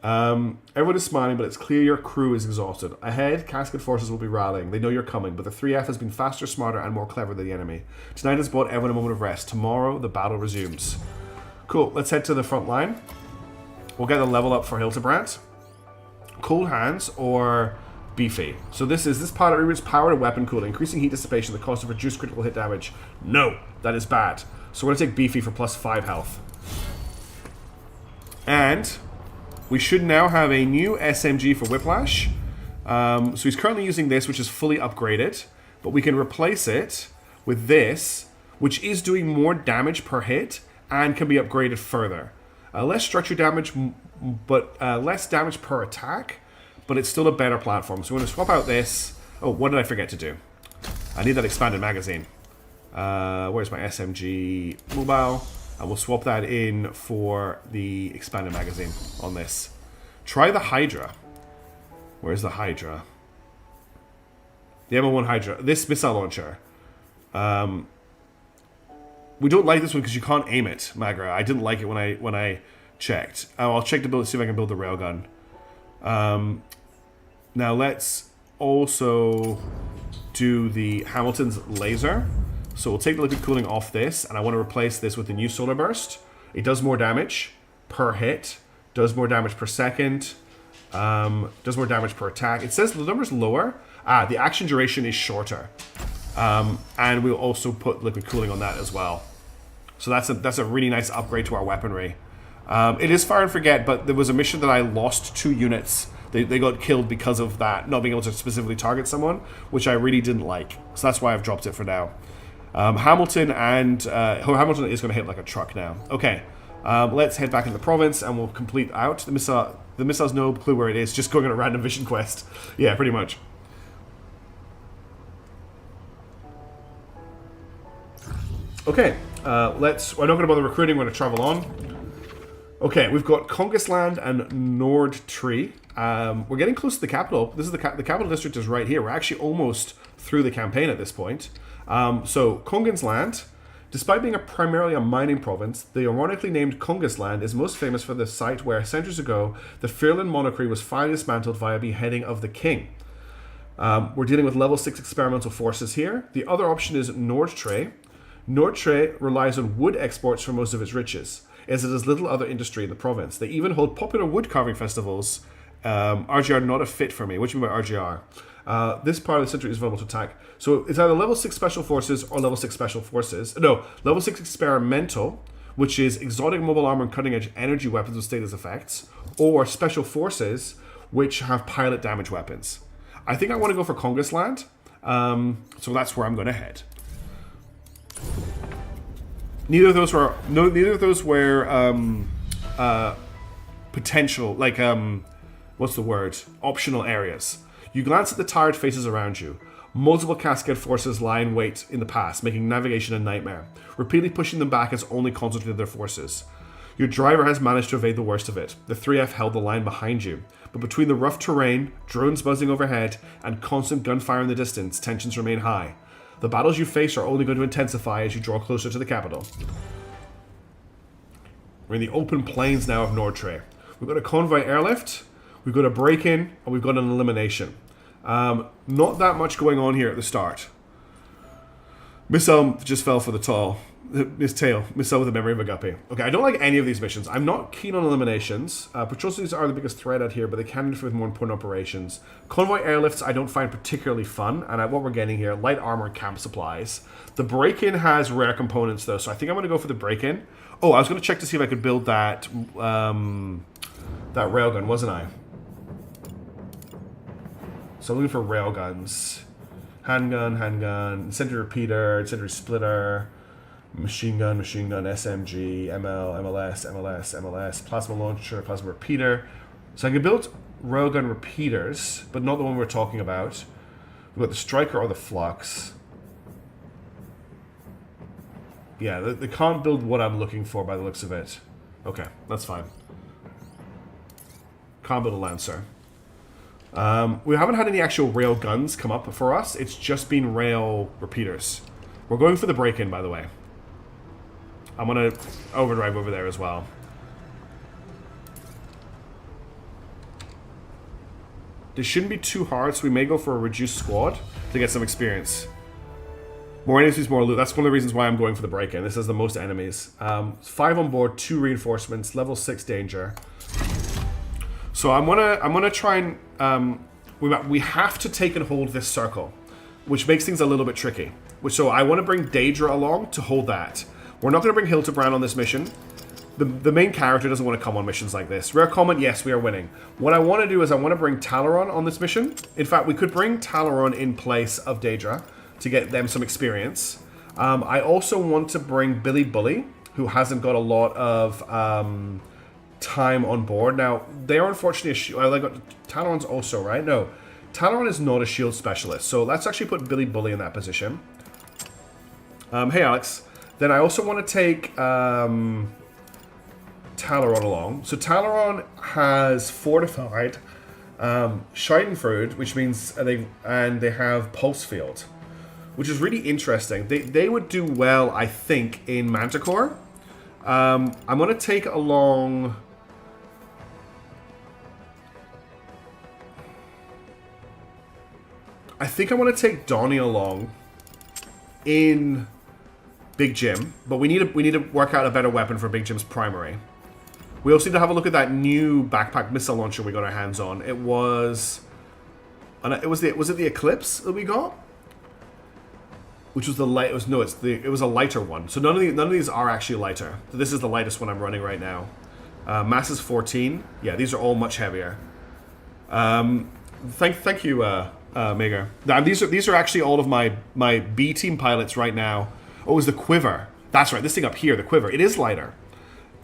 B: Everyone is smiling, but it's clear your crew is exhausted. Ahead, Cascade forces will be rallying. They know you're coming, but the 3F has been faster, smarter, and more clever than the enemy. Tonight has brought everyone a moment of rest. Tomorrow, the battle resumes. Cool, let's head to the front line. We'll get a level up for Hildebrand. Cold Hands or Beefy. So this powder removes power and weapon cooling, increasing heat dissipation, the cost of reduced critical hit damage. No, that is bad. So we're going to take Beefy for plus 5 health. And we should now have a new SMG for Whiplash. So he's currently using this, which is fully upgraded. But we can replace it with this, which is doing more damage per hit and can be upgraded further. Less structure damage, but less damage per attack. But it's still a better platform. So we're going to swap out this. Oh, what did I forget to do? I need that expanded magazine. Where's my SMG mobile? And we'll swap that in for the expanded magazine on this. Try the Hydra. Where's the Hydra? The MO1 Hydra. This missile launcher. We don't like this one because you can't aim it, Magra. I didn't like it when I checked. I'll check to build, see if I can build the railgun. Now let's also do the Hamilton's laser. So we'll take the liquid cooling off this, and I want to replace this with the new solar burst. It does more damage per hit, does more damage per second, does more damage per attack. It says the number's lower. The action duration is shorter. And we'll also put liquid cooling on that as well. So that's a really nice upgrade to our weaponry. It is fire and forget, but there was a mission that I lost 2 units. They got killed because of that, not being able to specifically target someone, which I really didn't like. So that's why I've dropped it for now. Hamilton is going to hit like a truck now. Okay, let's head back into the province and we'll complete out the missile. The missiles no clue where it is, just going on a random vision quest. Yeah, pretty much. Okay, let's... We're not going to bother recruiting, we're going to travel on. Okay, we've got Congisland and Nord Tree. We're getting close to the capital. This is the capital district is right here. We're actually almost through the campaign at this point. So, Congisland, despite being primarily a mining province, the ironically named Congisland is most famous for the site where, centuries ago, the Firland monarchy was finally dismantled via beheading of the king. We're dealing with level 6 experimental forces here. The other option is Nord Tree. Nord Tree relies on wood exports for most of its riches, as it has little other industry in the province. They even hold popular wood carving festivals. RGR not a fit for me. What do you mean by RGR? This part of the century is vulnerable to attack. So it's either level 6 special forces or level 6 special forces. No, level 6 experimental, which is exotic mobile armor and cutting edge energy weapons with status effects, or special forces, which have pilot damage weapons. I think I want to go for Congisland, so that's where I'm going to head. Neither of those were potential, like what's the word? Optional areas. You glance at the tired faces around you. Multiple Cascade forces lie in wait in the pass, making navigation a nightmare. Repeatedly pushing them back has only concentrated their forces. Your driver has managed to evade the worst of it. The 3F held the line behind you. But between the rough terrain, drones buzzing overhead, and constant gunfire in the distance, tensions remain high. The battles you face are only going to intensify as you draw closer to the capital. We're in the open plains now of Nordtre. We've got a convoy airlift, we've got a break-in, and we've got an elimination. Not that much going on here at the start. Missile just fell for the tail with the memory of a guppy. Okay, I don't like any of these missions. I'm not keen on eliminations. Patrol cities are the biggest threat out here, but they can interfere with more important operations. Convoy airlifts I don't find particularly fun, and what we're getting here, light armor and camp supplies. The break-in has rare components though, so I think I'm going to go for the break-in. Oh, I was going to check to see if I could build that railgun, wasn't I? So I'm looking for railguns. Handgun, incendiary repeater, incendiary splitter, machine gun, SMG, ML, MLS, plasma launcher, plasma repeater. So I can build railgun repeaters, but not the one we're talking about. We've got the striker or the flux. Yeah, they can't build what I'm looking for by the looks of it. Okay, that's fine. Can't build a lancer. We haven't had any actual rail guns come up for us. It's just been rail repeaters. We're going for the break-in, by the way. I'm going to overdrive over there as well. This shouldn't be too hard, so we may go for a reduced squad to get some experience. More enemies, more loot. That's one of the reasons why I'm going for the break-in. This has the most enemies. 5 on board, 2 reinforcements, level 6 danger. So I'm gonna try and we have to take and hold this circle, which makes things a little bit tricky. So I want to bring Daedra along to hold that. We're not going to bring Hildebrand on this mission. The main character doesn't want to come on missions like this. Rare comment, yes, we are winning. What I want to do is I want to bring Talaron on this mission. In fact, we could bring Talaron in place of Daedra to get them some experience. I also want to bring Billy Bully, who hasn't got a lot of time on board. Now, they are unfortunately Talaron's also, right? No, Talaron is not a shield specialist, so let's actually put Billy Bully in that position. Hey, Alex. Then I also want to take Talaron along. So Talaron has fortified Schadenfreude, which means they have Pulse Field, which is really interesting. They would do well, I think, in Manticore. I'm going to take along... I think I want to take Donnie along in Big Jim, but we need to work out a better weapon for Big Jim's primary. We also need to have a look at that new backpack missile launcher we got our hands on. Was it the Eclipse that we got? Which was the light? It was a lighter one. So none of these are actually lighter. So this is the lightest one I'm running right now. Mass is 14. Yeah, these are all much heavier. Thank you, Mega. Now, these are actually all of my B team pilots right now. Oh, it was the Quiver. That's right. This thing up here, the Quiver. It is lighter.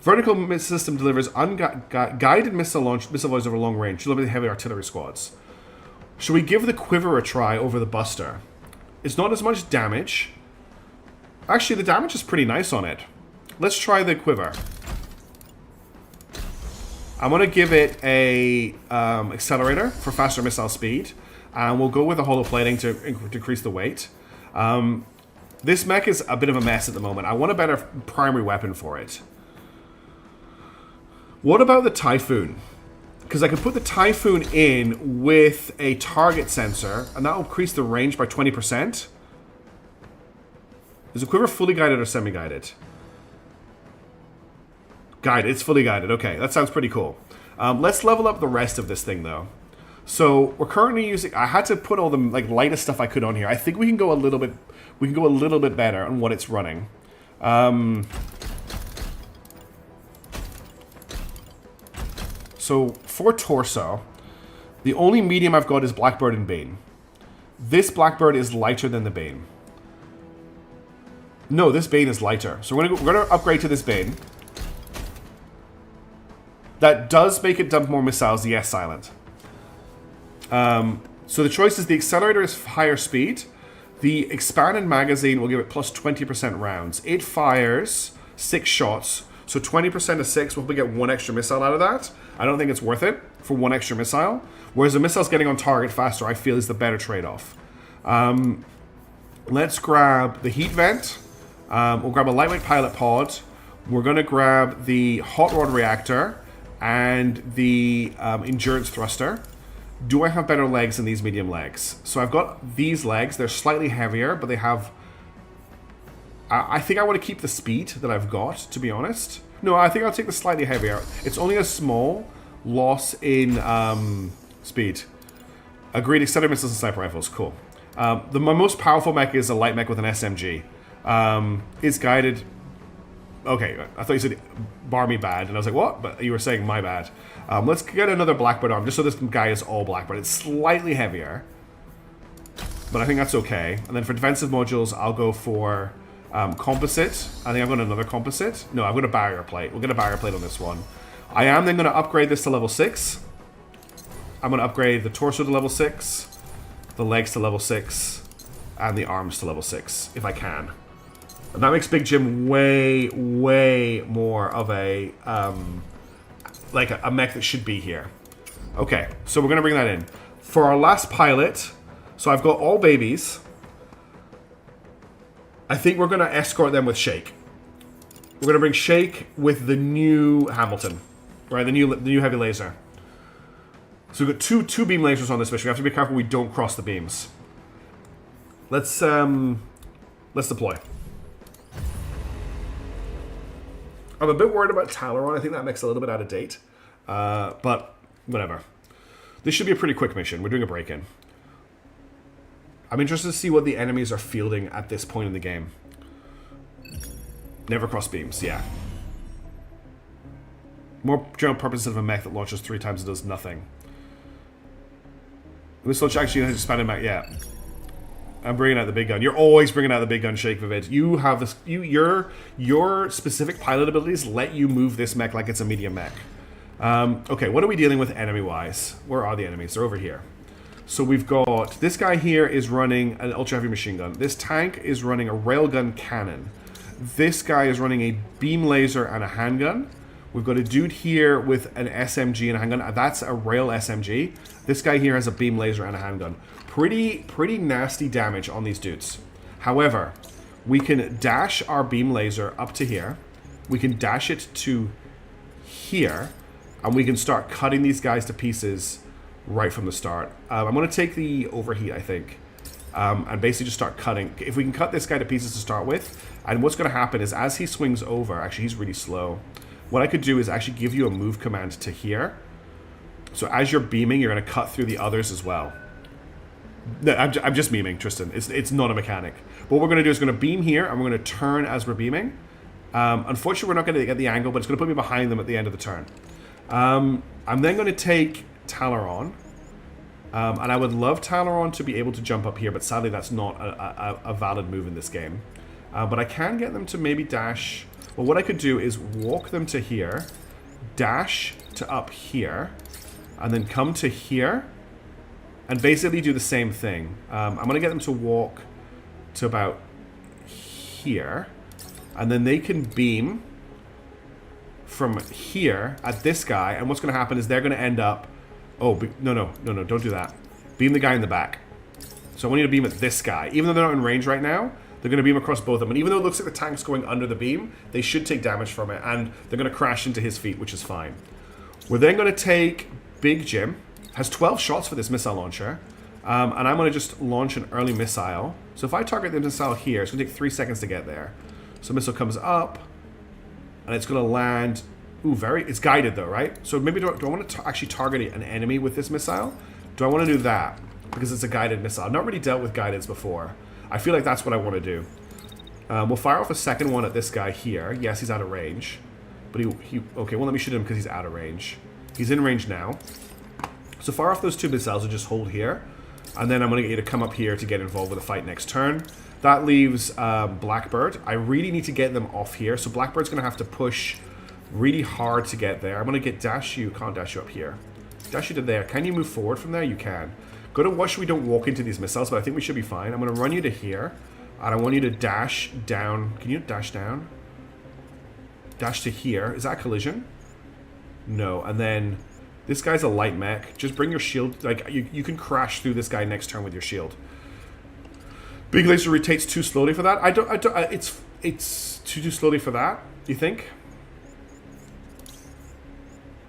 B: Vertical missile system delivers guided missile volleys over long range, delivering heavy artillery squads. Should we give the quiver a try over the buster? It's not as much damage. Actually, the damage is pretty nice on it. Let's try the quiver. I'm going to give it a accelerator for faster missile speed. And we'll go with the hollow plating to decrease the weight. This mech is a bit of a mess at the moment. I want a better primary weapon for it. What about the Typhoon? Because I can put the Typhoon in with a target sensor, and that will increase the range by 20%. Is the quiver fully guided or semi-guided? Guided. It's fully guided. Okay, that sounds pretty cool. Let's level up the rest of this thing, though. So we're currently using. I had to put all the lightest stuff I could on here. I think we can go a little bit. We can go a little bit better on what it's running. So for torso, the only medium I've got is Blackbird and Bane. This Blackbird is lighter than the Bane. No, this Bane is lighter. So we're gonna upgrade to this Bane. That does make it dump more missiles. Yes, Silent. So the choice is the accelerator is higher speed. The expanded magazine will give it plus 20% rounds. It fires 6 shots. So 20% of 6, we'll get 1 extra missile out of that. I don't think it's worth it for 1 extra missile. Whereas the missile's getting on target faster, I feel is the better trade-off. Let's grab the heat vent. We'll grab a lightweight pilot pod. We're going to grab the hot rod reactor and the endurance thruster. Do I have better legs than these medium legs? So I've got these legs. They're slightly heavier, but they have... I think I want to keep the speed that I've got, to be honest. No, I think I'll take the slightly heavier. It's only a small loss in speed. Agreed, extended missiles and sniper rifles. Cool. My most powerful mech is a light mech with an SMG. It's guided... Okay, I thought you said bar me bad, and I was like, what? But you were saying my bad. Let's get another Blackbird arm, just so this guy is all Blackbird. It's slightly heavier, but I think that's okay. And then for defensive modules, I'll go for composite. I think I've got another composite. No, I've got a barrier plate. We'll get a barrier plate on this one. I am then going to upgrade this to level 6. I'm going to upgrade the torso to level 6, the legs to level 6, and the arms to level 6, if I can. And that makes Big Jim way, way more of a, like a mech that should be here. Okay, so we're going to bring that in. For our last pilot, so I've got all babies. I think we're going to escort them with Shake. We're going to bring Shake with the new Hamilton, right? The new heavy laser. So we've got two beam lasers on this mission. We have to be careful we don't cross the beams. Let's deploy. I'm a bit worried about Talaron. I think that makes it a little bit out of date. But whatever. This should be a pretty quick mission. We're doing a break-in. I'm interested to see what the enemies are fielding at this point in the game. Never cross beams, yeah. More general purpose of a mech that launches 3 times and does nothing. This launch actually has expanded mech, yeah. I'm bringing out the big gun. You're always bringing out the big gun, Shake Vivid. You have this. Your specific pilot abilities let you move this mech like it's a medium mech. Okay, what are we dealing with enemy-wise? Where are the enemies? They're over here. So we've got this guy here is running an ultra heavy machine gun. This tank is running a railgun cannon. This guy is running a beam laser and a handgun. We've got a dude here with an SMG and a handgun. That's a rail SMG. This guy here has a beam laser and a handgun. Pretty nasty damage on these dudes. However, we can dash our beam laser up to here. We can dash it to here. And we can start cutting these guys to pieces right from the start. I'm going to take the overheat, I think. And basically just start cutting. If we can cut this guy to pieces to start with. And what's going to happen is as he swings over, actually he's really slow. What I could do is actually give you a move command to here. So as you're beaming, you're going to cut through the others as well. No, I'm just memeing, Tristan. It's not a mechanic. But what we're going to do is going to beam here, and we're going to turn as we're beaming. Unfortunately, we're not going to get the angle, but it's going to put me behind them at the end of the turn. I'm then going to take Talaron. And I would love Talaron to be able to jump up here, but sadly that's not a valid move in this game. But I can get them to maybe dash. Well, what I could do is walk them to here, dash to up here, and then come to here, and basically do the same thing. I'm going to get them to walk to about here, and then they can beam from here at this guy, and what's going to happen is they're going to end up... Oh, no, don't do that. Beam the guy in the back. So I want you to beam at this guy. Even though they're not in range right now, they're going to beam across both of them. And even though it looks like the tank's going under the beam, they should take damage from it, and they're going to crash into his feet, which is fine. We're then going to take Big Jim. Has 12 shots for this missile launcher. And I'm going to just launch an early missile. So if I target the missile here, it's going to take 3 seconds to get there. So missile comes up, and it's going to land... Ooh, it's guided though, right? So maybe do I want to actually target an enemy with this missile? Do I want to do that? Because it's a guided missile. I've not really dealt with guideds before. I feel like that's what I want to do. We'll fire off a second one at this guy here. Yes, he's out of range. But okay, well, let me shoot him because he's out of range. He's in range now. So fire off those 2 missiles and just hold here. And then I'm going to get you to come up here to get involved with the fight next turn. That leaves Blackbird. I really need to get them off here. So Blackbird's going to have to push really hard to get there. I'm going to get dash you. Can't dash you up here. Dash you to there. Can you move forward from there? You can. Go to watch we don't walk into these missiles, but I think we should be fine. I'm going to run you to here. And I want you to dash down. Can you dash down? Dash to here. Is that collision? No. And then this guy's a light mech. Just bring your shield. Like, you can crash through this guy next turn with your shield. Big laser rotates too slowly for that. It's too slowly for that. Do you think?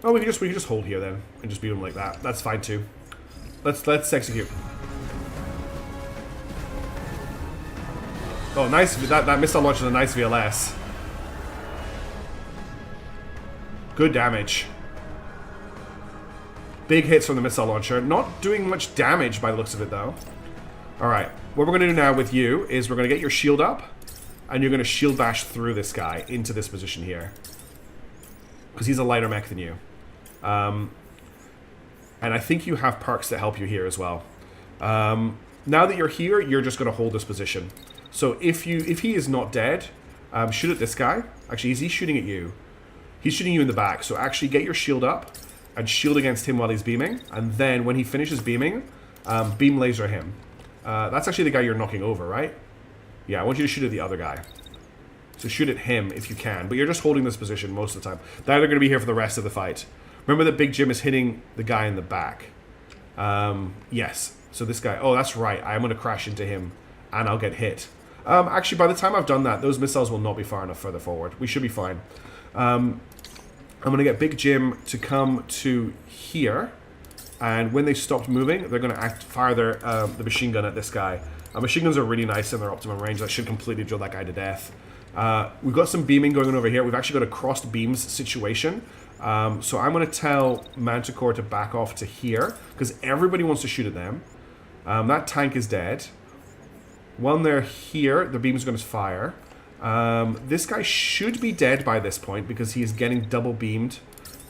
B: Oh, we can just hold here then and just beat him like that. That's fine too. Let's execute. Oh, nice. That missile launch is a nice VLS. Good damage. Big hits from the missile launcher. Not doing much damage by the looks of it though. Alright. What we're going to do now with you is we're going to get your shield up, and you're going to shield bash through this guy into this position here. Because he's a lighter mech than you. And I think you have perks that help you here as well. Now that you're here, you're just going to hold this position. So if he is not dead, shoot at this guy. Actually, is he shooting at you? He's shooting you in the back. So actually get your shield up and shield against him while he's beaming. And then when he finishes beaming, beam laser him. That's actually the guy you're knocking over, right? Yeah, I want you to shoot at the other guy. So shoot at him if you can. But you're just holding this position most of the time. They're going to be here for the rest of the fight. Remember that Big Jim is hitting the guy in the back. Yes. So this guy... Oh, that's right. I'm going to crash into him and I'll get hit. Actually, by the time I've done that, those missiles will not be far enough further forward. We should be fine. I'm going to get Big Jim to come to here. And when they stopped moving, they're going to fire the machine gun at this guy. Machine guns are really nice in their optimum range. That should completely drill that guy to death. We've got some beaming going on over here. We've actually got a crossed beams situation. So I'm going to tell Manticore to back off to here, because everybody wants to shoot at them. That tank is dead. When they're here, the beam's going to fire. This guy should be dead by this point, because he is getting double beamed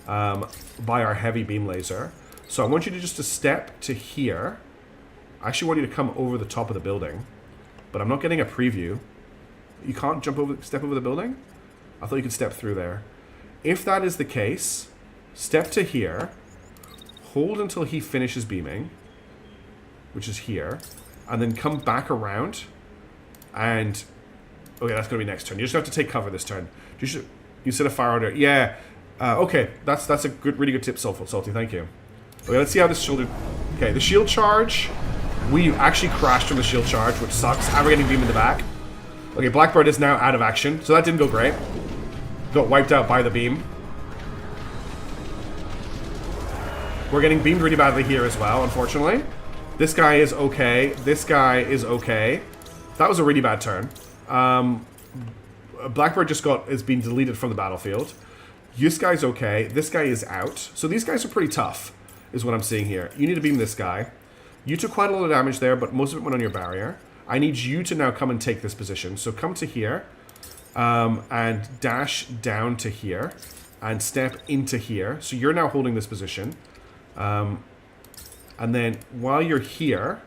B: by our heavy beam laser. So I want you to just step to here. I actually want you to come over the top of the building, but I'm not getting a preview. You can't step over the building? I thought you could step through there. If that is the case, step to here, hold until he finishes beaming, which is here, and then come back around, and... Okay, that's going to be next turn. You just have to take cover this turn. You set a fire order. Yeah. Okay, that's a really good tip, Salty. Thank you. Okay, let's see how this shield... Okay, the shield charge... We actually crashed from the shield charge, which sucks. And we're getting beam in the back. Okay, Blackbird is now out of action, so that didn't go great. Got wiped out by the beam. We're getting beamed really badly here as well, unfortunately. This guy is okay. This guy is okay. That was a really bad turn. Blackbird is being deleted from the battlefield. This guy's okay. This guy is out. So these guys are pretty tough, is what I'm seeing here. You need to beam this guy. You took quite a lot of damage there, but most of it went on your barrier. I need you to now come and take this position. So come to here, and dash down to here, and step into here. So you're now holding this position. And then while you're here,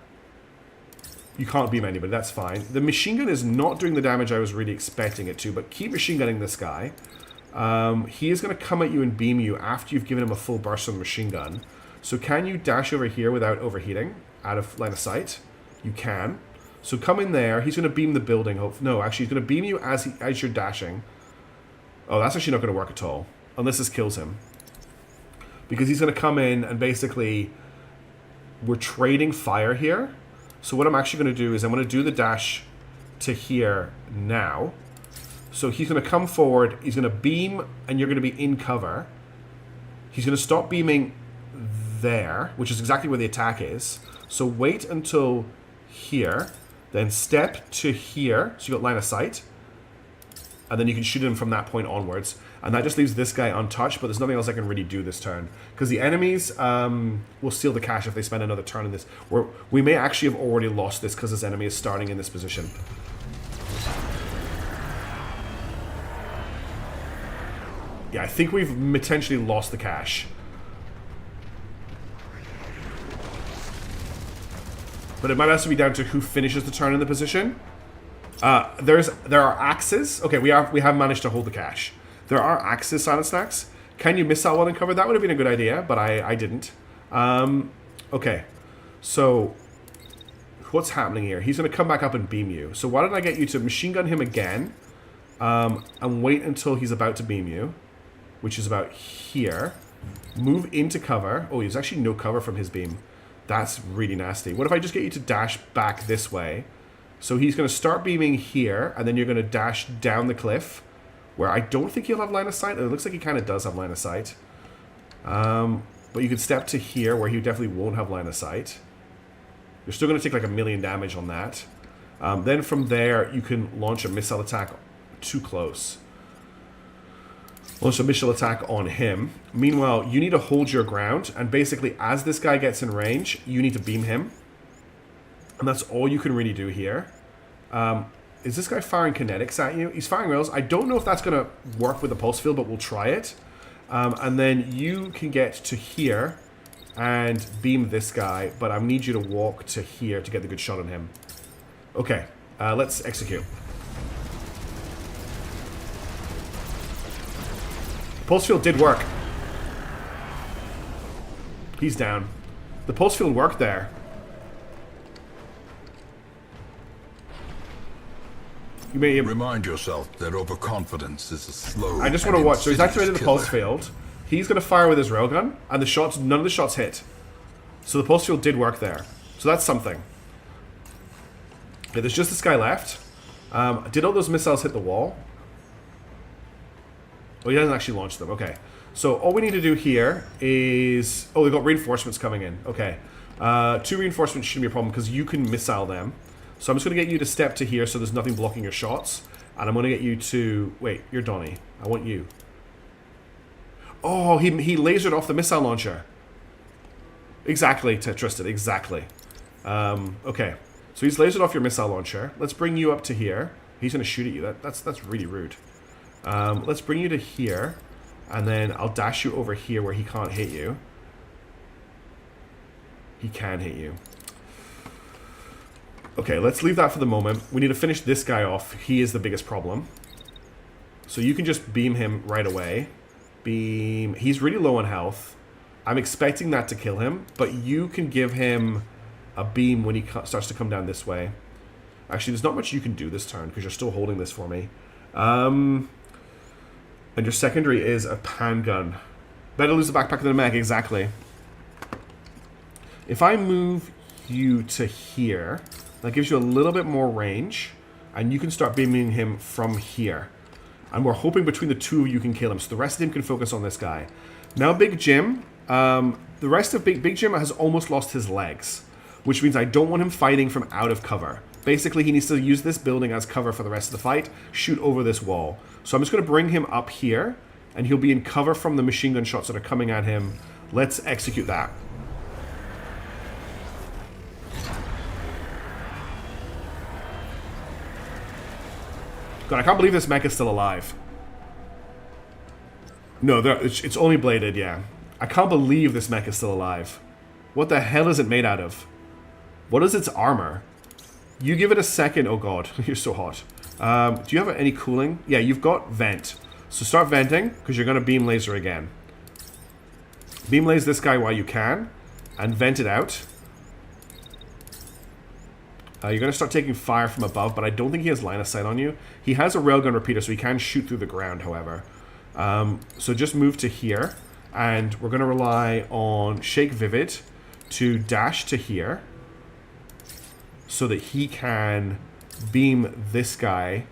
B: You can't beam anybody, that's fine. The machine gun is not doing the damage I was really expecting it to, but keep machine gunning this guy. He is going to come at you and beam you after you've given him a full burst on the machine gun. So can you dash over here without overheating? Out of line of sight? You can. So come in there. He's going to beam the building. No, actually, he's going to beam you as you're dashing. Oh, that's actually not going to work at all. Unless this kills him. Because he's going to come in and basically... We're trading fire here. So what I'm actually going to do is I'm going to do the dash to here now. So he's going to come forward. He's going to beam and you're going to be in cover. He's going to stop beaming there, which is exactly where the attack is. So wait until here. Then step to here. So you got line of sight. And then you can shoot him from that point onwards. And that just leaves this guy untouched, but there's nothing else I can really do this turn. Because the enemies will steal the cash if they spend another turn in this. We may actually have already lost this because this enemy is starting in this position. Yeah, I think we've potentially lost the cash. But it might also be down to who finishes the turn in the position. There are axes. Okay, we have managed to hold the cash. There are axes, Silent Snacks. Can you miss that one and cover? That would have been a good idea, but I didn't. Okay, so what's happening here? He's going to come back up and beam you. So why don't I get you to machine gun him again and wait until he's about to beam you, which is about here. Move into cover. Oh, there's actually no cover from his beam. That's really nasty. What if I just get you to dash back this way? So he's going to start beaming here, and then you're going to dash down the cliff, where I don't think he'll have line of sight. It looks like he kind of does have line of sight. But you could step to here, where he definitely won't have line of sight. You're still going to take like 1,000,000 damage on that. Then from there, you can launch a missile attack too close. Launch a missile attack on him. Meanwhile, you need to hold your ground, and basically, as this guy gets in range, you need to beam him. And that's all you can really do here. Is this guy firing kinetics at you? He's firing rails. I don't know if that's going to work with the pulse field, but we'll try it. And then you can get to here and beam this guy, but I need you to walk to here to get the good shot on him. Okay, let's execute. Pulse field did work. He's down. The pulse field worked there. You may
A: remind yourself that overconfidence is a slow.
B: I just want to watch. So he's activated the pulse field. He's going to fire with his railgun, and the shots, none of the shots hit. So the pulse field did work there. So that's something. Okay, there's just this guy left. Did all those missiles hit the wall? Oh, he hasn't actually launched them. Okay. So all we need to do here is... Oh, they've got reinforcements coming in. Okay. 2 reinforcements shouldn't be a problem because you can missile them. So I'm just going to get you to step to here so there's nothing blocking your shots. And I'm going to get you to... Wait, you're Donnie. I want you. Oh, he lasered off the missile launcher. Exactly, Tristan. Exactly. Okay. So he's lasered off your missile launcher. Let's bring you up to here. He's going to shoot at you. That's really rude. Let's bring you to here. And then I'll dash you over here where he can't hit you. He can hit you. Okay, let's leave that for the moment. We need to finish this guy off. He is the biggest problem. So you can just beam him right away. Beam. He's really low on health. I'm expecting that to kill him, but you can give him a beam when he starts to come down this way. Actually, there's not much you can do this turn because you're still holding this for me. And your secondary is a pan gun. Better lose the backpack than a mech, exactly. If I move you to here... That gives you a little bit more range, and you can start beaming him from here. And we're hoping between the two of you can kill him, so the rest of him can focus on this guy. Now Big Jim, the rest of Big Jim has almost lost his legs, which means I don't want him fighting from out of cover. Basically, he needs to use this building as cover for the rest of the fight, shoot over this wall. So I'm just going to bring him up here, and he'll be in cover from the machine gun shots that are coming at him. Let's execute that. God, I can't believe this mech is still alive. No, it's only bladed, yeah. I can't believe this mech is still alive. What the hell is it made out of? What is its armor? You give it a second. Oh god, you're so hot. Do you have any cooling? Yeah, you've got vent. So start venting, because you're going to beam laser again. Beam laser this guy while you can, and vent it out. You're going to start taking fire from above, but I don't think he has line of sight on you. He has a railgun repeater, so he can shoot through the ground, however. So just move to here, and we're going to rely on Shake Vivid to dash to here, so that he can beam this guy.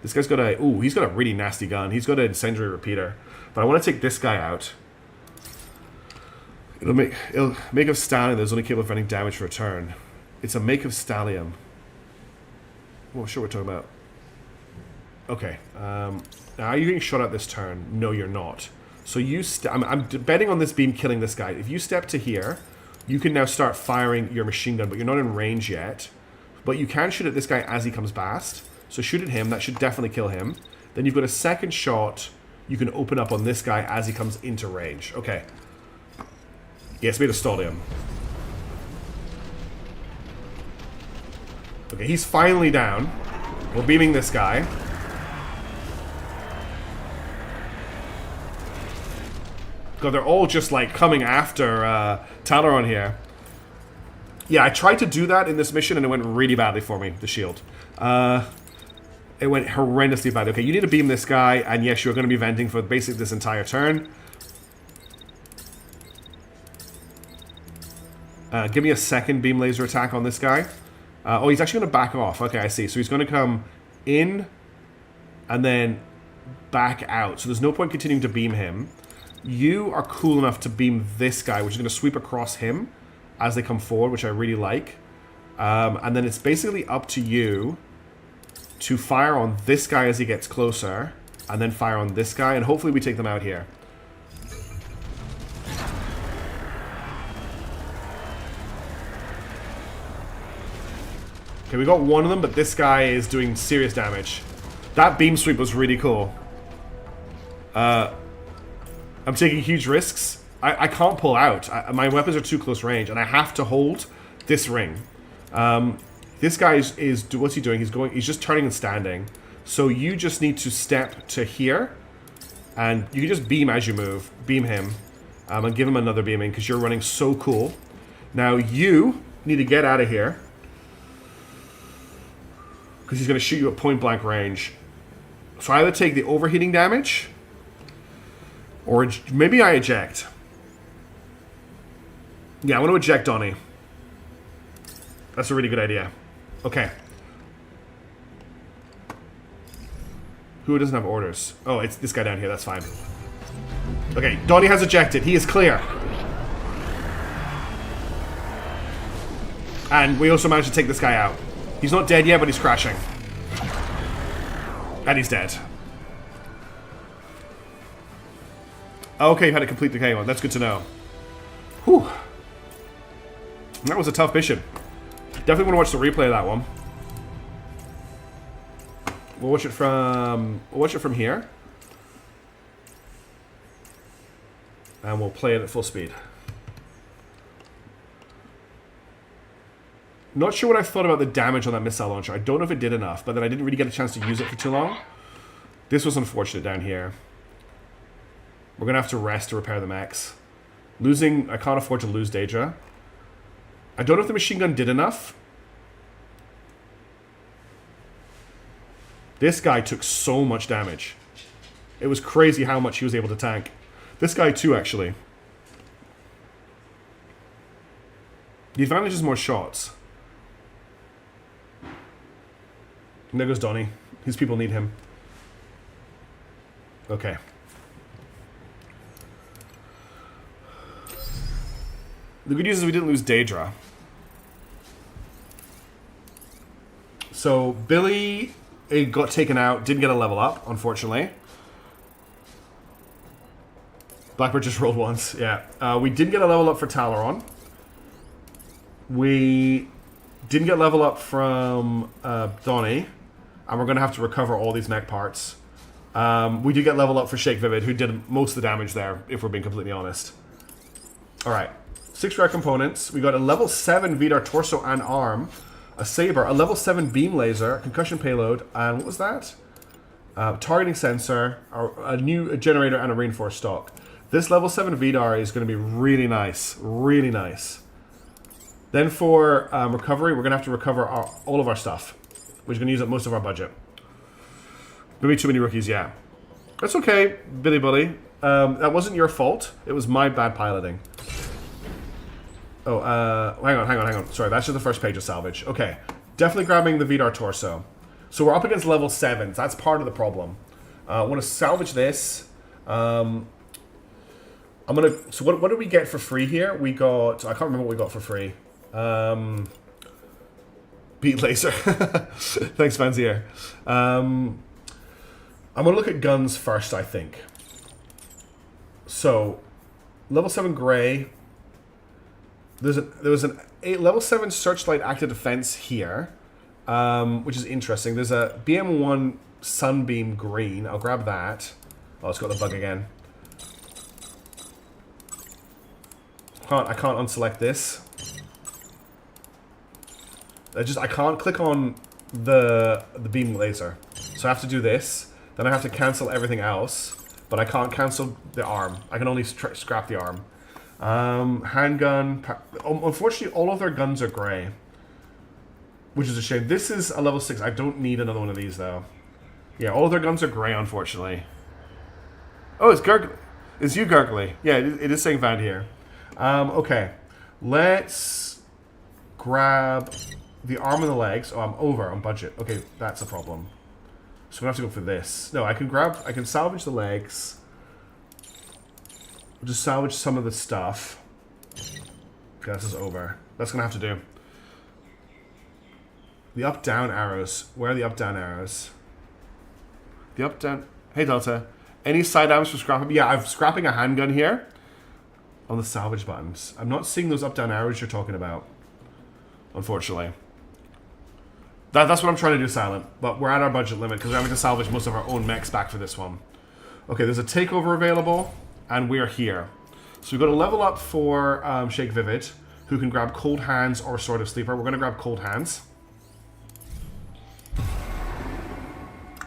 B: This guy's got a... Ooh, he's got a really nasty gun. He's got an incendiary repeater. But I want to take this guy out. It'll make of stallion that's only capable of preventing damage for a turn. It's a make of stallion. Well, sure we're talking about. Okay. Now, are you getting shot at this turn? No, you're not. So you... I'm betting on this beam killing this guy. If you step to here, you can now start firing your machine gun, but you're not in range yet. But you can shoot at this guy as he comes past. So shoot at him. That should definitely kill him. Then you've got a second shot you can open up on this guy as he comes into range. Okay. Yes, we had to stall him. Okay, he's finally down. We're beaming this guy. God, they're all just like coming after Talaron here. Yeah, I tried to do that in this mission and it went really badly for me, the shield. It went horrendously bad. Okay, you need to beam this guy, and yes, you're going to be venting for basically this entire turn. Give me a second beam laser attack on this guy. Oh, he's actually going to back off. Okay, I see. So he's going to come in and then back out. So there's no point continuing to beam him. You are cool enough to beam this guy, which is going to sweep across him as they come forward, which I really like. And then it's basically up to you to fire on this guy as he gets closer, and then fire on this guy, and hopefully we take them out here. Okay, we got one of them, but this guy is doing serious damage. That beam sweep was really cool. I'm taking huge risks. I can't pull out. My weapons are too close range, and I have to hold this ring. This guy is what's he doing? He's just turning and standing. So you just need to step to here, and you can just beam as you move. Beam him, and give him another beaming because you're running so cool. Now you need to get out of here because he's going to shoot you at point blank range. So I either take the overheating damage, or maybe I eject. Yeah, I want to eject Donnie. That's a really good idea. Okay. Who doesn't have orders? Oh, it's this guy down here. That's fine. Okay, Donnie has ejected. He is clear. And we also managed to take this guy out. He's not dead yet, but he's crashing. And he's dead. Okay, you had a complete decay one. That's good to know. Whew. That was a tough mission. Definitely want to watch the replay of that one. We'll watch it from here. And we'll play it at full speed. Not sure what I thought about the damage on that missile launcher. I don't know if it did enough, but then I didn't really get a chance to use it for too long. This was unfortunate down here. We're going to have to rest to repair the mechs. I can't afford to lose Daedra. I don't know if the machine gun did enough. This guy took so much damage. It was crazy how much he was able to tank. This guy too, actually. The advantage is more shots. And there goes Donnie. His people need him. Okay. The good news is we didn't lose Daedra. So Billy got taken out, didn't get a level up, unfortunately. Blackbird just rolled once, yeah. We didn't get a level up for Talaron. We didn't get level up from Donnie, and we're going to have to recover all these mech parts. We did get level up for Shake Vivid, who did most of the damage there, if we're being completely honest. Alright, 6 rare components. We got a level 7 Vidar torso and arm. a saber, a level 7 beam laser, concussion payload, and what was that? Targeting sensor, a new generator, and a reinforced stock. This level 7 VDAR is going to be really nice. Really nice. Then for recovery, we're going to have to recover all of our stuff, which is going to use up most of our budget. Maybe too many rookies, yeah. That's okay, Billy Bully. That wasn't your fault. It was my bad piloting. Oh, hang on. Sorry, that's just the first page of salvage. Okay, definitely grabbing the VDAR torso. So we're up against level 7s. That's part of the problem. I want to salvage this. I'm gonna. So what did we get for free here? We got. I can't remember what we got for free. Beat laser. Thanks, Fanzier. I'm gonna look at guns first, I think. So, level 7 gray. There was a level 7 searchlight active defense here, which is interesting. There's a BM1 sunbeam green. I'll grab that. Oh, it's got the bug again. I can't unselect this. I can't click on the beam laser, so I have to do this. Then I have to cancel everything else, but I can't cancel the arm. I can only scrap the arm. Handgun. Unfortunately, all of their guns are gray, which is a shame. This is a level 6. I don't need another one of these though. Yeah, all of their guns are gray, unfortunately. Oh, it's Gurgly. It's you, Gurgly. Yeah, it is saying Van here. Okay, let's grab the arm and the legs. Oh, I'm over on budget. Okay, that's a problem. So we have to go for this. No, I can salvage the legs. We'll just salvage some of the stuff. Okay, this is over. That's gonna have to do. The up-down arrows. Where are the up-down arrows? The up-down. Hey, Delta. Any side arms for scrapping? Yeah, I'm scrapping a handgun here. On the salvage buttons. I'm not seeing those up-down arrows you're talking about. Unfortunately. That's what I'm trying to do, Silent. But we're at our budget limit because we're having to salvage most of our own mechs back for this one. Okay, there's a takeover available. And we're here. So we've got a level up for Shake Vivid, who can grab Cold Hands or Sword of Sleeper. We're going to grab Cold Hands.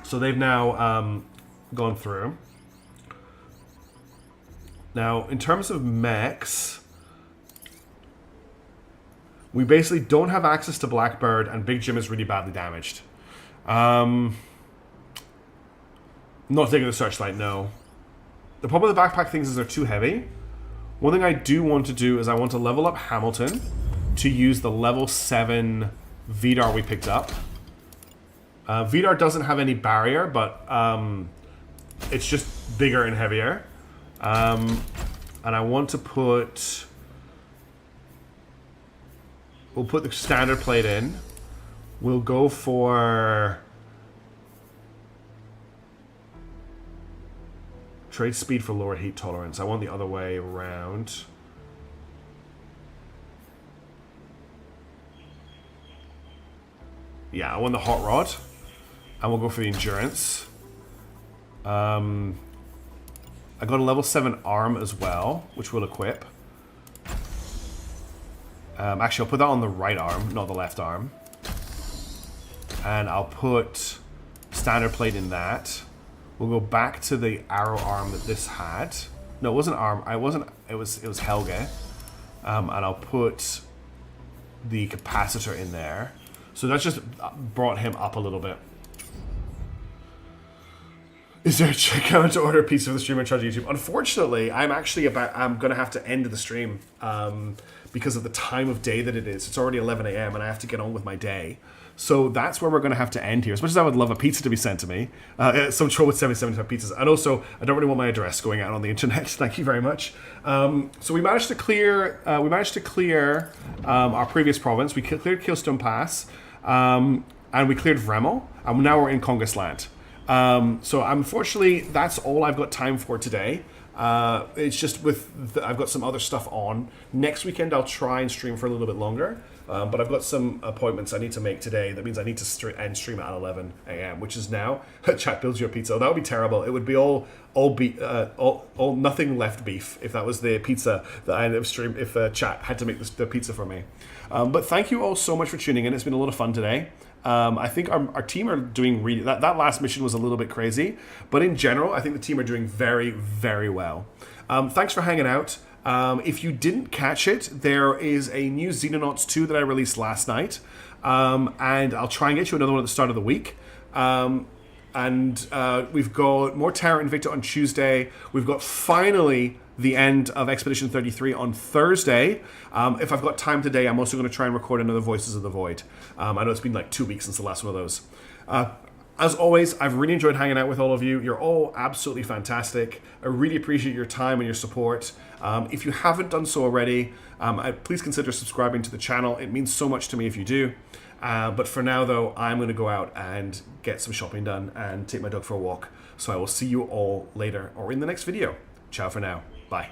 B: So they've now gone through. Now, in terms of mechs, we basically don't have access to Blackbird, and Big Jim is really badly damaged. Not taking the Searchlight, no. The problem with the backpack things is they're too heavy. One thing I do want to do is I want to level up Hamilton to use the level 7 VDAR we picked up. VDAR doesn't have any barrier, but it's just bigger and heavier. And I want to put... We'll put the standard plate in. We'll go for... Trade speed for lower heat tolerance. I want the other way around. Yeah, I want the hot rod. And we'll go for the endurance. I got a level 7 arm as well, which we'll equip. Actually, I'll put that on the right arm, not the left arm. And I'll put standard plate in that. We'll go back to the arrow arm that this had. No, it wasn't arm. It was Helge. And I'll put the capacitor in there. So that's just brought him up a little bit. Is there a checkout to order a piece of the stream and charge YouTube? Unfortunately, I'm gonna have to end the stream because of the time of day that it is. It's already 11 a.m. and I have to get on with my day. So that's where we're going to have to end here. As much as I would love a pizza to be sent to me, some troll with 75 pizzas. And also, I don't really want my address going out on the internet. Thank you very much. So we managed to clear. Our previous province. We cleared Keystone Pass, and we cleared Vremel, and now we're in Congus Land. So unfortunately, that's all I've got time for today. It's just I've got some other stuff on. Next weekend, I'll try and stream for a little bit longer. But I've got some appointments I need to make today. That means I need to end stream at 11 a.m., which is now. Chat builds your pizza. That would be terrible. It would be all nothing left beef if that was the pizza that I ended up stream. If chat had to make the pizza for me. But thank you all so much for tuning in. It's been a lot of fun today. I think our team are doing really... That last mission was a little bit crazy. But in general, I think the team are doing very, very well. Thanks for hanging out. If you didn't catch it, there is a new Xenonauts 2 that I released last night. And I'll try and get you another one at the start of the week. We've got more Terra Invicta on Tuesday. We've got finally the end of Expedition 33 on Thursday. If I've got time today, I'm also going to try and record another Voices of the Void. I know it's been like 2 weeks since the last one of those. As always, I've really enjoyed hanging out with all of you. You're all absolutely fantastic. I really appreciate your time and your support. If you haven't done so already, please consider subscribing to the channel. It means so much to me if you do. But for now, though, I'm going to go out and get some shopping done and take my dog for a walk. So I will see you all later or in the next video. Ciao for now. Bye.